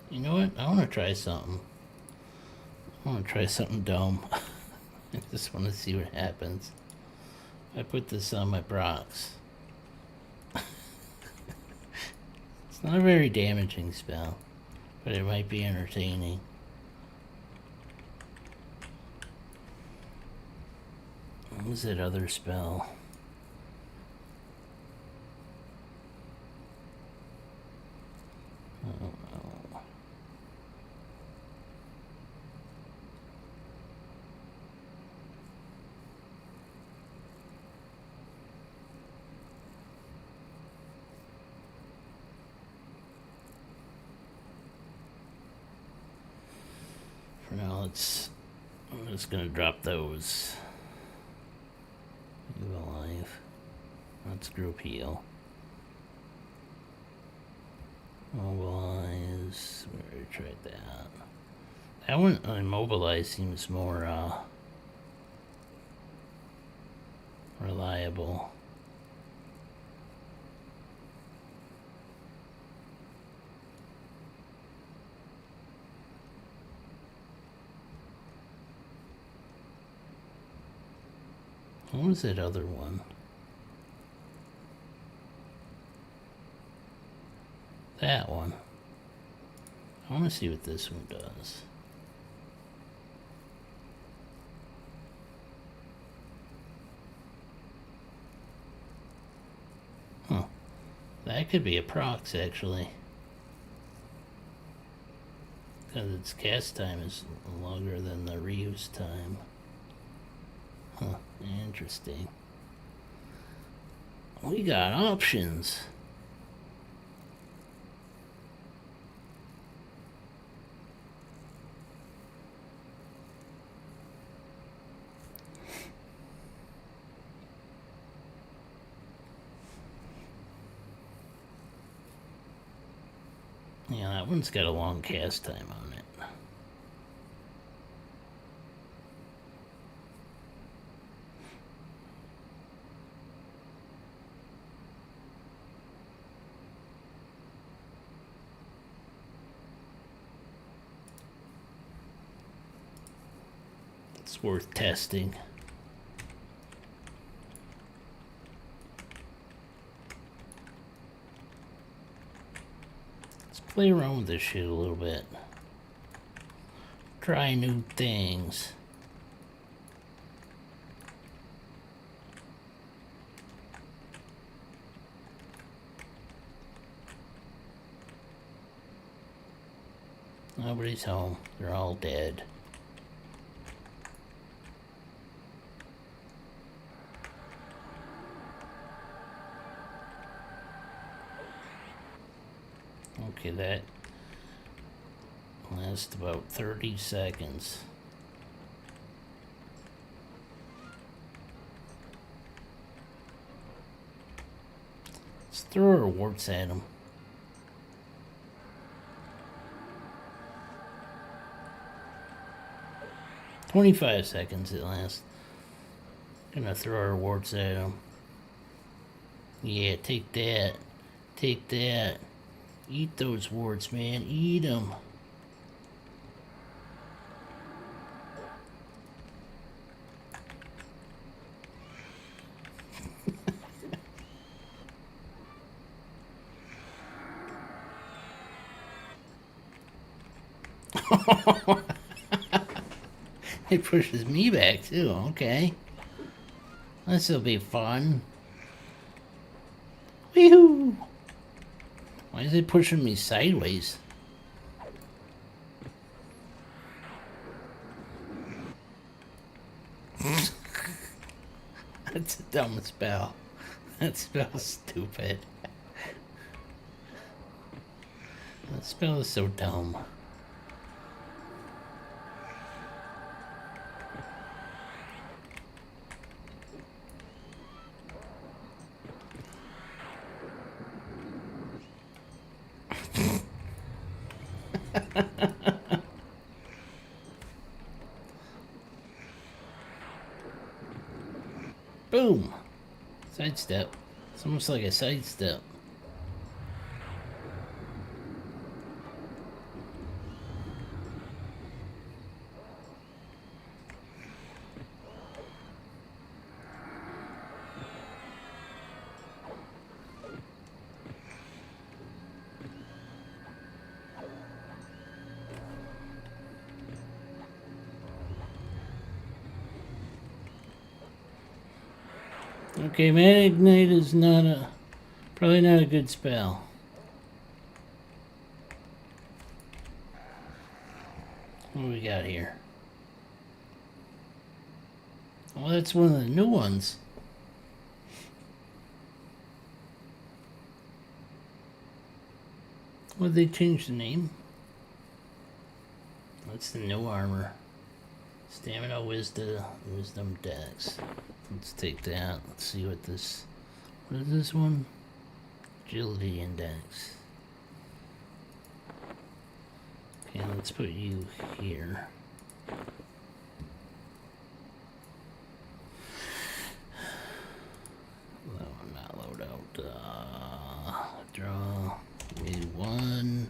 You know what? I want to try something. I want to try something dumb. I just want to see what happens. I put this on my Brox. It's not a very damaging spell, but it might be entertaining. What was that other spell? I don't know. For now, I'm just gonna drop those. You alive? Let's group heal. Mobilize. We already tried that. That one, immobilize, seems more reliable. What was that other one? That one. I want to see what this one does. Huh. That could be a prox, actually. Because its cast time is longer than the reuse time. Huh. Interesting. We got options. Yeah, that one's got a long cast time on it. It's worth testing. Let's play around with this shit a little bit. Try new things. Nobody's home. They're all dead. Okay, that lasts about 30 seconds. Let's throw our warts at them. 25 seconds it lasts. Gonna throw our warts at them. Yeah, take that. Take that. Eat those warts, man. Eat them. It pushes me back too, okay. This'll be fun. Woohoo! Why is it pushing me sideways? That's a dumb spell. That spell's stupid. That spell is so dumb. Boom! Sidestep. It's almost like a sidestep. Okay, Mana Ignite is probably not a good spell. What do we got here? Well, that's one of the new ones. What did they change the name? That's the new armor. Stamina, wisdom, dex. Let's take that. Let's see what is this one? Agility index. Okay, let's put you here. Not load out. Draw. New one.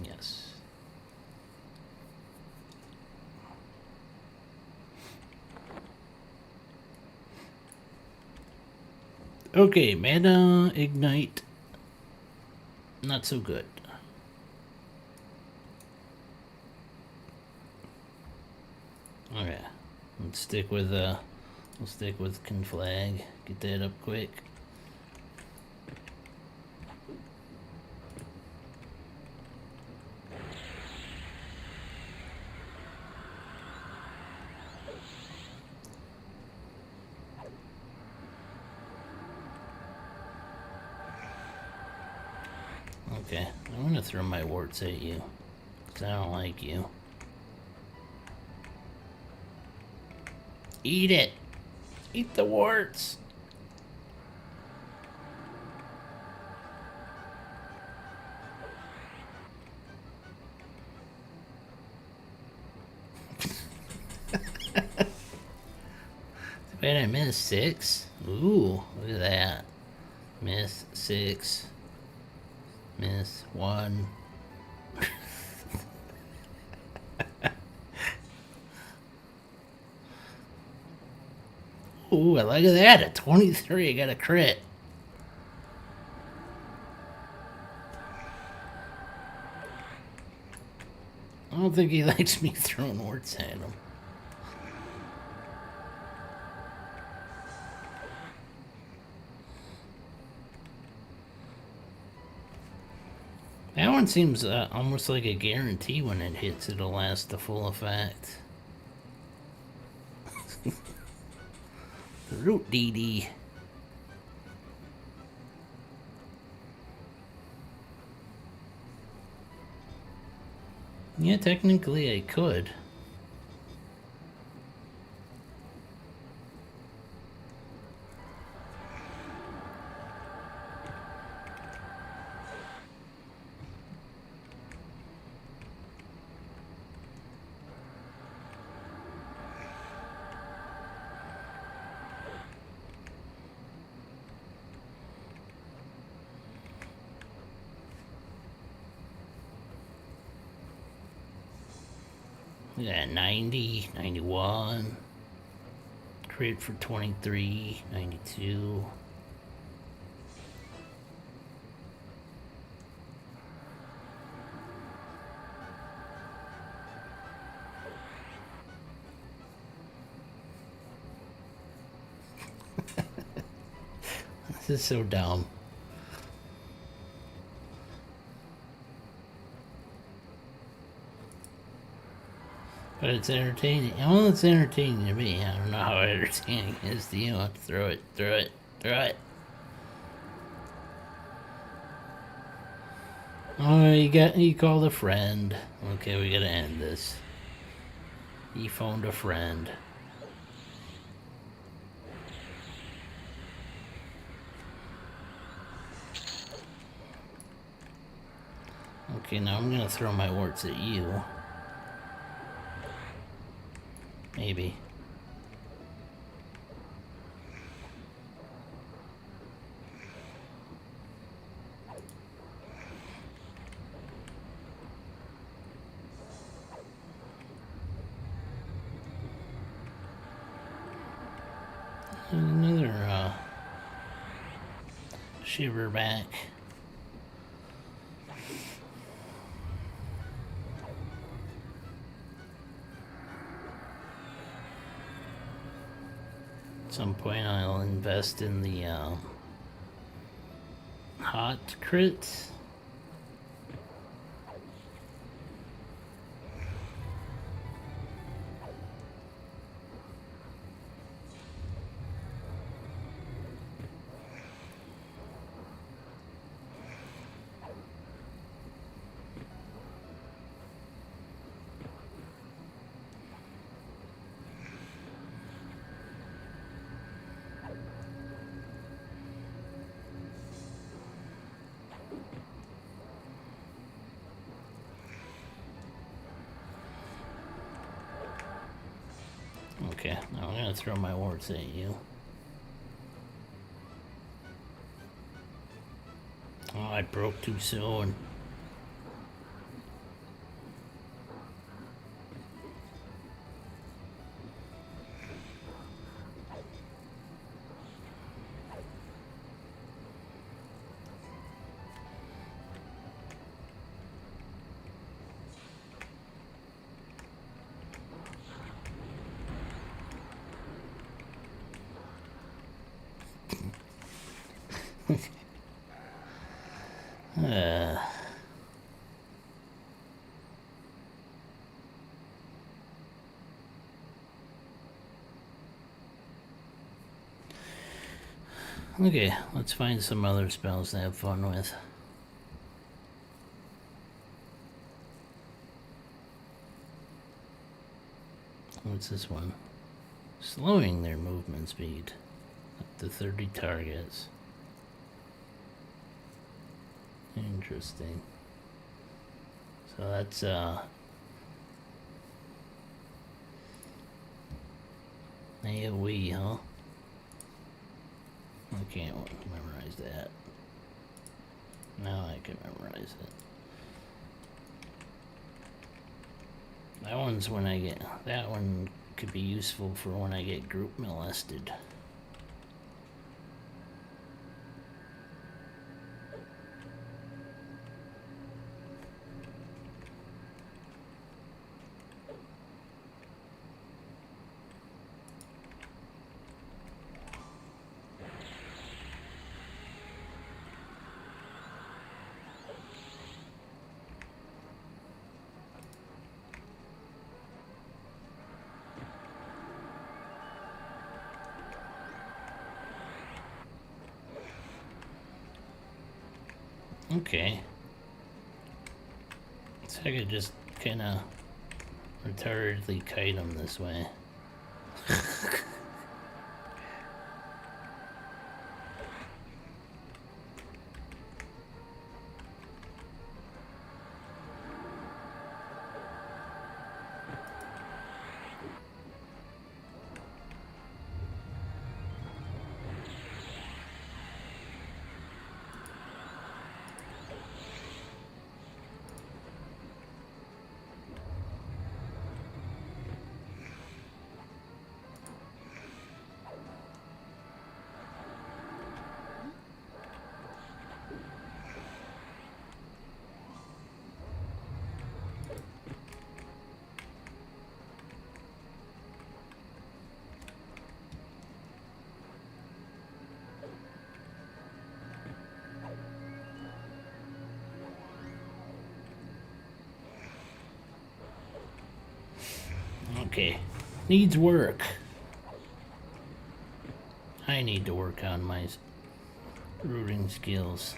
Yes. Okay, Mana Ignite. Not so good. Okay, let's stick with we'll stick with Conflag. Get that up quick. Okay, I'm gonna throw my warts at you, because I don't like you. Eat it! Eat the warts! Wait, I missed 6? Ooh, look at that. Miss 6. Miss 1. Ooh, look at that. A 23. I got a crit. I don't think he likes me throwing warts at him. That one seems almost like a guarantee when it hits, it'll last the full effect. Root DD. Yeah, technically I could. Yeah, 90, 91. Crit for 23, 92. This is so dumb. But it's entertaining. Well, it's entertaining to me. I don't know how entertaining it is to you. Throw it, throw it, throw it. Oh, you called a friend. Okay, we gotta end this. He phoned a friend. Okay, now I'm gonna throw my warts at you. Maybe. Another shiver back. At some point I'll invest in the hot crits. Okay, now I'm gonna throw my warts at you. Oh, I broke too soon. Okay, let's find some other spells to have fun with. What's this one? Slowing their movement speed up to 30 targets. Interesting. So that's AoE, huh? I can't memorize that. Now I can memorize it. That one's when I get... That one could be useful for when I get group molested. Okay. So I could just kind of retardedly kite them this way. Okay. Needs work. I need to work on my rooting skills.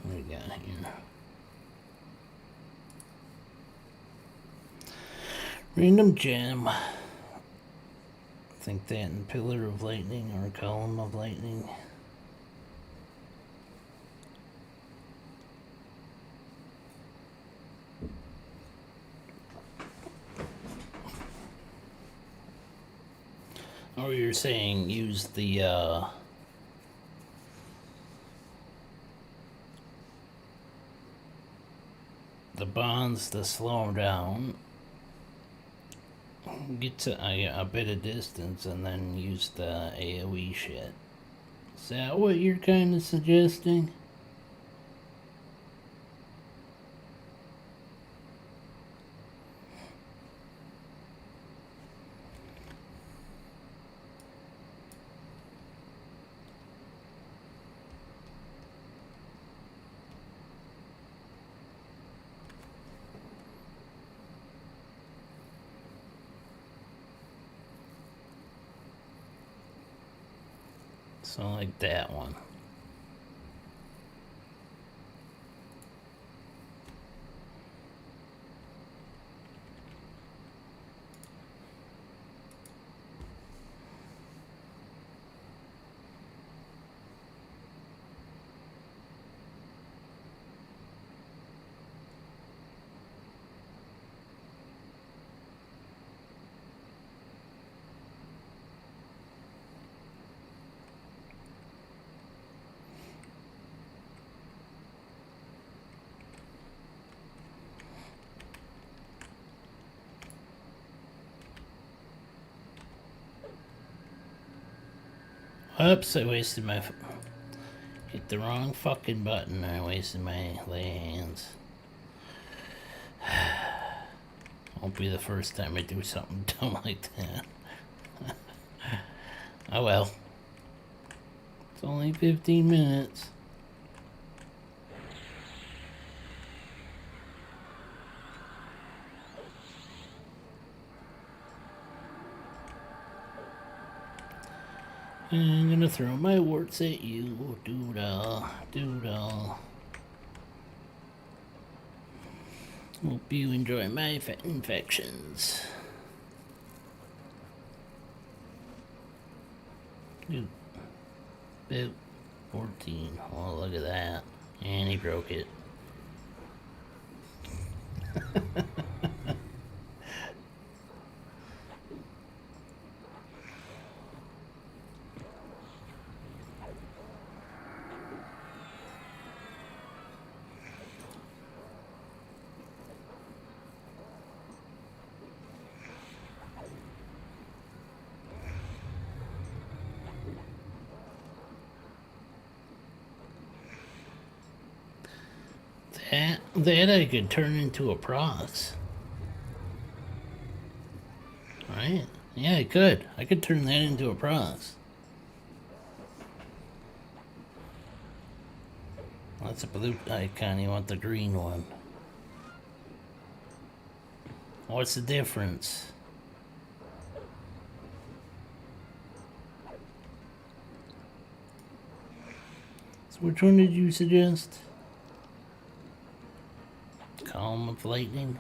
What do we got here? Random gem. I think that and Pillar of Lightning or Column of Lightning. Or you're saying use the bonds to slow them down, get to a bit of distance, and then use the AoE shit. Is that what you're kind of suggesting? So like that one. Oops, I wasted my... Hit the wrong fucking button. I wasted my lay hands. Won't be the first time I do something dumb like that. Oh well. It's only 15 minutes. I'm gonna throw my warts at you. Doodle, doodle. Hope you enjoy my infections. Dude. Boop. 14. Oh, look at that. And he broke it. That I could turn into a prox. Right? Yeah, I could. I could turn that into a prox. That's a blue icon. You want the green one. What's the difference? So which one did you suggest? Column of lightning?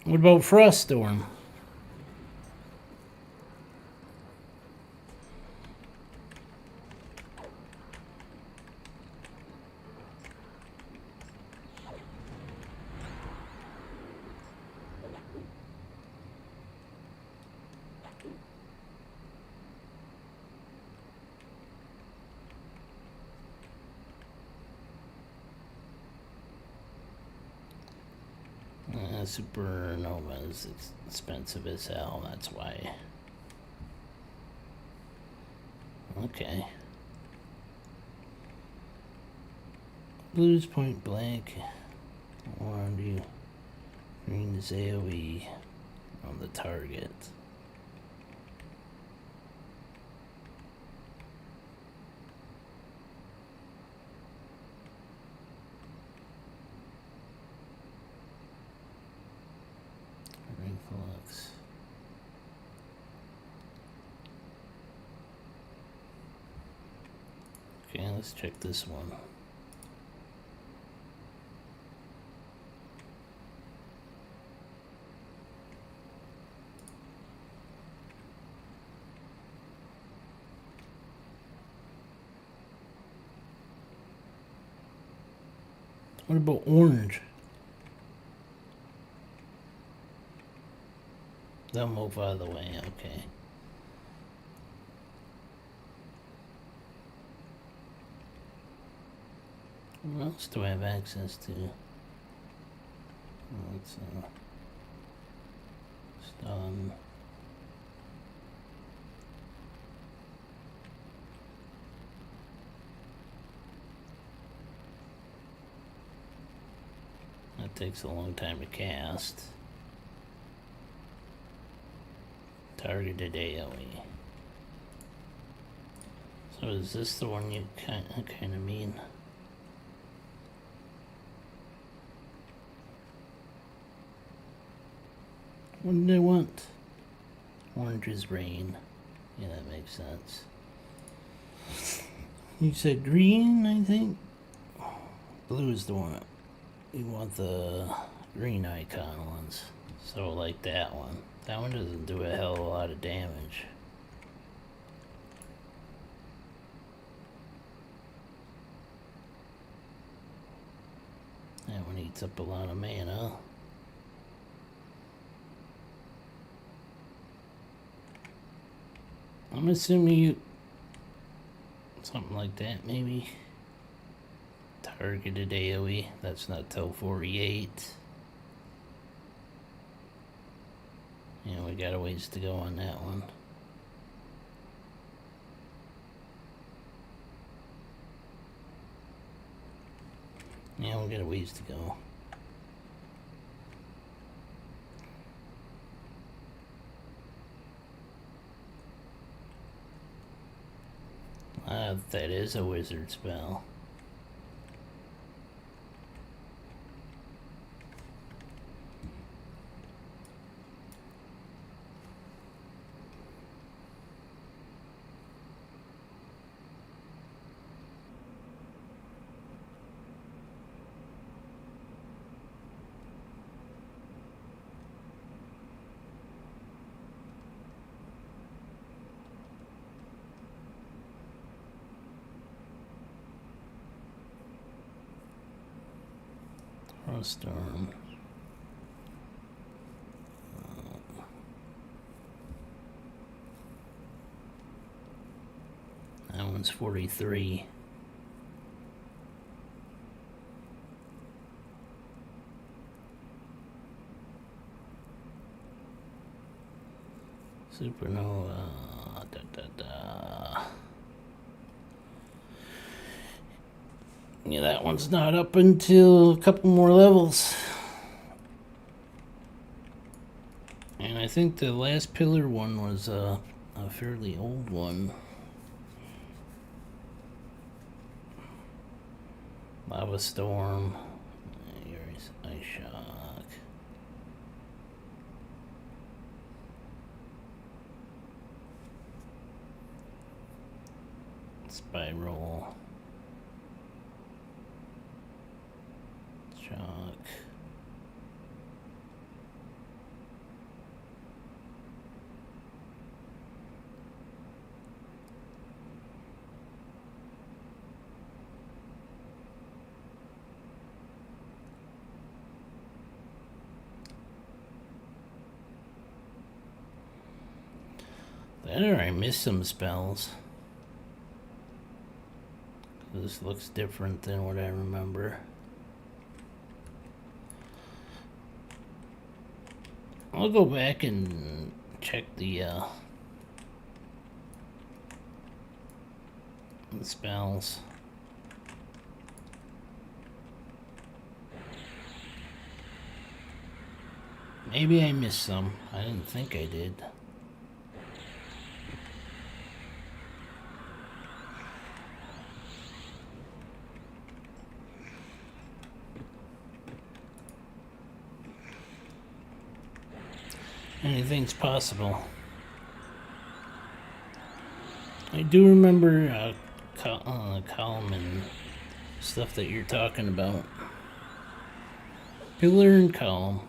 What about Frost Storm? Supernova is expensive as hell, that's why. Okay. Blues point blank. Or do you green is AoE on the target? Reflex. Okay, let's check this one. What about orange? They'll move out of the way, okay. What else do I have access to? Let's stun. That takes a long time to cast. Targeted AoE. So is this the one you kind of mean? What did I want? Orange is rain. Yeah, that makes sense. You said green, I think? Blue is the one. You want the green icon ones. So like that one. That one doesn't do a hell of a lot of damage. That one eats up a lot of mana. I'm assuming you... something like that, maybe. Targeted AoE. That's not till 48. Yeah, we got a ways to go on that one. Yeah, we got a ways to go. That is a wizard spell. Storm. That one's 43. Supernova. Yeah, that one's not up until a couple more levels. And I think the last pillar one was a fairly old one. Lava Storm. Here's Ice Shock. Spiral. Shock. Or I missed some spells. This looks different than what I remember. I'll go back and check the spells. Maybe I missed some. I didn't think I did. Anything's possible. I do remember column and stuff that you're talking about. Pillar and column.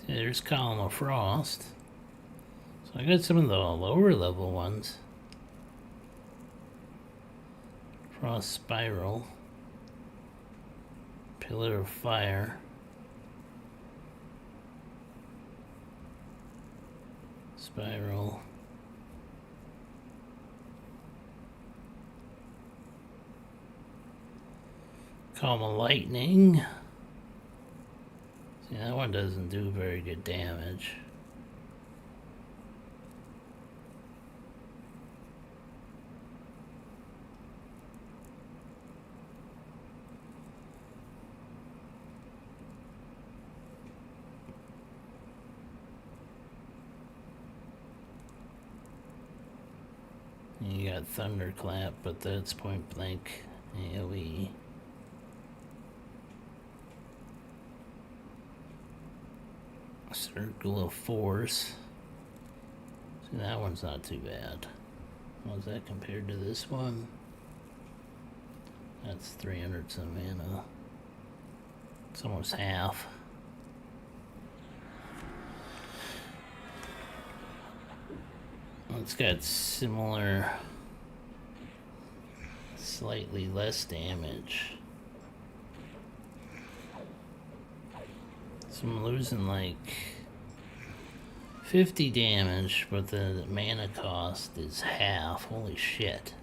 There's Column of Frost. So I got some of the lower level ones. Frost Spiral. Pillar of Fire. Spiral. Column of Lightning. See, that one doesn't do very good damage. You got Thunderclap, but that's point blank AoE. Circle of Force. See, that one's not too bad. How's that compared to this one? That's 300 some mana. It's almost half. It's got similar, slightly less damage. So I'm losing like 50 damage, but the mana cost is half. Holy shit.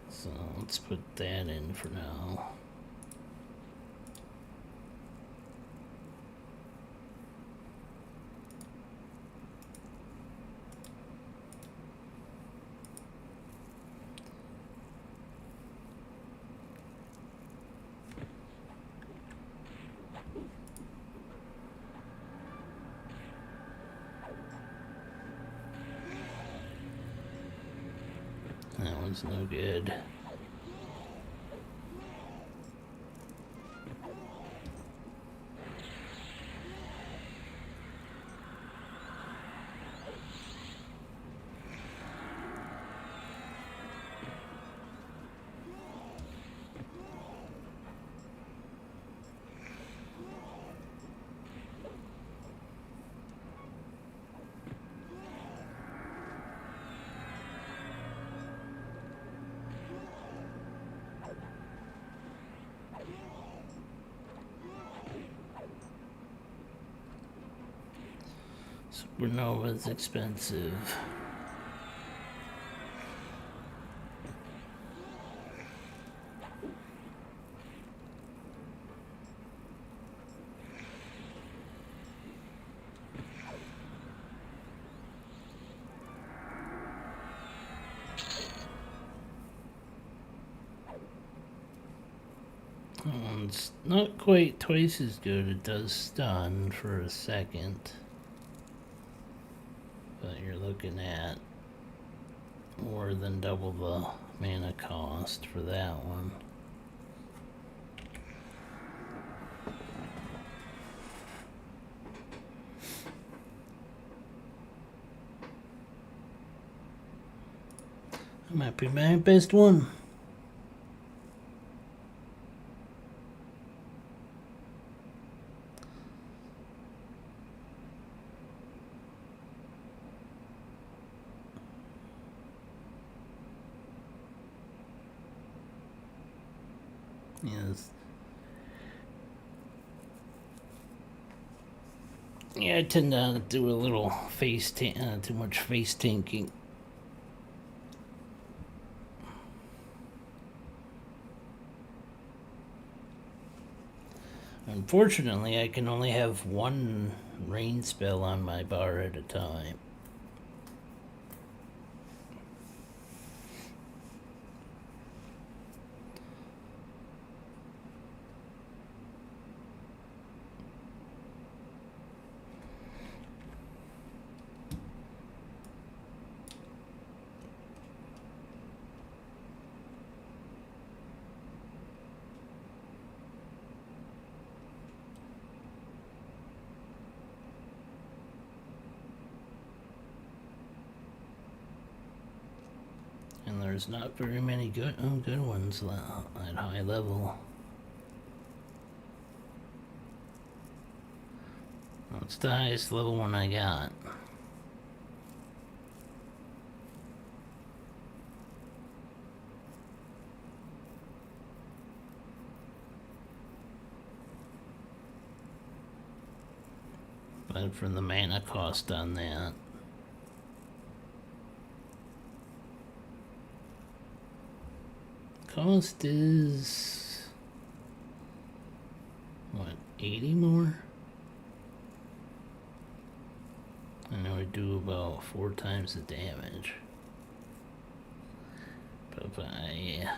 So let's put that in for now. That one's no good. Supernova's expensive. It's not quite twice as good. It does stun for a second. But you're looking at more than double the mana cost for that one. That might be my best one. Yes. Yeah, I tend to do a little too much face tanking. Unfortunately, I can only have one rain spell on my bar at a time. And there's not very many good ones at high level. That's the highest level one I got. But from the mana cost on that. Cost is what, 80 more? And it would do about 4 times the damage. Bye-bye.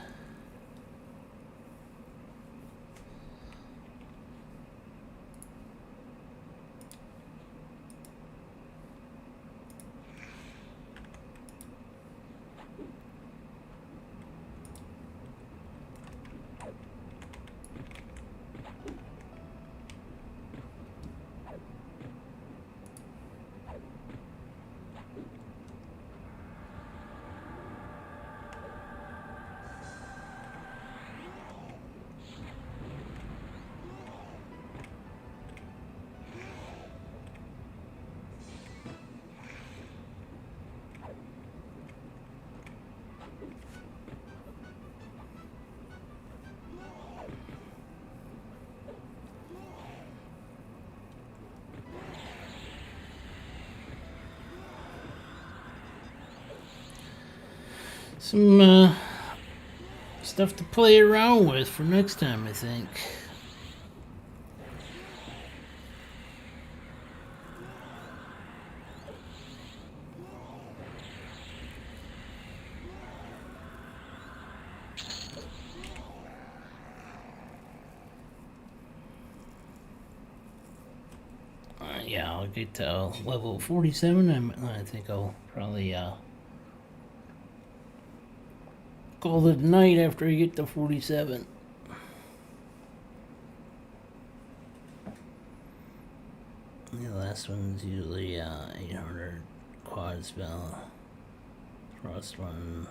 some stuff to play around with for next time, I think. Yeah, I'll get to level 47. I think I'll probably call it a night after I get to 47. The last one's usually 800 quad spell. Frost one.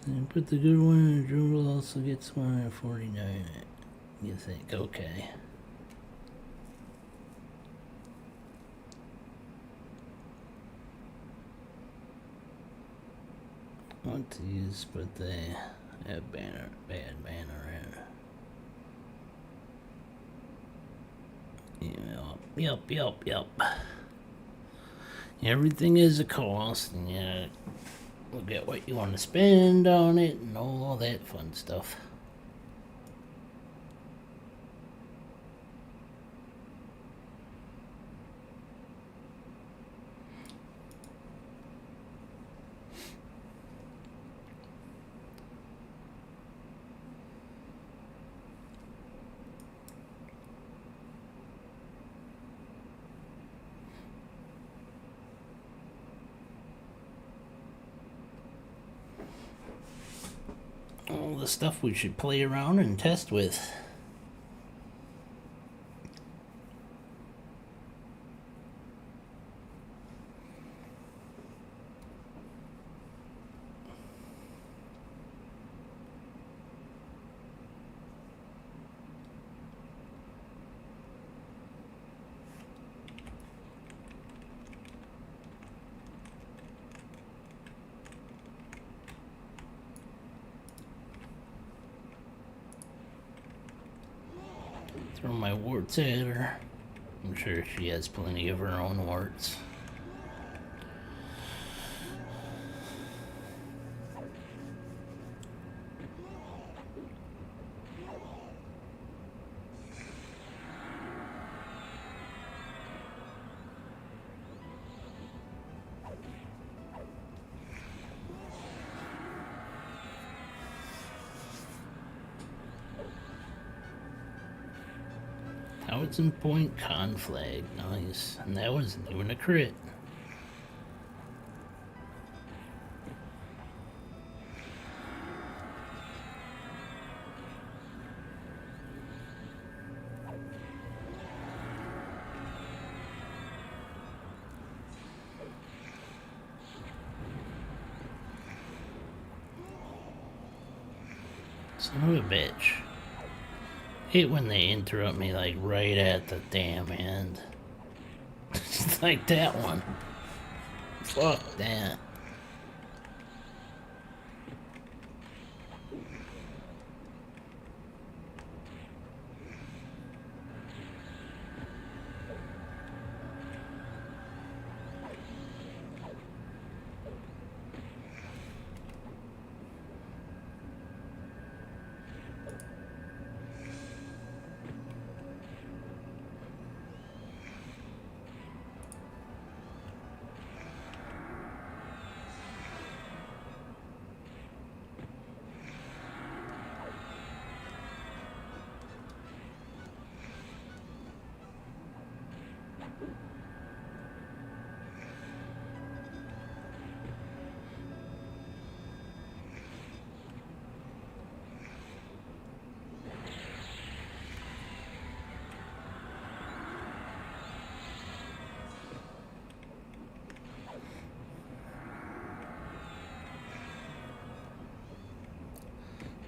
And put the good one in the dribble, also gets one at 49. You think, okay. Want to use, but they have bad banner in. Yep. Everything is a cost, and yeah, look at what you want to spend on it and all that fun stuff. All the stuff we should play around and test with. Throw my warts at her. I'm sure she has plenty of her own warts. Thousand point conflag, nice. And that wasn't even a crit. Son of a bitch. Hate when they interrupt me like right at the damn end. Just like that one. Fuck that.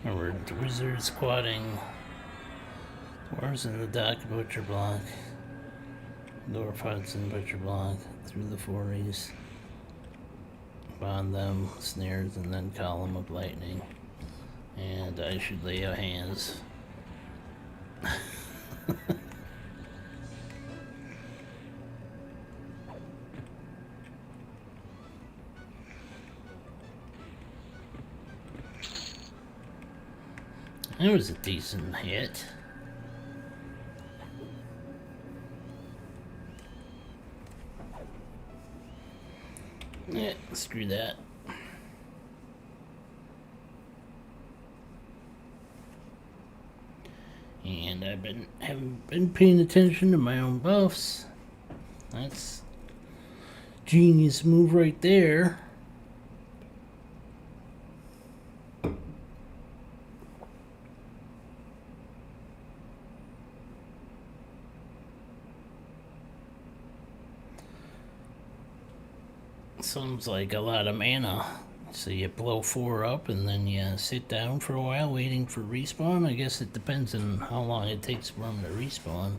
Remember, the wizard squatting. Dwarves in the dock, butcher block. Dwarf huts and butcher block through the 40s. Bond them, snares, and then column of lightning. And I should lay out hands. That was a decent hit. Yeah, screw that. And haven't been paying attention to my own buffs. That's genius move right there. Sounds like a lot of mana. So you blow 4 up and then you sit down for a while waiting for respawn. I guess it depends on how long it takes for them to respawn.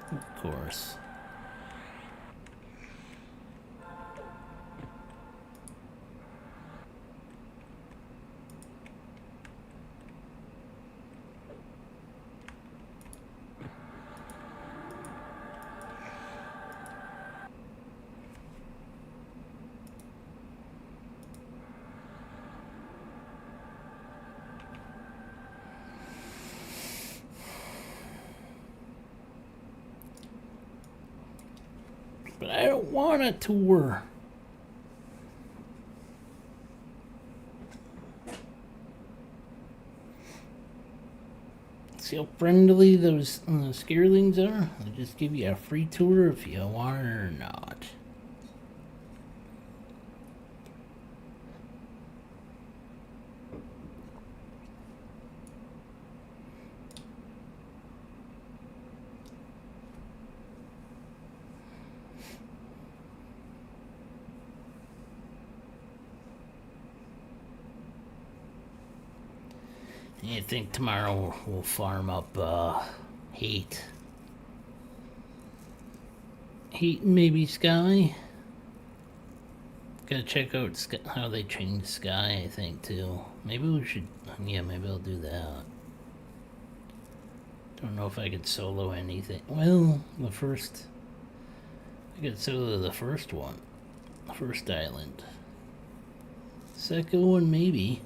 Of course. But I don't want a tour. See how friendly those scarelings are? They just give you a free tour if you want it or not. You think tomorrow we'll farm up heat? Heat and maybe sky? Gotta check out how they change sky, I think, too. Maybe we should... Yeah, maybe I'll do that. Don't know if I could solo anything. Well, the first... I could solo the first one. The first island. Second one, maybe.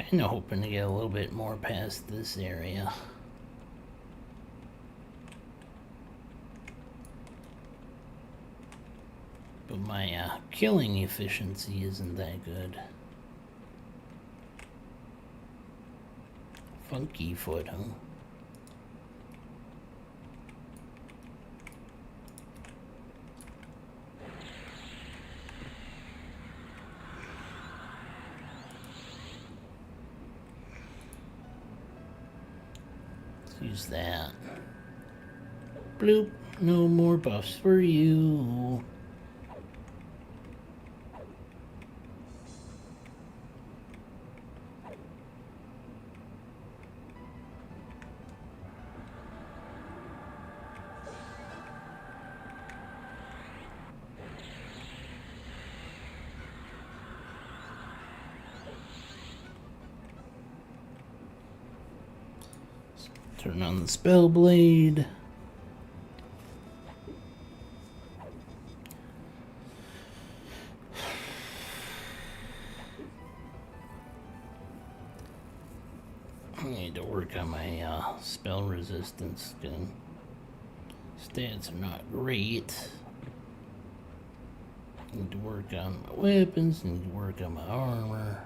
Kind of hoping to get a little bit more past this area. But my killing efficiency isn't that good. Funky foot, huh? Use that. Bloop. No more buffs for you. Turn on the spell blade. I need to work on my spell resistance. Stats are not great. Need to work on my weapons. Need to work on my armor.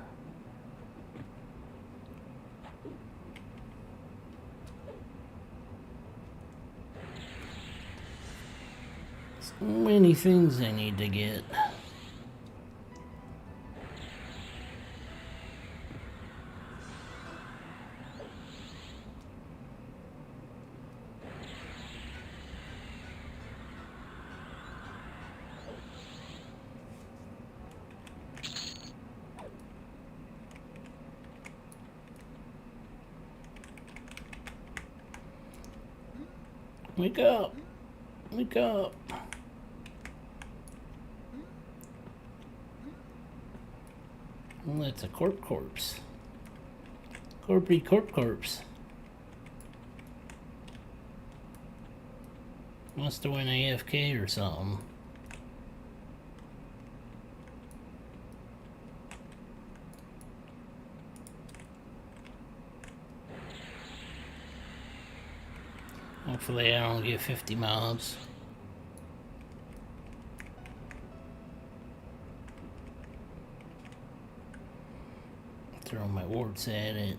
So many things I need to get. Wake up! Wake up! Well, that's a corpse. Corpse. Must have went AFK or something. Hopefully I don't get 50 mobs. Throw my warts at it.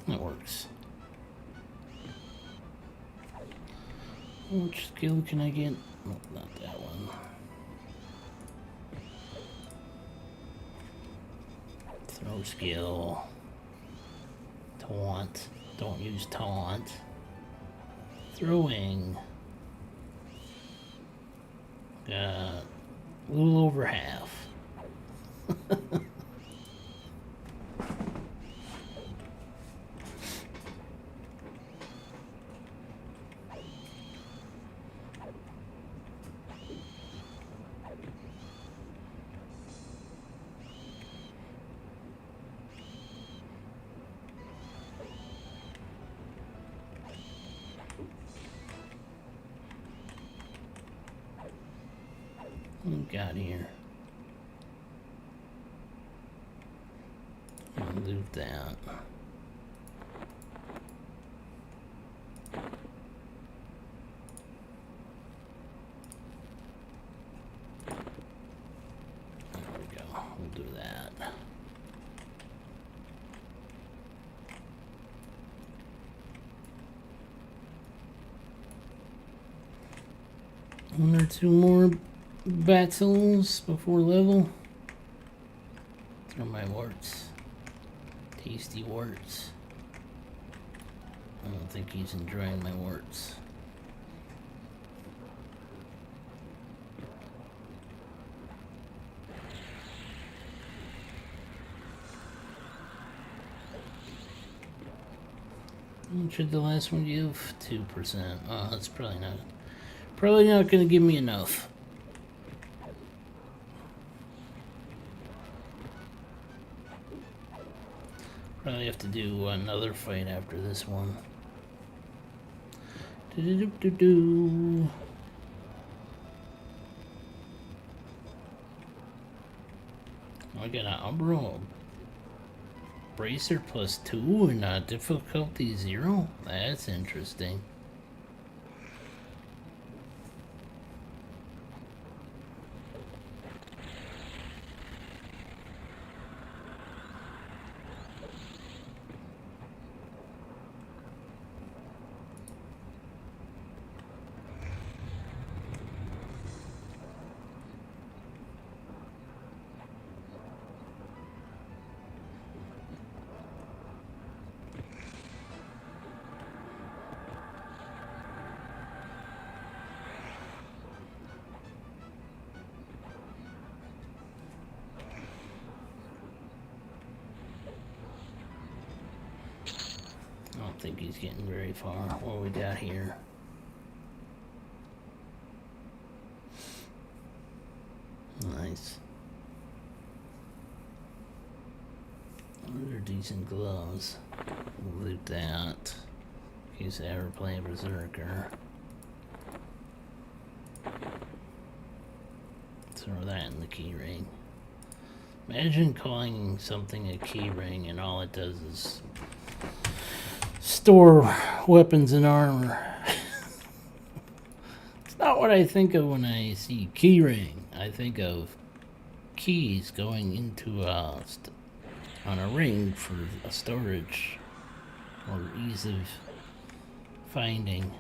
That works. Which skill can I get? Oh, not that one. Throw skill. Taunt. Don't use taunt. Throwing. Got a little over half. What we got here? I'll loot that. There we go. We'll do that. One or two more battles before level. Throw my warts. Tasty warts. I don't think he's enjoying my warts. What should the last one give? 2%. Oh, that's probably not gonna give me enough. Probably have to do another fight after this one. Do-do-do-do-do. I got an Umbro Bracer +2 and difficulty 0? That's interesting. I don't think he's getting very far. What we got here? Nice. decent gloves. We'll loot that. In case I ever play a Berserker. Throw that in the key ring. Imagine calling something a key ring and all it does is store weapons and armor. It's not what I think of when I see key ring. I think of keys going into on a ring for a storage or ease of finding.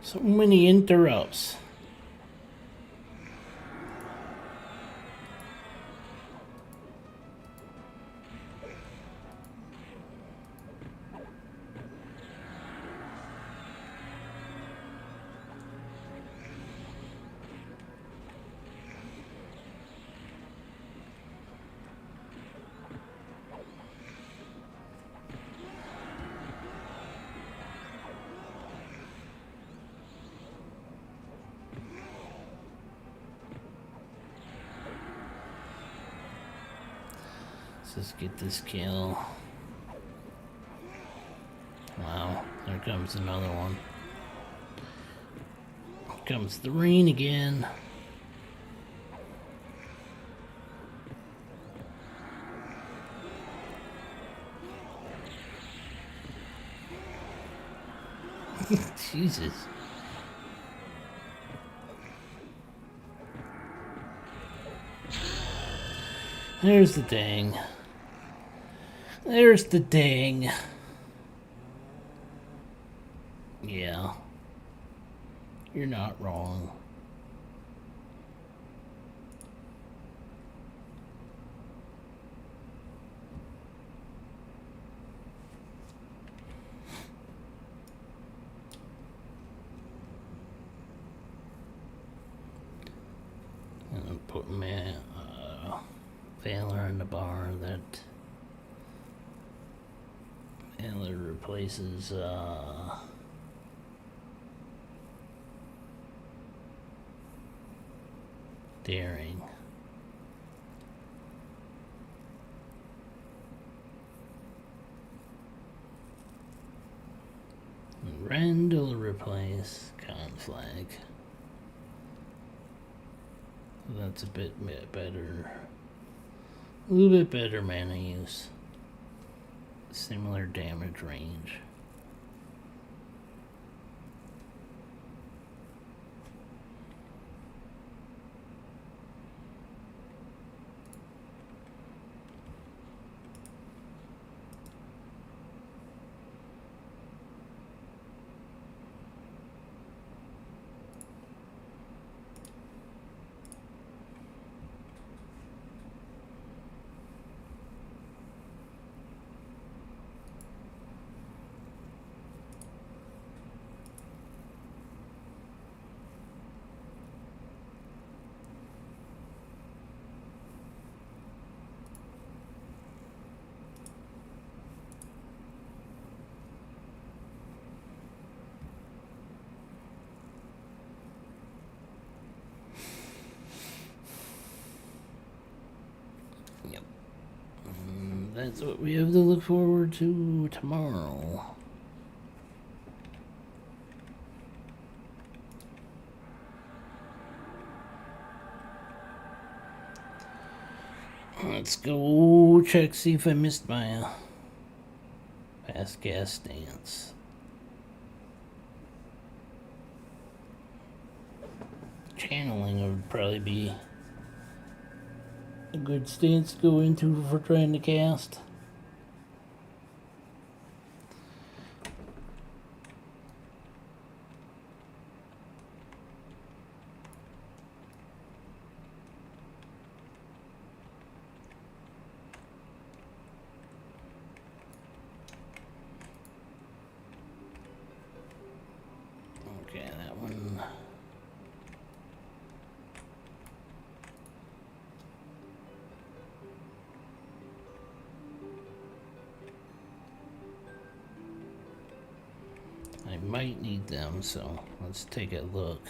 So many interrupts. Let's get this kill. Wow, there comes another one. Here comes the rain again. Jesus. There's the dang. There's the dang. Yeah. You're not wrong. And put my Valor in the bar. That Valor replaces Daring. And Randall replace Conflag. That's a bit better. A little bit better mana use. Similar damage range. That's what we have to look forward to tomorrow. Let's go check, see if I missed my fast gas stance. Channeling would probably be a good stance to go into for trying to cast. Okay, that one. I might need them, so let's take a look.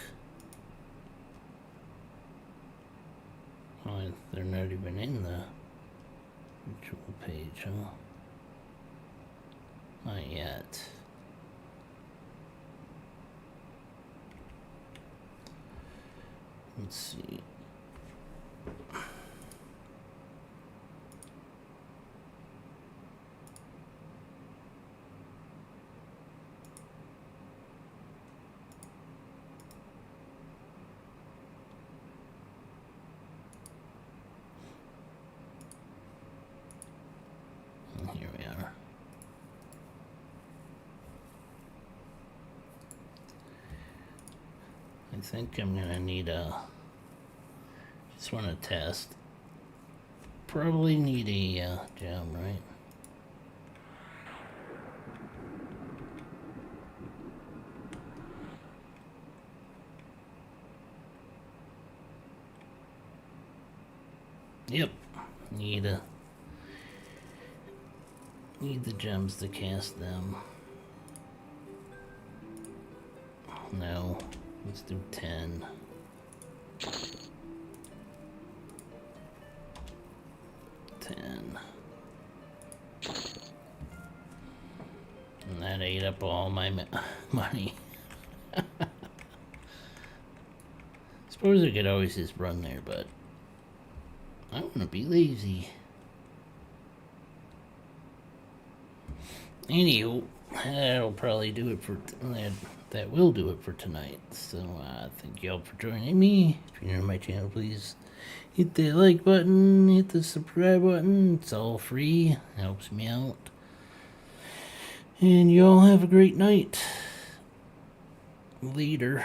Oh, they're not even in the ritual page, huh? Not yet. Let's see. Here we are. I think I'm gonna need a. Just want to test. Probably need a gem, right? Yep. Need the gems to cast them. No. Let's do 10. 10. And that ate up all my money. Suppose I could always just run there, but I want to be lazy. Anywho, that'll probably do it for that will do it for tonight. So thank y'all for joining me. If you're new to my channel, please hit that like button, hit the subscribe button. It's all free. Helps me out. And y'all have a great night. Later.